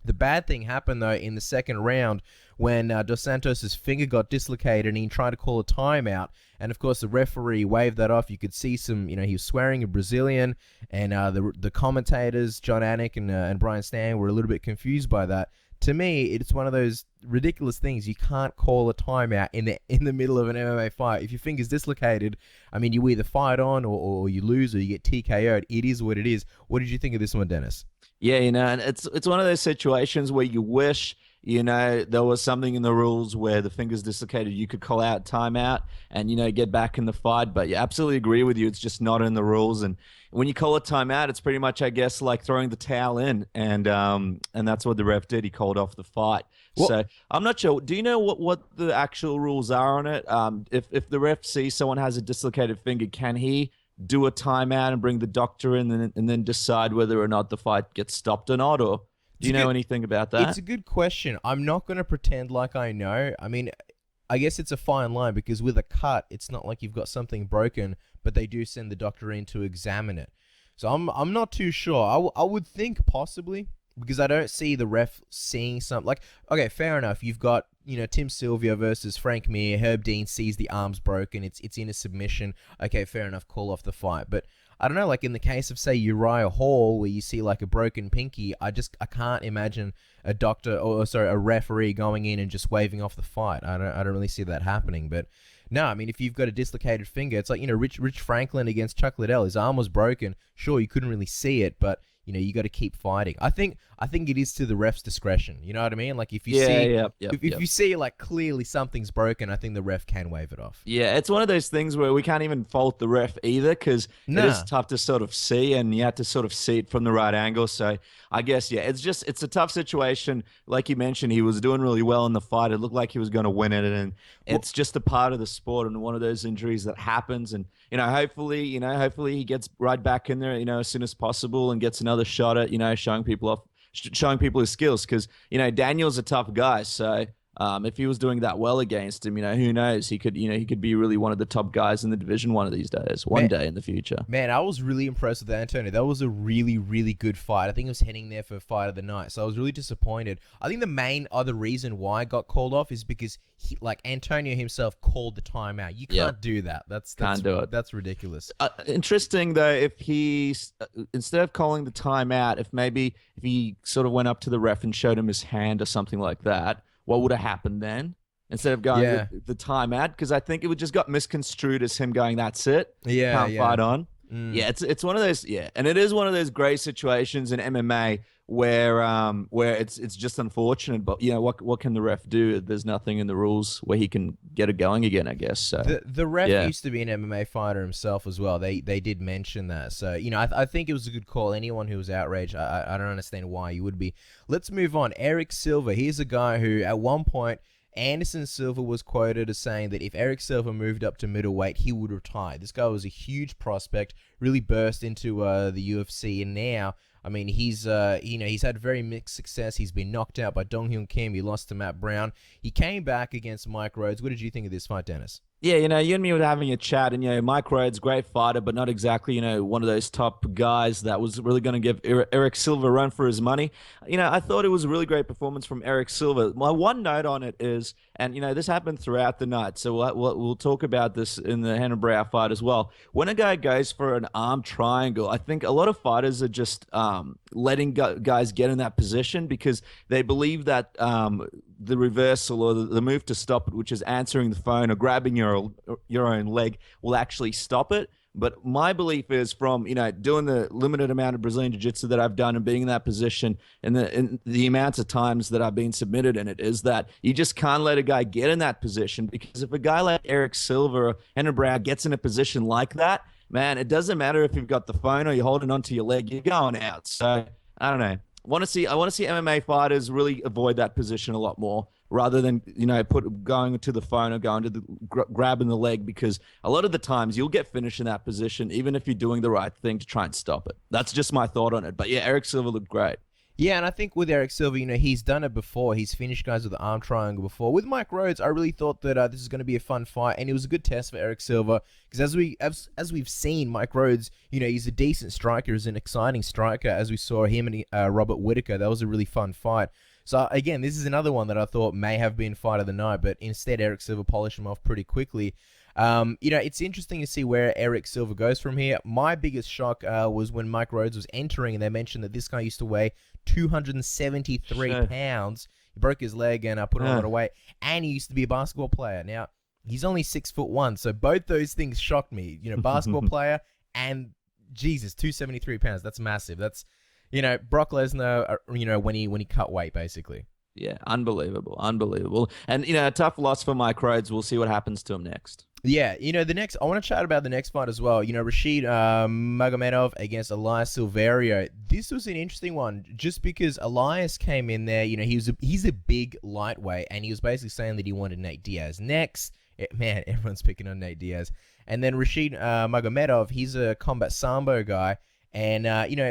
The bad thing happened, though, in the second round when Dos Santos' finger got dislocated and he tried to call a timeout. And, of course, the referee waved that off. You could see some, he was swearing a Brazilian. And the commentators, John Anik and Brian Stan, were a little bit confused by that. To me, it's one of those ridiculous things. You can't call a timeout in the middle of an MMA fight. If your finger's dislocated, I mean, you either fight on or you lose or you get TKO'd. It is what it is. What did you think of this one, Dennis? Yeah, and it's one of those situations where you wish, there was something in the rules where the finger's dislocated, you could call out timeout and, get back in the fight. But you absolutely agree with you. It's just not in the rules. And when you call a timeout, it's pretty much, I guess, like throwing the towel in. And that's what the ref did. He called off the fight. Well, so I'm not sure. Do you know what the actual rules are on it? If the ref sees someone has a dislocated finger, can he do a timeout and bring the doctor in and then decide whether or not the fight gets stopped or not? Or do you know anything about that? It's a good question. I'm not going to pretend like I know. I mean, I guess it's a fine line because with a cut, it's not like you've got something broken, but they do send the doctor in to examine it. So I'm not too sure. I would think possibly because I don't see the ref seeing something. Like, okay, fair enough. You've got, Tim Sylvia versus Frank Mir. Herb Dean sees the arms broken. It's in a submission. Okay, fair enough. Call off the fight. But I don't know, like in the case of, say, Uriah Hall, where you see like a broken pinky, I can't imagine a a referee going in and just waving off the fight. I don't really see that happening. But no, I mean, if you've got a dislocated finger, it's like, Rich Franklin against Chuck Liddell. His arm was broken. Sure, you couldn't really see it, but you got to keep fighting. I think it is to the ref's discretion. You know what I mean? Like if you you see like clearly something's broken, I think the ref can wave it off. Yeah, it's one of those things where we can't even fault the ref either because it is tough to sort of see, and you have to sort of see it from the right angle. So I guess it's a tough situation. Like you mentioned, he was doing really well in the fight. It looked like he was going to win it, and it's just a part of the sport and one of those injuries that happens. And hopefully he gets right back in there, as soon as possible and gets another shot at showing people his skills because Daniel's a tough guy. So if he was doing that well against him, who knows? He could be really one of the top guys in the division one of these days, one day in the future. Man, I was really impressed with Antonio. That was a really, really good fight. I think it was heading there for fight of the night. So I was really disappointed. I think the main other reason why I got called off is because Antonio himself called the timeout. You can't do that. Can't do it. That's ridiculous. Interesting though, if he instead of calling the timeout, if he sort of went up to the ref and showed him his hand or something like that. What would have happened then instead of going the timeout? Because I think it would just got misconstrued as him going, "That's it, can't fight on." Yeah, it's one of those. Yeah, and it is one of those great situations in MMA where it's just unfortunate. But what can the ref do? There's nothing in the rules where he can get it going again, I guess. So the ref used to be an MMA fighter himself as well. They did mention that. So I think it was a good call. Anyone who was outraged, I don't understand why you would be. Let's move on. Eric Silva. He's a guy who at one point, Anderson Silva was quoted as saying that if Eric Silva moved up to middleweight, he would retire. This guy was a huge prospect, really burst into the UFC, and now, I mean, he's had very mixed success. He's been knocked out by Dong Hyun Kim. He lost to Matt Brown. He came back against Mike Rhodes. What did you think of this fight, Dennis? Yeah, you and me were having a chat, and Mike Rhodes, great fighter, but not exactly one of those top guys that was really going to give Eric Silva a run for his money. I thought it was a really great performance from Eric Silva. My one note on it is, and this happened throughout the night, so we'll talk about this in the Hannah Brow fight as well. When a guy goes for an arm triangle, I think a lot of fighters are just letting guys get in that position because they believe that the reversal or the move to stop it, which is answering the phone or grabbing your own leg, will actually stop it. But my belief is from, doing the limited amount of Brazilian Jiu-Jitsu that I've done and being in that position and the amounts of times that I've been submitted in it is that you just can't let a guy get in that position because if a guy like Eric Silva or Henry Brown gets in a position like that, man, it doesn't matter if you've got the phone or you're holding onto your leg, you're going out. So, I don't know. I want to see MMA fighters really avoid that position a lot more, rather than going to the phone or going to the grabbing the leg, because a lot of the times you'll get finished in that position even if you're doing the right thing to try and stop it. That's just my thought on it. But yeah, Eric Silva looked great. Yeah, and I think with Eric Silva, he's done it before. He's finished guys with the arm triangle before. With Mike Rhodes, I really thought that this is going to be a fun fight, and it was a good test for Eric Silva, because as we've seen, Mike Rhodes, he's a decent striker, he's an exciting striker, as we saw him and Robert Whittaker. That was a really fun fight. So again, this is another one that I thought may have been fight of the night, but instead Eric Silva polished him off pretty quickly. It's interesting to see where Eric Silva goes from here. My biggest shock was when Mike Rhodes was entering, and they mentioned that this guy used to weigh 273 pounds. He broke his leg and put on a lot of weight, and he used to be a basketball player. Now, he's only 6'1", so both those things shocked me. Basketball player and, Jesus, 273 pounds. That's massive. That's, Brock Lesnar, when he cut weight, basically. Yeah, unbelievable. And, a tough loss for Mike Rhodes. We'll see what happens to him next. Yeah, I want to chat about the next fight as well. Rashid Magomedov against Elias Silverio. This was an interesting one, just because Elias came in there. He's a big lightweight, and he was basically saying that he wanted Nate Diaz next. Man, everyone's picking on Nate Diaz. And then Rashid Magomedov, he's a combat sambo guy, and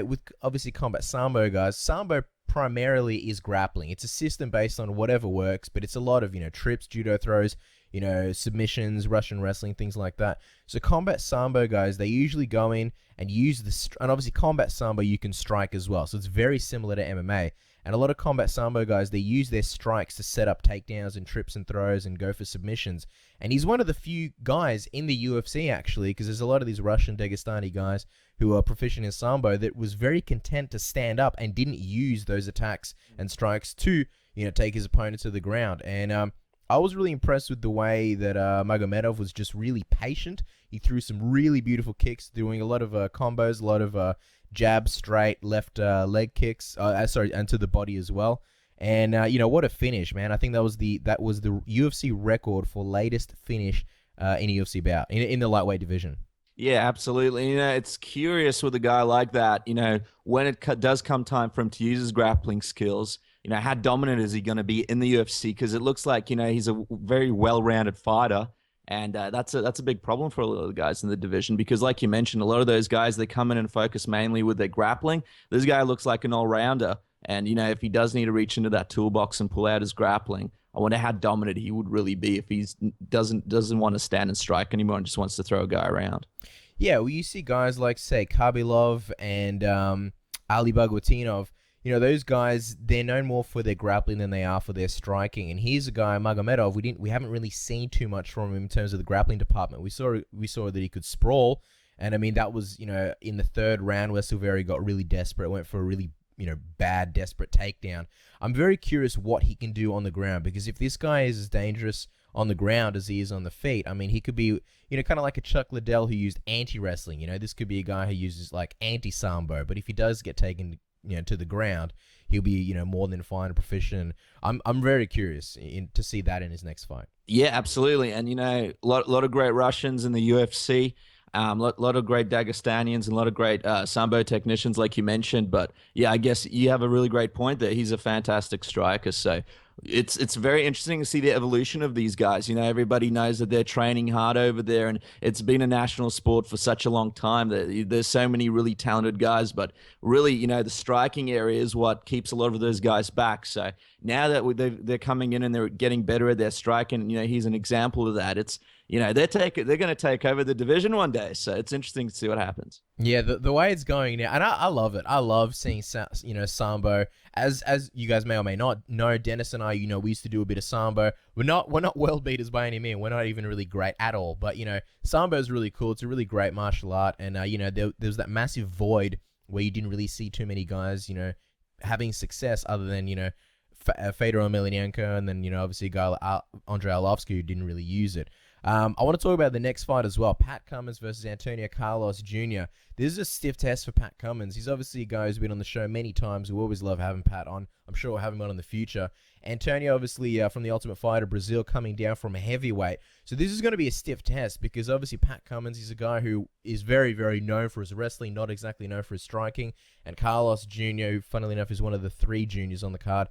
with obviously combat sambo guys, sambo primarily is grappling. It's a system based on whatever works, but it's a lot of trips, judo throws, submissions, Russian wrestling, things like that. So combat sambo guys, they usually go in and use and obviously combat sambo you can strike as well. So it's very similar to MMA. And a lot of combat sambo guys, they use their strikes to set up takedowns and trips and throws and go for submissions. And he's one of the few guys in the UFC, actually, because there's a lot of these Russian Dagestani guys who are proficient in sambo that was very content to stand up and didn't use those attacks and strikes to, take his opponent to the ground. And I was really impressed with the way that Magomedov was just really patient. He threw some really beautiful kicks, doing a lot of combos, a lot of jab, straight, left leg kicks, and to the body as well. And what a finish, man! I think that was the UFC record for latest finish in a UFC bout in the lightweight division. Yeah, absolutely. It's curious with a guy like that. When it does come time for him to use his grappling skills, how dominant is he going to be in the UFC? Because it looks like he's a very well-rounded fighter. And that's a big problem for a lot of the guys in the division, because like you mentioned, a lot of those guys, they come in and focus mainly with their grappling. This guy looks like an all-rounder. And, if he does need to reach into that toolbox and pull out his grappling, I wonder how dominant he would really be if he doesn't want to stand and strike anymore and just wants to throw a guy around. Yeah, well, you see guys like, say, Khabilov and Ali Bagautinov. Those guys, they're known more for their grappling than they are for their striking. And here's a guy, Magomedov, we haven't really seen too much from him in terms of the grappling department. We saw that he could sprawl, and I mean that was in the third round where Silverio got really desperate, went for a really bad desperate takedown. I'm very curious what he can do on the ground, because if this guy is as dangerous on the ground as he is on the feet, I mean he could be kind of like a Chuck Liddell who used anti-wrestling. This could be a guy who uses like anti-sambo, but if he does get taken to the ground, he'll be more than fine and proficient. I'm very curious to see that in his next fight. Yeah, absolutely. And a lot of great Russians in the UFC, lot of great Dagestanians, and a lot of great sambo technicians, like you mentioned. But yeah, I guess you have a really great point there. He's a fantastic striker. So it's very interesting to see the evolution of these guys. Everybody knows that they're training hard over there, and it's been a national sport for such a long time. There's so many really talented guys, but really, the striking area is what keeps a lot of those guys back. So now that they're coming in and they're getting better at their striking, he's an example of that. It's they're going to take over the division one day. So it's interesting to see what happens. Yeah, the way it's going now, and I love it. I love seeing sambo. As you guys may or may not know, Dennis and I, we used to do a bit of sambo. We're not world beaters by any means. We're not even really great at all. But sambo is really cool. It's a really great martial art, and there was that massive void where you didn't really see too many guys having success other than Fedor Emelianenko, and then obviously a guy like Andrei Arlovsky who didn't really use it. I want to talk about the next fight as well. Pat Cummins versus Antonio Carlos Jr. this is a stiff test for Pat Cummins. He's obviously a guy who's been on the show many times. We always love having Pat on. I'm sure we'll have him on in the future. Antonio, obviously, from the Ultimate Fighter Brazil, coming down from a heavyweight. So this is going to be a stiff test because obviously Pat Cummins is a guy who is very, very known for his wrestling, not exactly known for his striking. And Carlos Jr., who, funnily enough, is one of the 3 juniors on the card.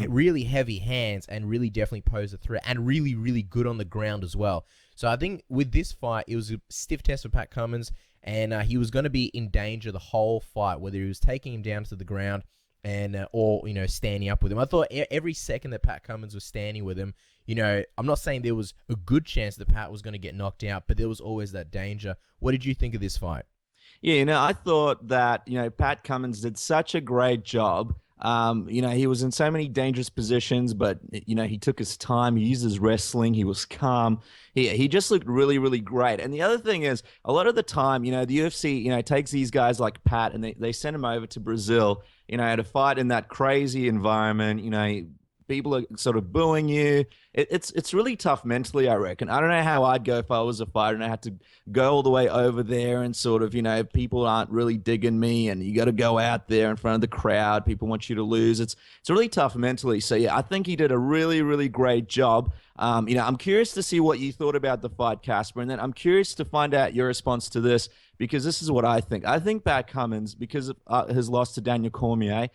Really heavy hands and really definitely pose a threat and really, really good on the ground as well. So I think with this fight, it was a stiff test for Pat Cummins, and he was going to be in danger the whole fight, whether he was taking him down to the ground and or standing up with him. I thought every second that Pat Cummins was standing with him, I'm not saying there was a good chance that Pat was going to get knocked out, but there was always that danger. What did you think of this fight? Yeah, I thought that, Pat Cummins did such a great job. He was in so many dangerous positions, but, he took his time. He used his wrestling. He was calm. He just looked really, really great. And the other thing is, a lot of the time, the UFC, takes these guys like Pat and they send him over to Brazil, to fight in that crazy environment. People are sort of booing you. It's really tough mentally, I reckon. I don't know how I'd go if I was a fighter and I had to go all the way over there and sort of, people aren't really digging me and you got to go out there in front of the crowd. People want you to lose. It's really tough mentally. So, yeah, I think he did a really, really great job. I'm curious to see what you thought about the fight, Casper, and then I'm curious to find out your response to this because this is what I think. I think Pat Cummins, because of his loss to Daniel Cormier,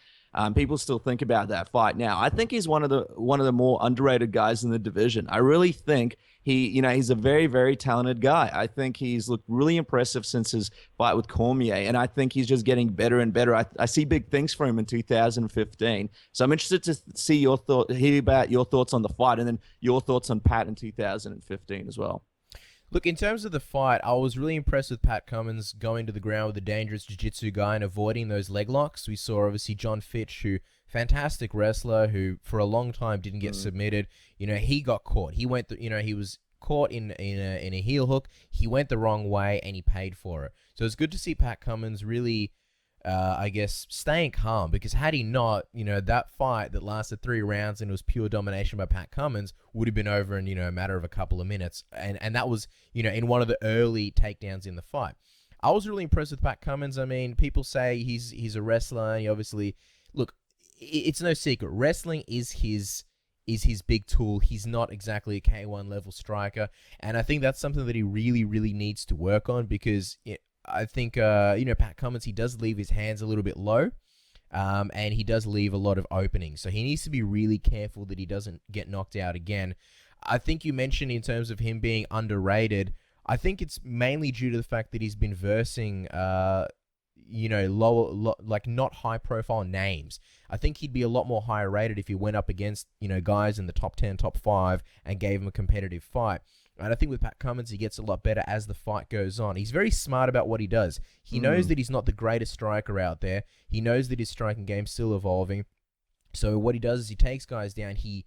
people still think about that fight now. I think he's one of the more underrated guys in the division. I really think he's a very, very talented guy. I think he's looked really impressive since his fight with Cormier, and I think he's just getting better and better. I see big things for him in 2015. So I'm interested to hear about your thoughts on the fight, and then your thoughts on Pat in 2015 as well. Look, in terms of the fight, I was really impressed with Pat Cummins going to the ground with a dangerous jiu-jitsu guy and avoiding those leg locks. We saw, obviously, John Fitch, who fantastic wrestler, who for a long time didn't get submitted. He got caught. He went, he was caught in a heel hook. He went the wrong way, and he paid for it. So it's good to see Pat Cummins really, staying calm, because had he not, that fight that lasted 3 rounds and it was pure domination by Pat Cummins would have been over in, a matter of a couple of minutes. And that was, in one of the early takedowns in the fight. I was really impressed with Pat Cummins. I mean, people say he's a wrestler. He obviously, look, it's no secret. Wrestling is his big tool. He's not exactly a K1 level striker. And I think that's something that he really, really needs to work on because I think, Pat Cummins, he does leave his hands a little bit low, and he does leave a lot of openings. So he needs to be really careful that he doesn't get knocked out again. I think you mentioned in terms of him being underrated, I think it's mainly due to the fact that he's been versing, like not high-profile names. I think he'd be a lot more higher rated if he went up against, guys in the top 10, top 5, and gave him a competitive fight. And I think with Pat Cummins, he gets a lot better as the fight goes on. He's very smart about what he does. He knows that he's not the greatest striker out there. He knows that his striking game's still evolving. So what he does is he takes guys down. He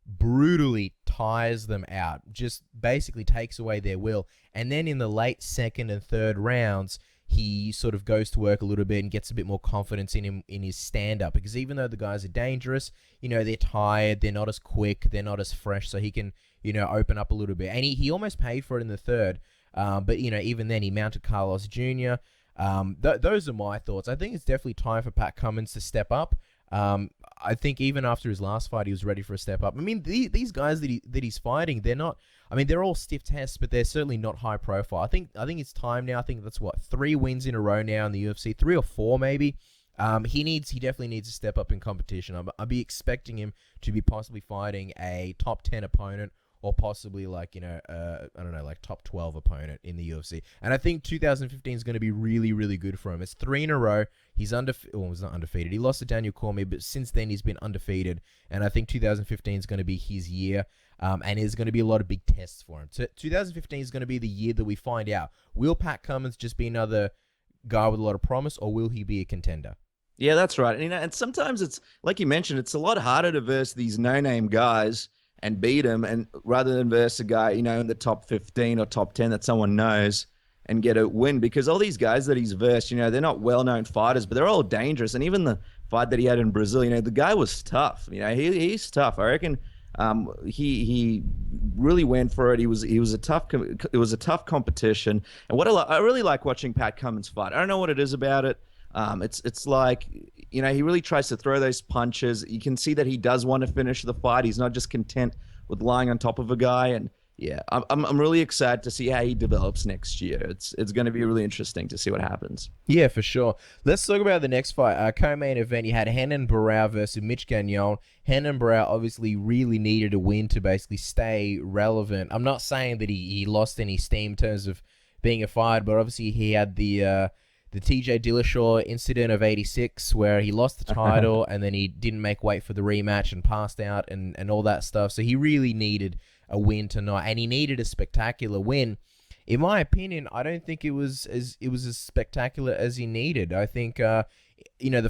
brutally tires them out, just basically takes away their will. And then in the late second and third rounds, he sort of goes to work a little bit and gets a bit more confidence in him in his stand-up. Because even though the guys are dangerous, they're tired, they're not as quick, they're not as fresh, so he can, open up a little bit. And he almost paid for it in the third. But, even then he mounted Carlos Jr. Those are my thoughts. I think it's definitely time for Pat Cummins to step up. I think even after his last fight, he was ready for a step up. I mean, these guys that he's fighting, they're not. I mean, they're all stiff tests, but they're certainly not high profile. I think it's time now. I think that's 3 wins in a row now in the UFC, 3 or 4 maybe. He definitely needs to step up in competition. I'll be expecting him to be possibly fighting a top 10 opponent, or possibly I don't know, like top 12 opponent in the UFC. And I think 2015 is going to be really, really good for him. It's 3 in a row. He's not undefeated. He lost to Daniel Cormier, but since then he's been undefeated. And I think 2015 is going to be his year. And there's going to be a lot of big tests for him. 2015 is going to be the year that we find out, will Pat Cummins just be another guy with a lot of promise, or will he be a contender? Yeah, that's right. And sometimes it's, like you mentioned, it's a lot harder to verse these no-name guys and beat them, and rather than verse a guy, in the top 15 or top 10 that someone knows and get a win, because all these guys that he's versed, they're not well-known fighters, but they're all dangerous. And even the fight that he had in Brazil, the guy was tough. He's tough. I reckon He really went for it. It was a tough competition. And I really like watching Pat Cummins fight. I don't know what it is about it. It's like, he really tries to throw those punches. You can see that he does want to finish the fight. He's not just content with lying on top of a guy. And yeah, I'm really excited to see how he develops next year. It's going to be really interesting to see what happens. Yeah, for sure. Let's talk about the next fight. Co-main event, you had Renan Barão versus Mitch Gagnon. Renan Barão obviously really needed a win to basically stay relevant. I'm not saying that he lost any steam in terms of being a fighter, but obviously he had the TJ Dillashaw incident of 86 where he lost the title and then he didn't make weight for the rematch and passed out and all that stuff. So he really needed a win tonight, and he needed a spectacular win. In my opinion, I don't think it was as spectacular as he needed. I think the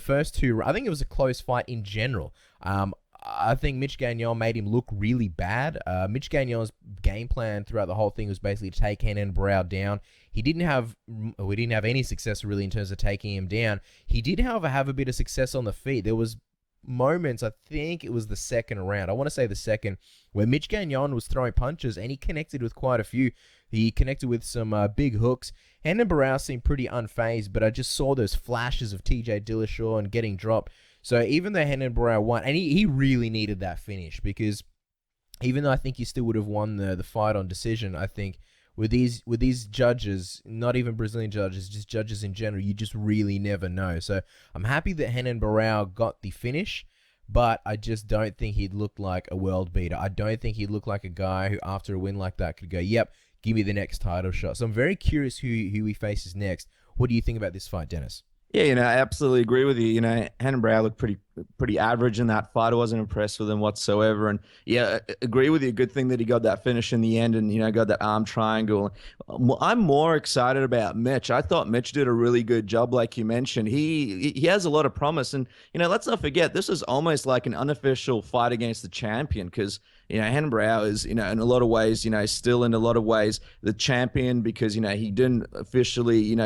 first two, I think it was a close fight in general. I think Mitch Gagnon made him look really bad. Mitch Gagnon's game plan throughout the whole thing was basically to take Renan Barão down. We didn't have any success really in terms of taking him down. He did, however, have a bit of success on the feet. There was moments, I think it was the second round, I want to say the second, where Mitch Gagnon was throwing punches and he connected with quite a few. He connected with some big hooks. Renan Barão seemed pretty unfazed, but I just saw those flashes of TJ Dillashaw and getting dropped. So even though Renan Barão won, and he really needed that finish, because even though I think he still would have won the fight on decision, I think with these judges, not even Brazilian judges, just judges in general, you just really never know. So I'm happy that Renan Barão got the finish, but I just don't think he'd look like a world beater. I don't think he'd look like a guy who, after a win like that, could go, yep, give me the next title shot. So I'm very curious who he faces next. What do you think about this fight, Dennis? Yeah, I absolutely agree with you. Renan Barão looked pretty average in that fight. I wasn't impressed with him whatsoever. And yeah, I agree with you. Good thing that he got that finish in the end and, got that arm triangle. I'm more excited about Mitch. I thought Mitch did a really good job, like you mentioned. He has a lot of promise. And, let's not forget, this is almost like an unofficial fight against the champion, because Renan Barão is, in a lot of ways, still in a lot of ways the champion, because, he didn't officially, he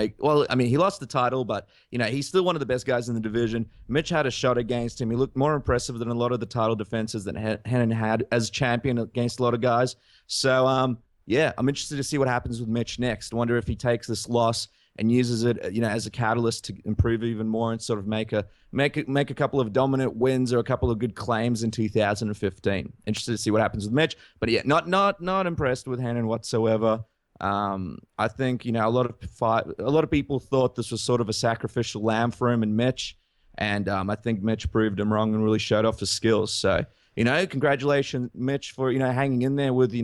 lost the title, but, he's still one of the best guys in the division. Mitch had a shot against him. He looked more impressive than a lot of the title defenses that Renan had as champion against a lot of guys. So, yeah, I'm interested to see what happens with Mitch next. I wonder if he takes this loss and uses it, as a catalyst to improve even more and sort of make a couple of dominant wins or a couple of good claims in 2015. Interested to see what happens with Mitch, but yeah, not impressed with Renan whatsoever. I think a lot of people thought this was sort of a sacrificial lamb for him and Mitch, and I think Mitch proved him wrong and really showed off his skills. So congratulations, Mitch, for hanging in there with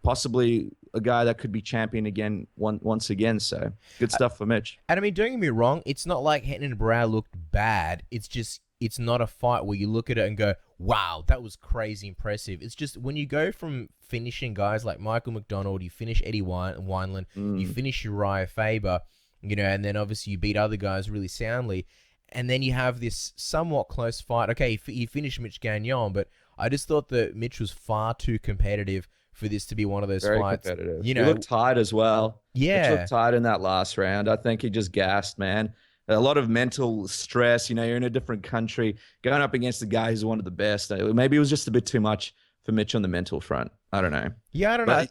possibly a guy that could be champion again once again. So good stuff for Mitch. And I mean, don't get me wrong, it's not like Renan Barão looked bad. It's just, it's not a fight where you look at it and go, wow, that was crazy impressive. It's just when you go from finishing guys like Michael McDonald, you finish Eddie Wineland, you finish Uriah Faber, and then obviously you beat other guys really soundly. And then you have this somewhat close fight. Okay, he finished Mitch Gagnon, but I just thought that Mitch was far too competitive for this to be one of those Very fights. Competitive. He looked tired as well. Yeah. Mitch looked tired in that last round. I think he just gassed, man. A lot of mental stress. You're in a different country, going up against a guy who's one of the best. Maybe it was just a bit too much for Mitch on the mental front. I don't know. Yeah, I don't know.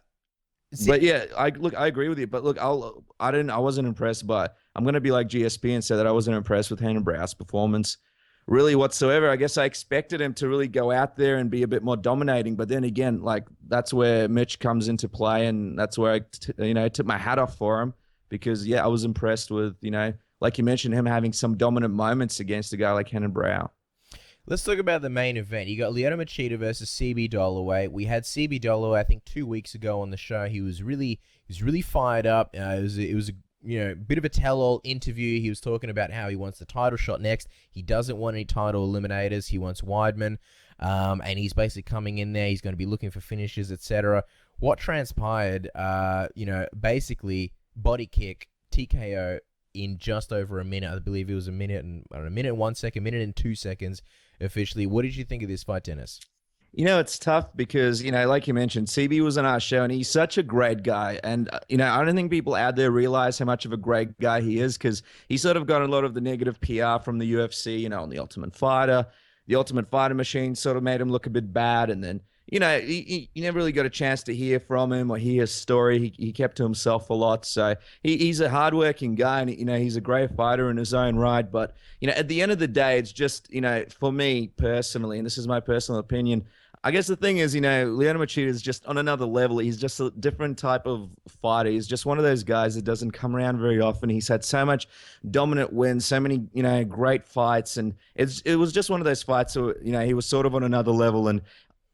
But yeah, I agree with you. But look, I wasn't impressed by. I'm gonna be like GSP and say that I wasn't impressed with Renan Barão's performance, really whatsoever. I guess I expected him to really go out there and be a bit more dominating. But then again, that's where Mitch comes into play, and that's where I took my hat off for him, because yeah, I was impressed with like you mentioned, him having some dominant moments against a guy like Renan Barão. Let's talk about the main event. You got Lyoto Machida versus CB Dollaway. We had CB Dollaway, I think, 2 weeks ago on the show. He was really fired up. It was a bit of a tell-all interview. He was talking about how he wants the title shot next. He doesn't want any title eliminators. He wants Weidman, and he's basically coming in there. He's going to be looking for finishes, etc. What transpired? Basically body kick, TKO in just over a minute. I believe it was a minute and 1 second, minute and 2 seconds officially. What did you think of this fight, Dennis? It's tough because, like you mentioned, CB was on our show and he's such a great guy. And, I don't think people out there realize how much of a great guy he is, because he sort of got a lot of the negative PR from the UFC, on the Ultimate Fighter. The Ultimate Fighter machine sort of made him look a bit bad. And then, you never really got a chance to hear from him or hear his story. He kept to himself a lot. So he's a hardworking guy, and he's a great fighter in his own right. But at the end of the day, it's just for me personally, and this is my personal opinion. I guess the thing is, Lyoto Machida is just on another level. He's just a different type of fighter. He's just one of those guys that doesn't come around very often. He's had so much dominant wins, so many, great fights. And it was just one of those fights where, he was sort of on another level. And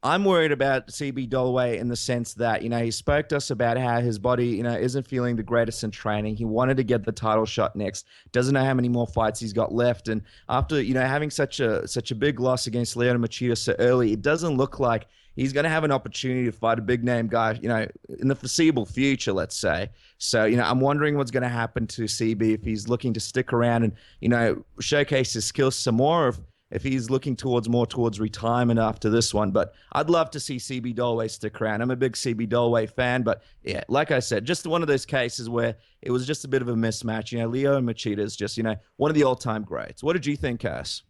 I'm worried about CB Dollaway in the sense that, he spoke to us about how his body, isn't feeling the greatest in training. He wanted to get the title shot next. Doesn't know how many more fights he's got left. And after, having such a big loss against Lyoto Machida so early, it doesn't look like he's going to have an opportunity to fight a big name guy, in the foreseeable future, let's say. So, I'm wondering what's going to happen to CB if he's looking to stick around and, showcase his skills some more, if he's looking more towards retirement after this one. But I'd love to see CB Dollaway stick around. I'm a big CB Dollaway fan, but yeah, like I said, just one of those cases where it was just a bit of a mismatch. Lyoto Machida is just, one of the all-time greats. What did you think, Cass?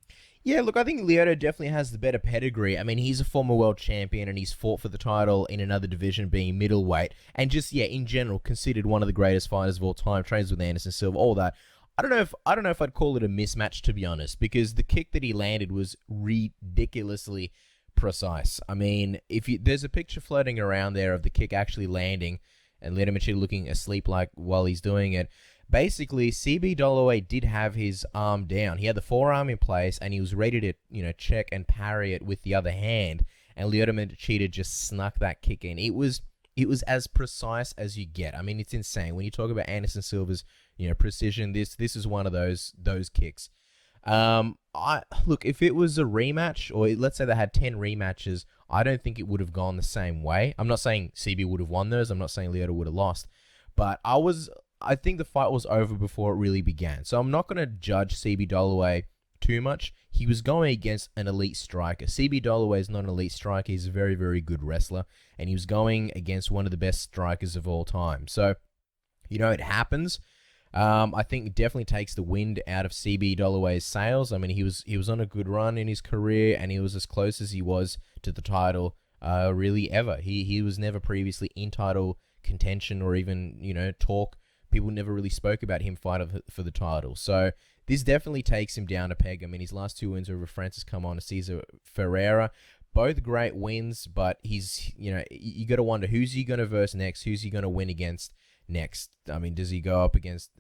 Yeah, look, I think Lyoto definitely has the better pedigree. I mean, he's a former world champion, and he's fought for the title in another division, being middleweight, and just, in general, considered one of the greatest fighters of all time, trains with Anderson Silva, all that. I don't know if I'd call it a mismatch, to be honest, because the kick that he landed was ridiculously precise. I mean, there's a picture floating around there of the kick actually landing and Lyoto Machida looking asleep while he's doing it. Basically, CB Dollaway did have his arm down. He had the forearm in place, and he was ready to check and parry it with the other hand. And Lyoto Machida just snuck that kick in. It was as precise as you get. I mean, it's insane when you talk about Anderson Silva's precision. This is one of those kicks. Look, if it was a rematch, or let's say they had 10 rematches, I don't think it would have gone the same way. I'm not saying CB would have won those. I'm not saying Lyoto would have lost, but I think the fight was over before it really began. So I'm not going to judge CB Dollaway too much. He was going against an elite striker. CB Dollaway is not an elite striker. He's a very, very good wrestler, and he was going against one of the best strikers of all time. So, it happens. I think it definitely takes the wind out of CB Dollaway's sails. I mean, he was on a good run in his career, and he was as close as he was to the title, really ever. He was never previously in title contention or even, talk. People never really spoke about him fighting for the title. So this definitely takes him down a peg. I mean, his last 2 wins over Francis Camon and Cesar Ferreira, both great wins, but he's, you got to wonder, who's he going to verse next? Who's he going to win against next? I mean, does he go up against,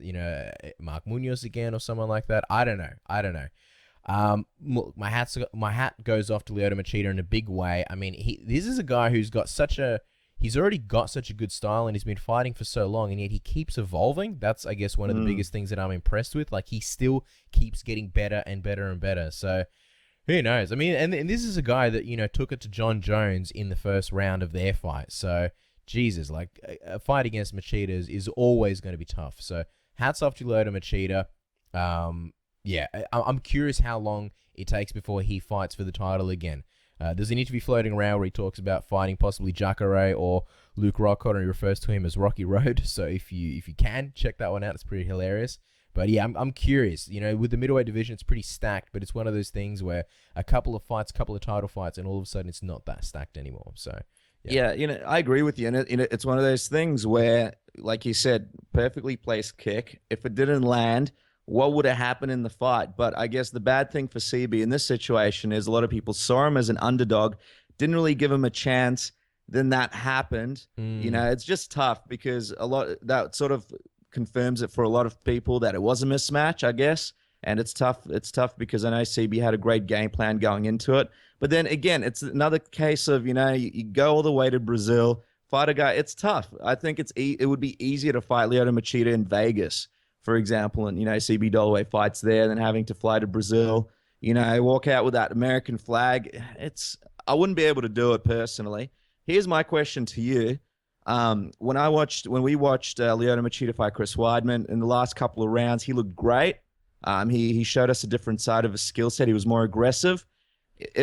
Mark Munoz again or someone like that? I don't know. Look, my hat goes off to Lyoto Machida in a big way. I mean, this is a guy who's got he's already got such a good style, and he's been fighting for so long, and yet he keeps evolving. That's, I guess, one of the biggest things that I'm impressed with. Like, he still keeps getting better and better and better. So, who knows? I mean, and this is a guy that, took it to John Jones in the first round of their fight. So, Jesus, like, a fight against Machida is always going to be tough. So, hats off to Lyoto Machida. I'm curious how long it takes before he fights for the title again. There's an interview floating around where he talks about fighting possibly Jacare or Luke Rockhold, and he refers to him as Rocky Road. So if you can, check that one out. It's pretty hilarious. But yeah, I'm curious. With the middleweight division, it's pretty stacked, but it's one of those things where a couple of title fights, and all of a sudden it's not that stacked anymore. So yeah, I agree with you. And it's one of those things where, like you said, perfectly placed kick. If it didn't land, what would have happened in the fight? But I guess the bad thing for CB in this situation is a lot of people saw him as an underdog, didn't really give him a chance. Then that happened. It's just tough because that sort of confirms it for a lot of people that it was a mismatch, I guess. And it's tough. It's tough because I know CB had a great game plan going into it. But then again, it's another case of, you go all the way to Brazil, fight a guy. It's tough. I think it would be easier to fight Lyoto Machida in Vegas, for example, and, CB Dollaway fights there than having to fly to Brazil, walk out with that American flag. I wouldn't be able to do it personally. Here's my question to you. When we watched Lyoto Machida fight Chris Weidman in the last couple of rounds, he looked great. He showed us a different side of his skill set. He was more aggressive.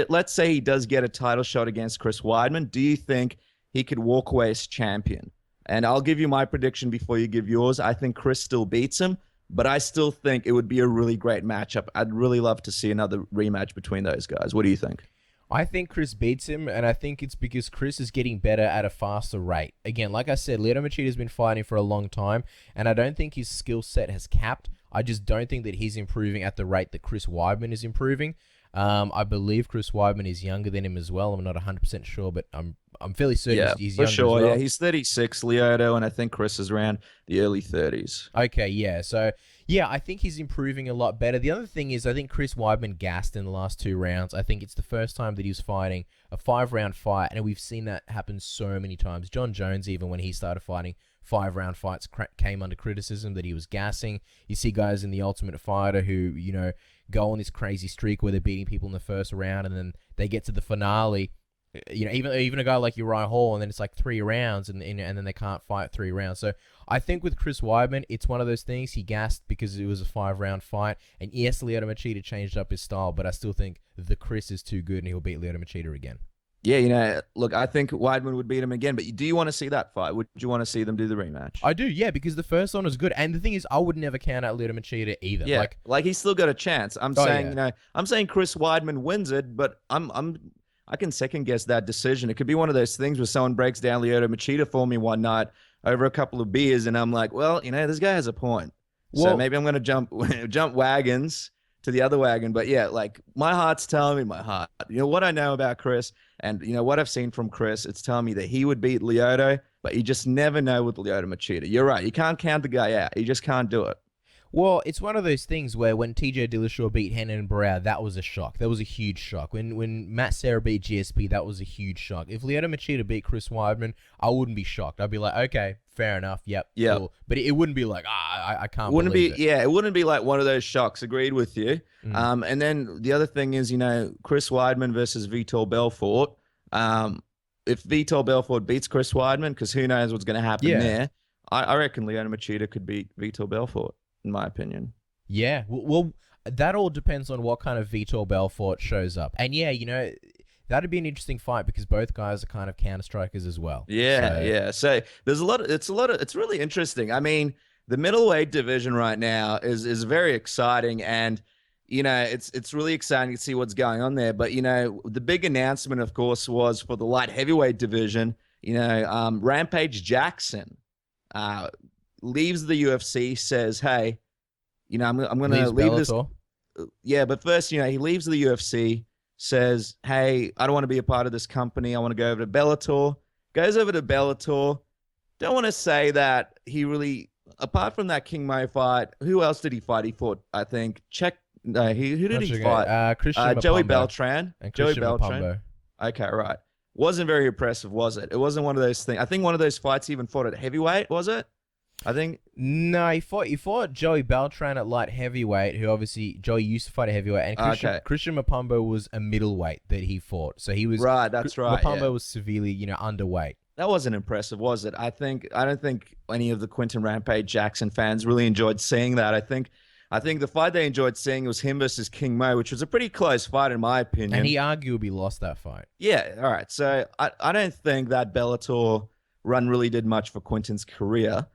Let's say he does get a title shot against Chris Weidman. Do you think he could walk away as champion? And I'll give you my prediction before you give yours. I think Chris still beats him, but I still think it would be a really great matchup. I'd really love to see another rematch between those guys. What do you think? I think Chris beats him, and I think it's because Chris is getting better at a faster rate. Again, like I said, Lyoto Machida's been fighting for a long time, and I don't think his skill set has capped. I just don't think that he's improving at the rate that Chris Weidman is improving. I believe Chris Weidman is younger than him as well. I'm not 100% sure, but I'm fairly certain he's for younger sure. as well. Yeah, he's 36, Lyoto, and I think Chris is around the early 30s. Okay, yeah. So, yeah, I think he's improving a lot better. The other thing is I think Chris Weidman gassed in the last 2 rounds. I think it's the first time that he was fighting a 5-round fight, and we've seen that happen so many times. John Jones, even when he started fighting 5-round fights, came under criticism that he was gassing. You see guys in The Ultimate Fighter who, go on this crazy streak where they're beating people in the first round, and then they get to the finale. Even a guy like Uriah Hall, and then it's like 3 rounds, and then they can't fight 3 rounds. So I think with Chris Weidman, it's one of those things. He gassed because it was a 5-round fight, and yes, Lyoto Machida changed up his style, but I still think the Chris is too good, and he'll beat Lyoto Machida again. Yeah, look, I think Weidman would beat him again, but do you want to see that fight? Would you want to see them do the rematch? I do, yeah, because the first one was good, and the thing is, I would never count out Lyoto Machida either. Yeah, like he's still got a chance. I'm saying, I'm saying Chris Weidman wins it, but I can second guess that decision. It could be one of those things where someone breaks down Lyoto Machida for me one night over a couple of beers, and I'm like, well, this guy has a point. So maybe I'm going to jump wagons to the other wagon. But yeah, like my heart's telling me, what I know about Chris and what I've seen from Chris, it's telling me that he would beat Lyoto, but you just never know with Lyoto Machida. You're right. You can't count the guy out. You just can't do it. Well, it's one of those things where when TJ Dillashaw beat Renan Barão, that was a shock. That was a huge shock. When Matt Serra beat GSP, that was a huge shock. If Lyoto Machida beat Chris Weidman, I wouldn't be shocked. I'd be like, okay, fair enough, yep, cool. But it wouldn't be like, I can't believe it. Yeah, it wouldn't be like one of those shocks. Agreed with you. And then the other thing is, Chris Weidman versus Vitor Belfort. If Vitor Belfort beats Chris Weidman, because who knows what's going to happen there, I reckon Lyoto Machida could beat Vitor Belfort, in my opinion. Yeah, well, that all depends on what kind of Vitor Belfort shows up. And yeah, that'd be an interesting fight because both guys are kind of counter strikers as well. Yeah. So there's it's really interesting. I mean, the middleweight division right now is very exciting, and it's really exciting to see what's going on there. But the big announcement, of course, was for the light heavyweight division. Rampage Jackson leaves the UFC, says, "Hey, I'm going to leave this." Yeah, but first, he leaves the UFC, says, "Hey, I don't want to be a part of this company. I want to go over to Bellator." Goes over to Bellator. Don't want to say that he really, apart from that King Mo fight, who else did he fight? He fought, I think, who did he fight? Christian Joey Mapambo. Beltran. And Joey Christian Beltran. Mapambo. Okay, right. Wasn't very impressive, was it? It wasn't one of those things. I think one of those fights he even fought at heavyweight, was it? I think no, he fought Joey Beltran at light heavyweight, who obviously Joey used to fight at heavyweight, and Christian Mapambo was a middleweight that he fought. So he was right. That's right. Mapambo was severely, underweight. That wasn't impressive, was it? I don't think any of the Quinton Rampage Jackson fans really enjoyed seeing that. I think the fight they enjoyed seeing was him versus King Mo, which was a pretty close fight in my opinion. And he arguably lost that fight. Yeah. All right. So I don't think that Bellator run really did much for Quinton's career.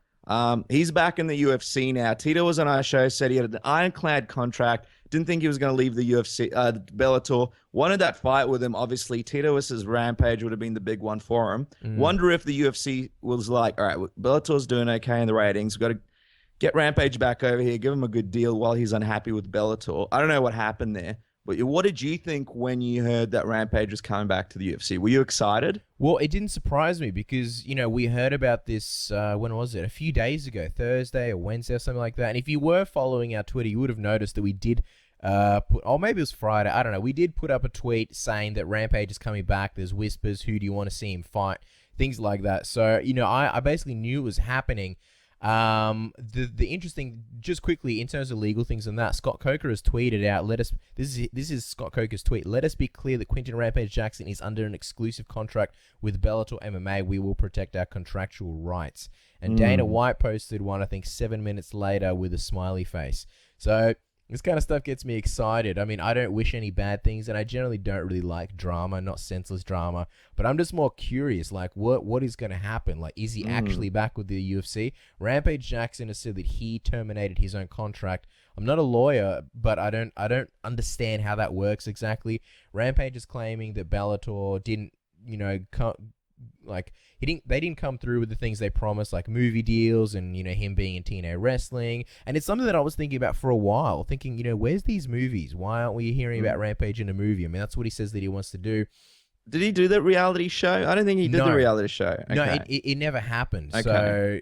He's back in the UFC now. Tito was on our show, said he had an ironclad contract. Didn't think he was going to leave the UFC, Bellator. Wanted that fight with him. Obviously, Tito versus Rampage would have been the big one for him. Wonder if the UFC was like, all right, Bellator's doing okay in the ratings. We've got to get Rampage back over here, give him a good deal while he's unhappy with Bellator. I don't know what happened there. But what did you think when you heard that Rampage was coming back to the UFC? Were you excited? Well, it didn't surprise me because, we heard about this, when was it? A few days ago, Thursday or Wednesday or something like that. And if you were following our Twitter, you would have noticed that we did maybe it was Friday, I don't know. We did put up a tweet saying that Rampage is coming back. There's whispers, who do you want to see him fight? Things like that. So, I basically knew it was happening. The interesting, just quickly in terms of legal things and that, Scott Coker has tweeted out, this is Scott Coker's tweet, "Let us be clear that Quinton Rampage Jackson is under an exclusive contract with Bellator MMA. We will protect our contractual rights." And Dana White posted one, I think 7 minutes later, with a smiley face. So This kind of stuff gets me excited. I mean, I don't wish any bad things, and I generally don't really like drama, not senseless drama. But I'm just more curious, like, what is going to happen? Like, is he actually back with the UFC? Rampage Jackson has said that he terminated his own contract. I'm not a lawyer, but I don't understand how that works exactly. Rampage is claiming that Bellator didn't, they didn't come through with the things they promised, like movie deals and, him being in TNA wrestling. And it's something that I was thinking about for a while, thinking, where's these movies? Why aren't we hearing about Rampage in a movie? I mean, that's what he says that he wants to do. Did he do that reality show? I don't think he did the reality show. Okay. No, it never happened. Okay. So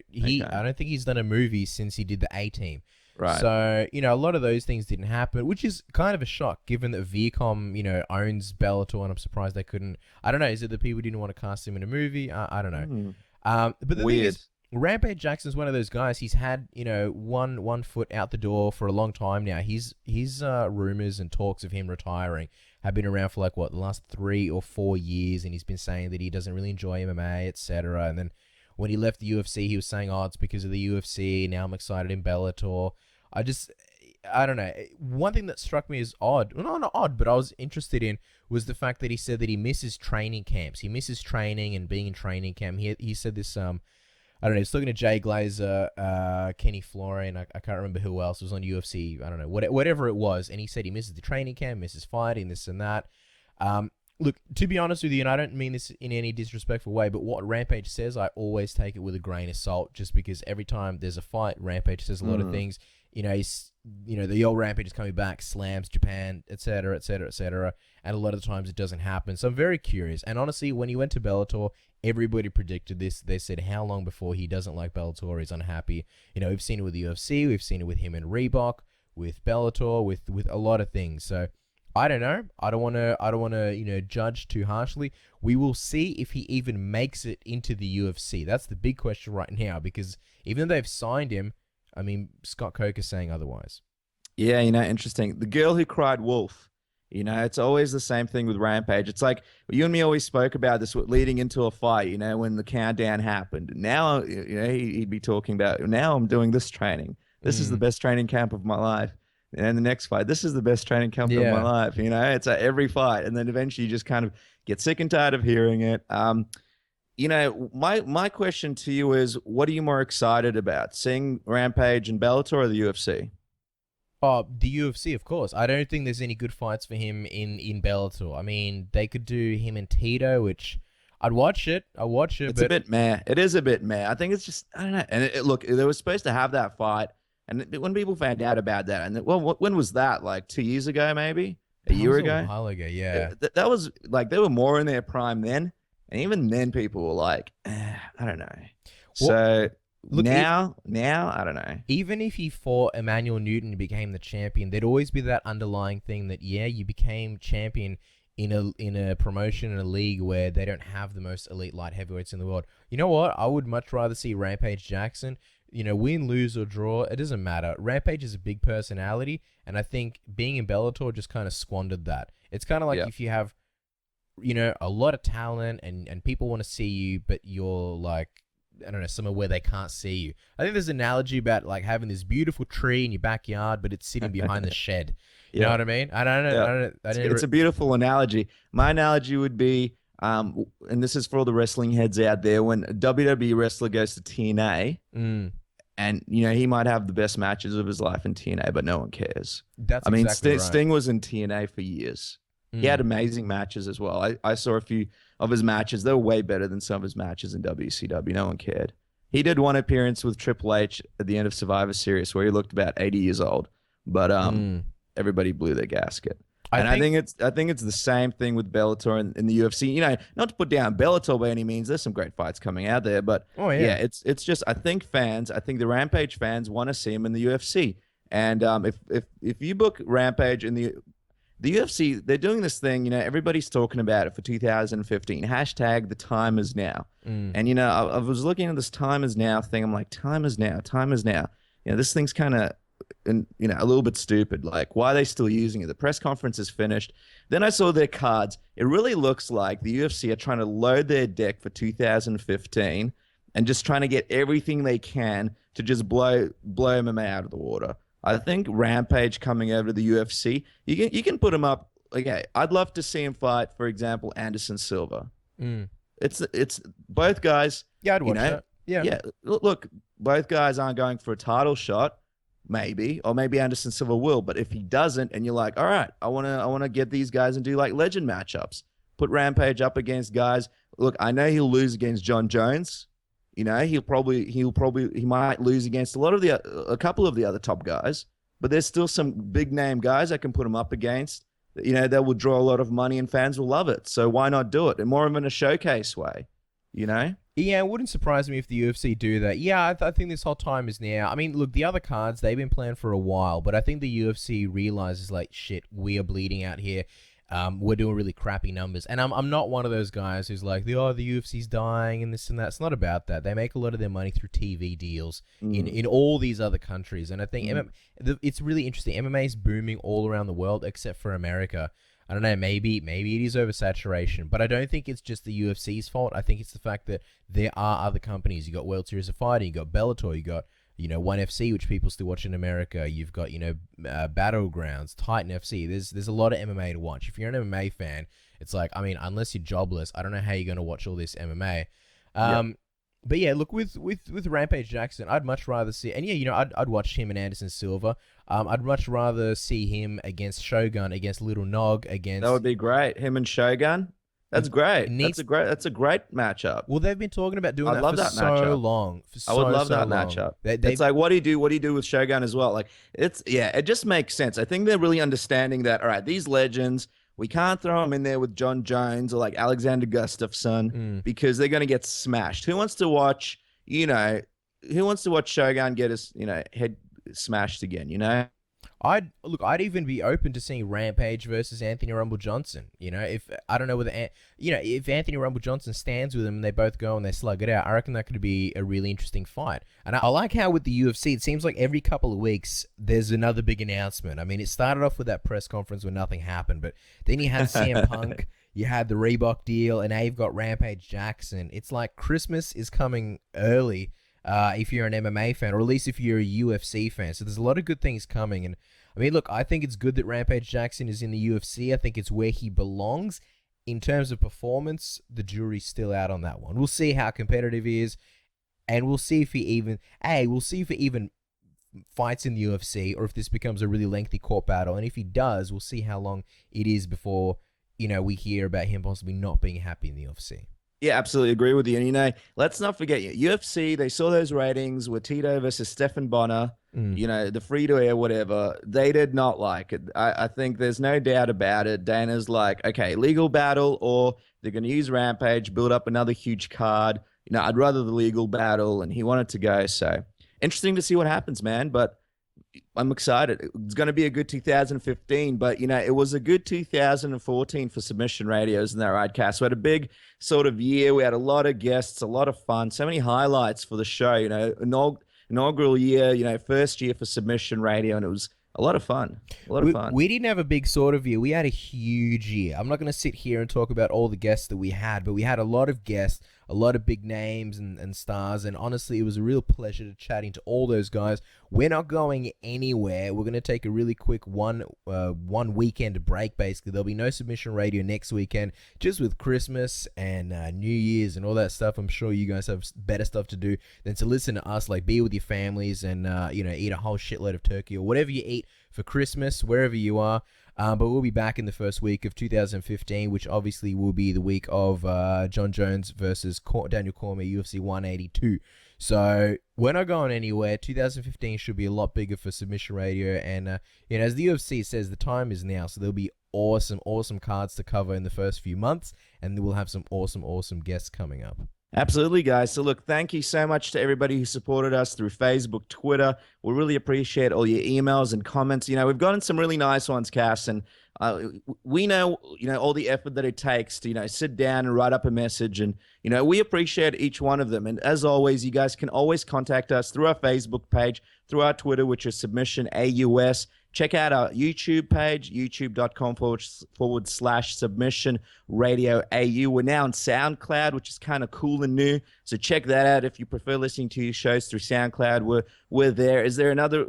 I don't think he's done a movie since he did the A-Team. Right. So, a lot of those things didn't happen, which is kind of a shock given that Viacom, owns Bellator, and I'm surprised they couldn't. I don't know. Is it the people didn't want to cast him in a movie? I don't know. But the thing is, Rampage Jackson's one of those guys. He's had, one foot out the door for a long time now. His rumors and talks of him retiring have been around for the last 3 or 4 years, and he's been saying that he doesn't really enjoy MMA, etc. And then when he left the UFC, he was saying, "Oh, it's because of the UFC. Now I'm excited in Bellator." I don't know. One thing that struck me as odd, well, not odd, but I was interested in, was the fact that he said that he misses training camps. He misses training and being in training camp. He said this, I don't know, he's talking to Jay Glazer, Kenny Florian, I can't remember who else was on UFC, I don't know, whatever it was, and he said he misses the training camp, misses fighting, this and that. Look, to be honest with you, and I don't mean this in any disrespectful way, but what Rampage says, I always take it with a grain of salt, just because every time there's a fight, Rampage says a lot of things. The old Rampage is coming back, slams Japan, etc., etc., etc., and a lot of the times it doesn't happen. So I'm very curious. And honestly, when he went to Bellator, everybody predicted this. They said how long before he doesn't like Bellator, he's unhappy. We've seen it with the UFC, we've seen it with him and Reebok, with Bellator, with a lot of things. So I don't know. I don't want to judge too harshly. We will see if he even makes it into the UFC. That's the big question right now, because even though they've signed him, I mean, Scott Coker is saying otherwise. Yeah, interesting. The girl who cried wolf. It's always the same thing with Rampage. It's like you and me always spoke about this leading into a fight, when the countdown happened. Now, he'd be talking about, now I'm doing this training. This is the best training camp of my life. And the next fight, this is the best training camp of my life. It's every fight. And then eventually you just kind of get sick and tired of hearing it. My question to you is, what are you more excited about, seeing Rampage and Bellator or the UFC? Oh, the UFC, of course. I don't think there's any good fights for him in Bellator. I mean, they could do him and Tito, which I'd watch it. It's a bit meh. It is a bit meh. I think it's just, I don't know. And look, they were supposed to have that fight. And when people found out about that, and when was that? Like 2 years ago, maybe a year ago. A while ago, yeah. That was like they were more in their prime then, and even then, people were like, I don't know. So look, now I don't know. Even if he fought Emmanuel Newton and became the champion, there'd always be that underlying thing that you became champion in a promotion in a league where they don't have the most elite light heavyweights in the world. You know what? I would much rather see Rampage Jackson. Win, lose, or draw, it doesn't matter. Rampage is a big personality, and I think being in Bellator just kind of squandered that. It's kind of like if you have, a lot of talent and people want to see you, but you're like, I don't know, somewhere where they can't see you. I think there's an analogy about like having this beautiful tree in your backyard, but it's sitting behind the shed. You know what I mean? I don't know. It's a beautiful analogy. My analogy would be, and this is for all the wrestling heads out there, when a WWE wrestler goes to TNA, and he might have the best matches of his life in TNA, but no one cares. That's exactly right. Sting was in TNA for years. He had amazing matches as well. I saw a few of his matches. They were way better than some of his matches in WCW. No one cared. He did one appearance with Triple H at the end of Survivor Series where he looked about 80 years old, but everybody blew their gasket. I think it's the same thing with Bellator and in the UFC. Not to put down Bellator by any means. There's some great fights coming out there, but it's just I think the Rampage fans want to see him in the UFC. And if you book Rampage in the UFC, they're doing this thing. Everybody's talking about it for 2015. Hashtag the time is now. And I was looking at this time is now thing. I'm like, time is now. This thing's kind of, and a little bit stupid. Like, why are they still using it? The press conference is finished. Then I saw their cards. It really looks like the UFC are trying to load their deck for 2015 and just trying to get everything they can to just blow MMA out of the water. I think Rampage coming over to the UFC, you can put him up. Okay, I'd love to see him fight, for example, Anderson Silva. Mm. It's both guys. Yeah, I'd watch that. Yeah. Yeah. Look, both guys aren't going for a title shot, maybe, or maybe Anderson Silva will. But if he doesn't, and you're like, all right, I wanna get these guys and do like legend matchups. Put Rampage up against guys. Look, I know he'll lose against John Jones. You know, he might lose against a couple of the other top guys. But there's still some big name guys I can put him up against. You know, that will draw a lot of money and fans will love it. So why not do it? And more of in a showcase way, you know? Yeah, it wouldn't surprise me if the UFC do that. Yeah, I think this whole time is now. I mean, look, the other cards, they've been planned for a while, but I think the UFC realizes, like, shit, we are bleeding out here. We're doing really crappy numbers. And I'm not one of those guys who's like, the UFC's dying and this and that. It's not about that. They make a lot of their money through TV deals in all these other countries. And I think it's really interesting. MMA is booming all around the world except for America. I don't know, maybe it is oversaturation, but I don't think it's just the UFC's fault. I think it's the fact that there are other companies. You got World Series of Fighting, you got Bellator, you got, ONE FC, which people still watch in America. You've got, Battlegrounds, Titan FC. There's a lot of MMA to watch. If you're an MMA fan, it's like, I mean, unless you're jobless, I don't know how you're going to watch all this MMA. But yeah, look, with Rampage Jackson, I'd much rather see, and yeah, I'd watch him and Anderson Silva. I'd much rather see him against Shogun, against Little Nog, against. That would be great. Him and Shogun. That's great. That's a great matchup. Well, they've been talking about doing that for so long. I would love that matchup. It's like, what do you do with Shogun as well? Like, it just makes sense. I think they're really understanding that. All right, these legends, we can't throw them in there with John Jones or like Alexander Gustafsson because they're going to get smashed. Who wants to watch? Who wants to watch Shogun get his head smashed again? I'd even be open to seeing Rampage versus Anthony Rumble Johnson. If I don't know whether if Anthony Rumble Johnson stands with him and they both go and they slug it out, I reckon that could be a really interesting fight. And I like how with the UFC, it seems like every couple of weeks there's another big announcement. I mean, it started off with that press conference where nothing happened, but then you had CM Punk, you had the Reebok deal, and now you've got Rampage Jackson. It's like Christmas is coming early. If you're an MMA fan, or at least if you're a UFC fan. So there's a lot of good things coming. And I mean, look, I think it's good that Rampage Jackson is in the UFC. I think it's where he belongs. In terms of performance, the jury's still out on that one. We'll see how competitive he is, and we'll see if he even fights in the UFC, or if this becomes a really lengthy court battle. And if he does, we'll see how long it is before, we hear about him possibly not being happy in the UFC. Yeah, absolutely agree with you. And, let's not forget, UFC, they saw those ratings with Tito versus Stephan Bonner, the free-to-air, whatever. They did not like it. I think there's no doubt about it. Dana's like, okay, legal battle, or they're going to use Rampage, build up another huge card. I'd rather the legal battle, and he wanted to go. So interesting to see what happens, man. But I'm excited. It's going to be a good 2015, but, it was a good 2014 for Submission Radio, isn't that right, Cass? We had a big sort of year. We had a lot of guests, a lot of fun, so many highlights for the show, inaugural year, first year for Submission Radio, and it was a lot of fun. We didn't have a big sort of year. We had a huge year. I'm not going to sit here and talk about all the guests that we had, but we had a lot of guests, a lot of big names and stars, and honestly, it was a real pleasure chatting to all those guys. We're not going anywhere. We're going to take a really quick one weekend break, basically. There'll be no Submission Radio next weekend, just with Christmas and New Year's and all that stuff. I'm sure you guys have better stuff to do than to listen to us, like be with your families and, eat a whole shitload of turkey or whatever you eat for Christmas, wherever you are. But we'll be back in the first week of 2015, which obviously will be the week of John Jones versus Daniel Cormier, UFC 182. So we're not going anywhere. 2015 should be a lot bigger for Submission Radio. And, as the UFC says, the time is now. So there'll be awesome cards to cover in the first few months. And we'll have some awesome guests coming up. Absolutely, guys. So look, thank you so much to everybody who supported us through Facebook, Twitter. We really appreciate all your emails and comments. We've gotten some really nice ones, Cass, and we know, all the effort that it takes to, sit down and write up a message, and, we appreciate each one of them. And as always, you guys can always contact us through our Facebook page, through our Twitter, which is Submission AUS. check out our YouTube page, youtube.com/submission radio AU. We're now on SoundCloud, which is kind of cool and new. So check that out if you prefer listening to your shows through SoundCloud. We're there. Is there another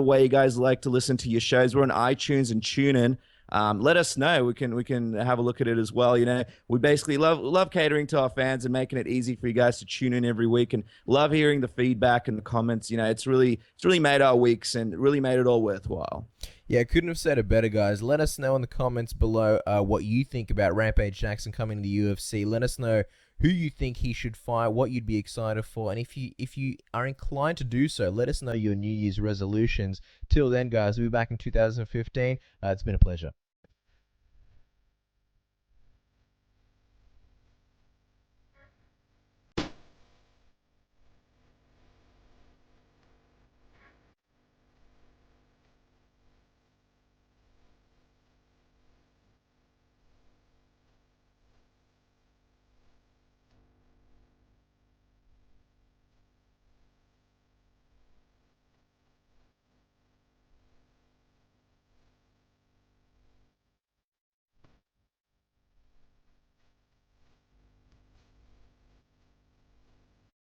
way you guys like to listen to your shows? We're on iTunes and TuneIn. Let us know. We can have a look at it as well. You know, we basically love catering to our fans and making it easy for you guys to tune in every week, and love hearing the feedback and the comments. You know, it's really made our weeks and really made it all worthwhile. Yeah, couldn't have said it better, guys. Let us know in the comments below what you think about Rampage Jackson coming to the UFC. Let us know who you think he should fight, what you'd be excited for, and if you are inclined to do so, let us know your New Year's resolutions. Till then, guys, we'll be back in 2015. It's been a pleasure.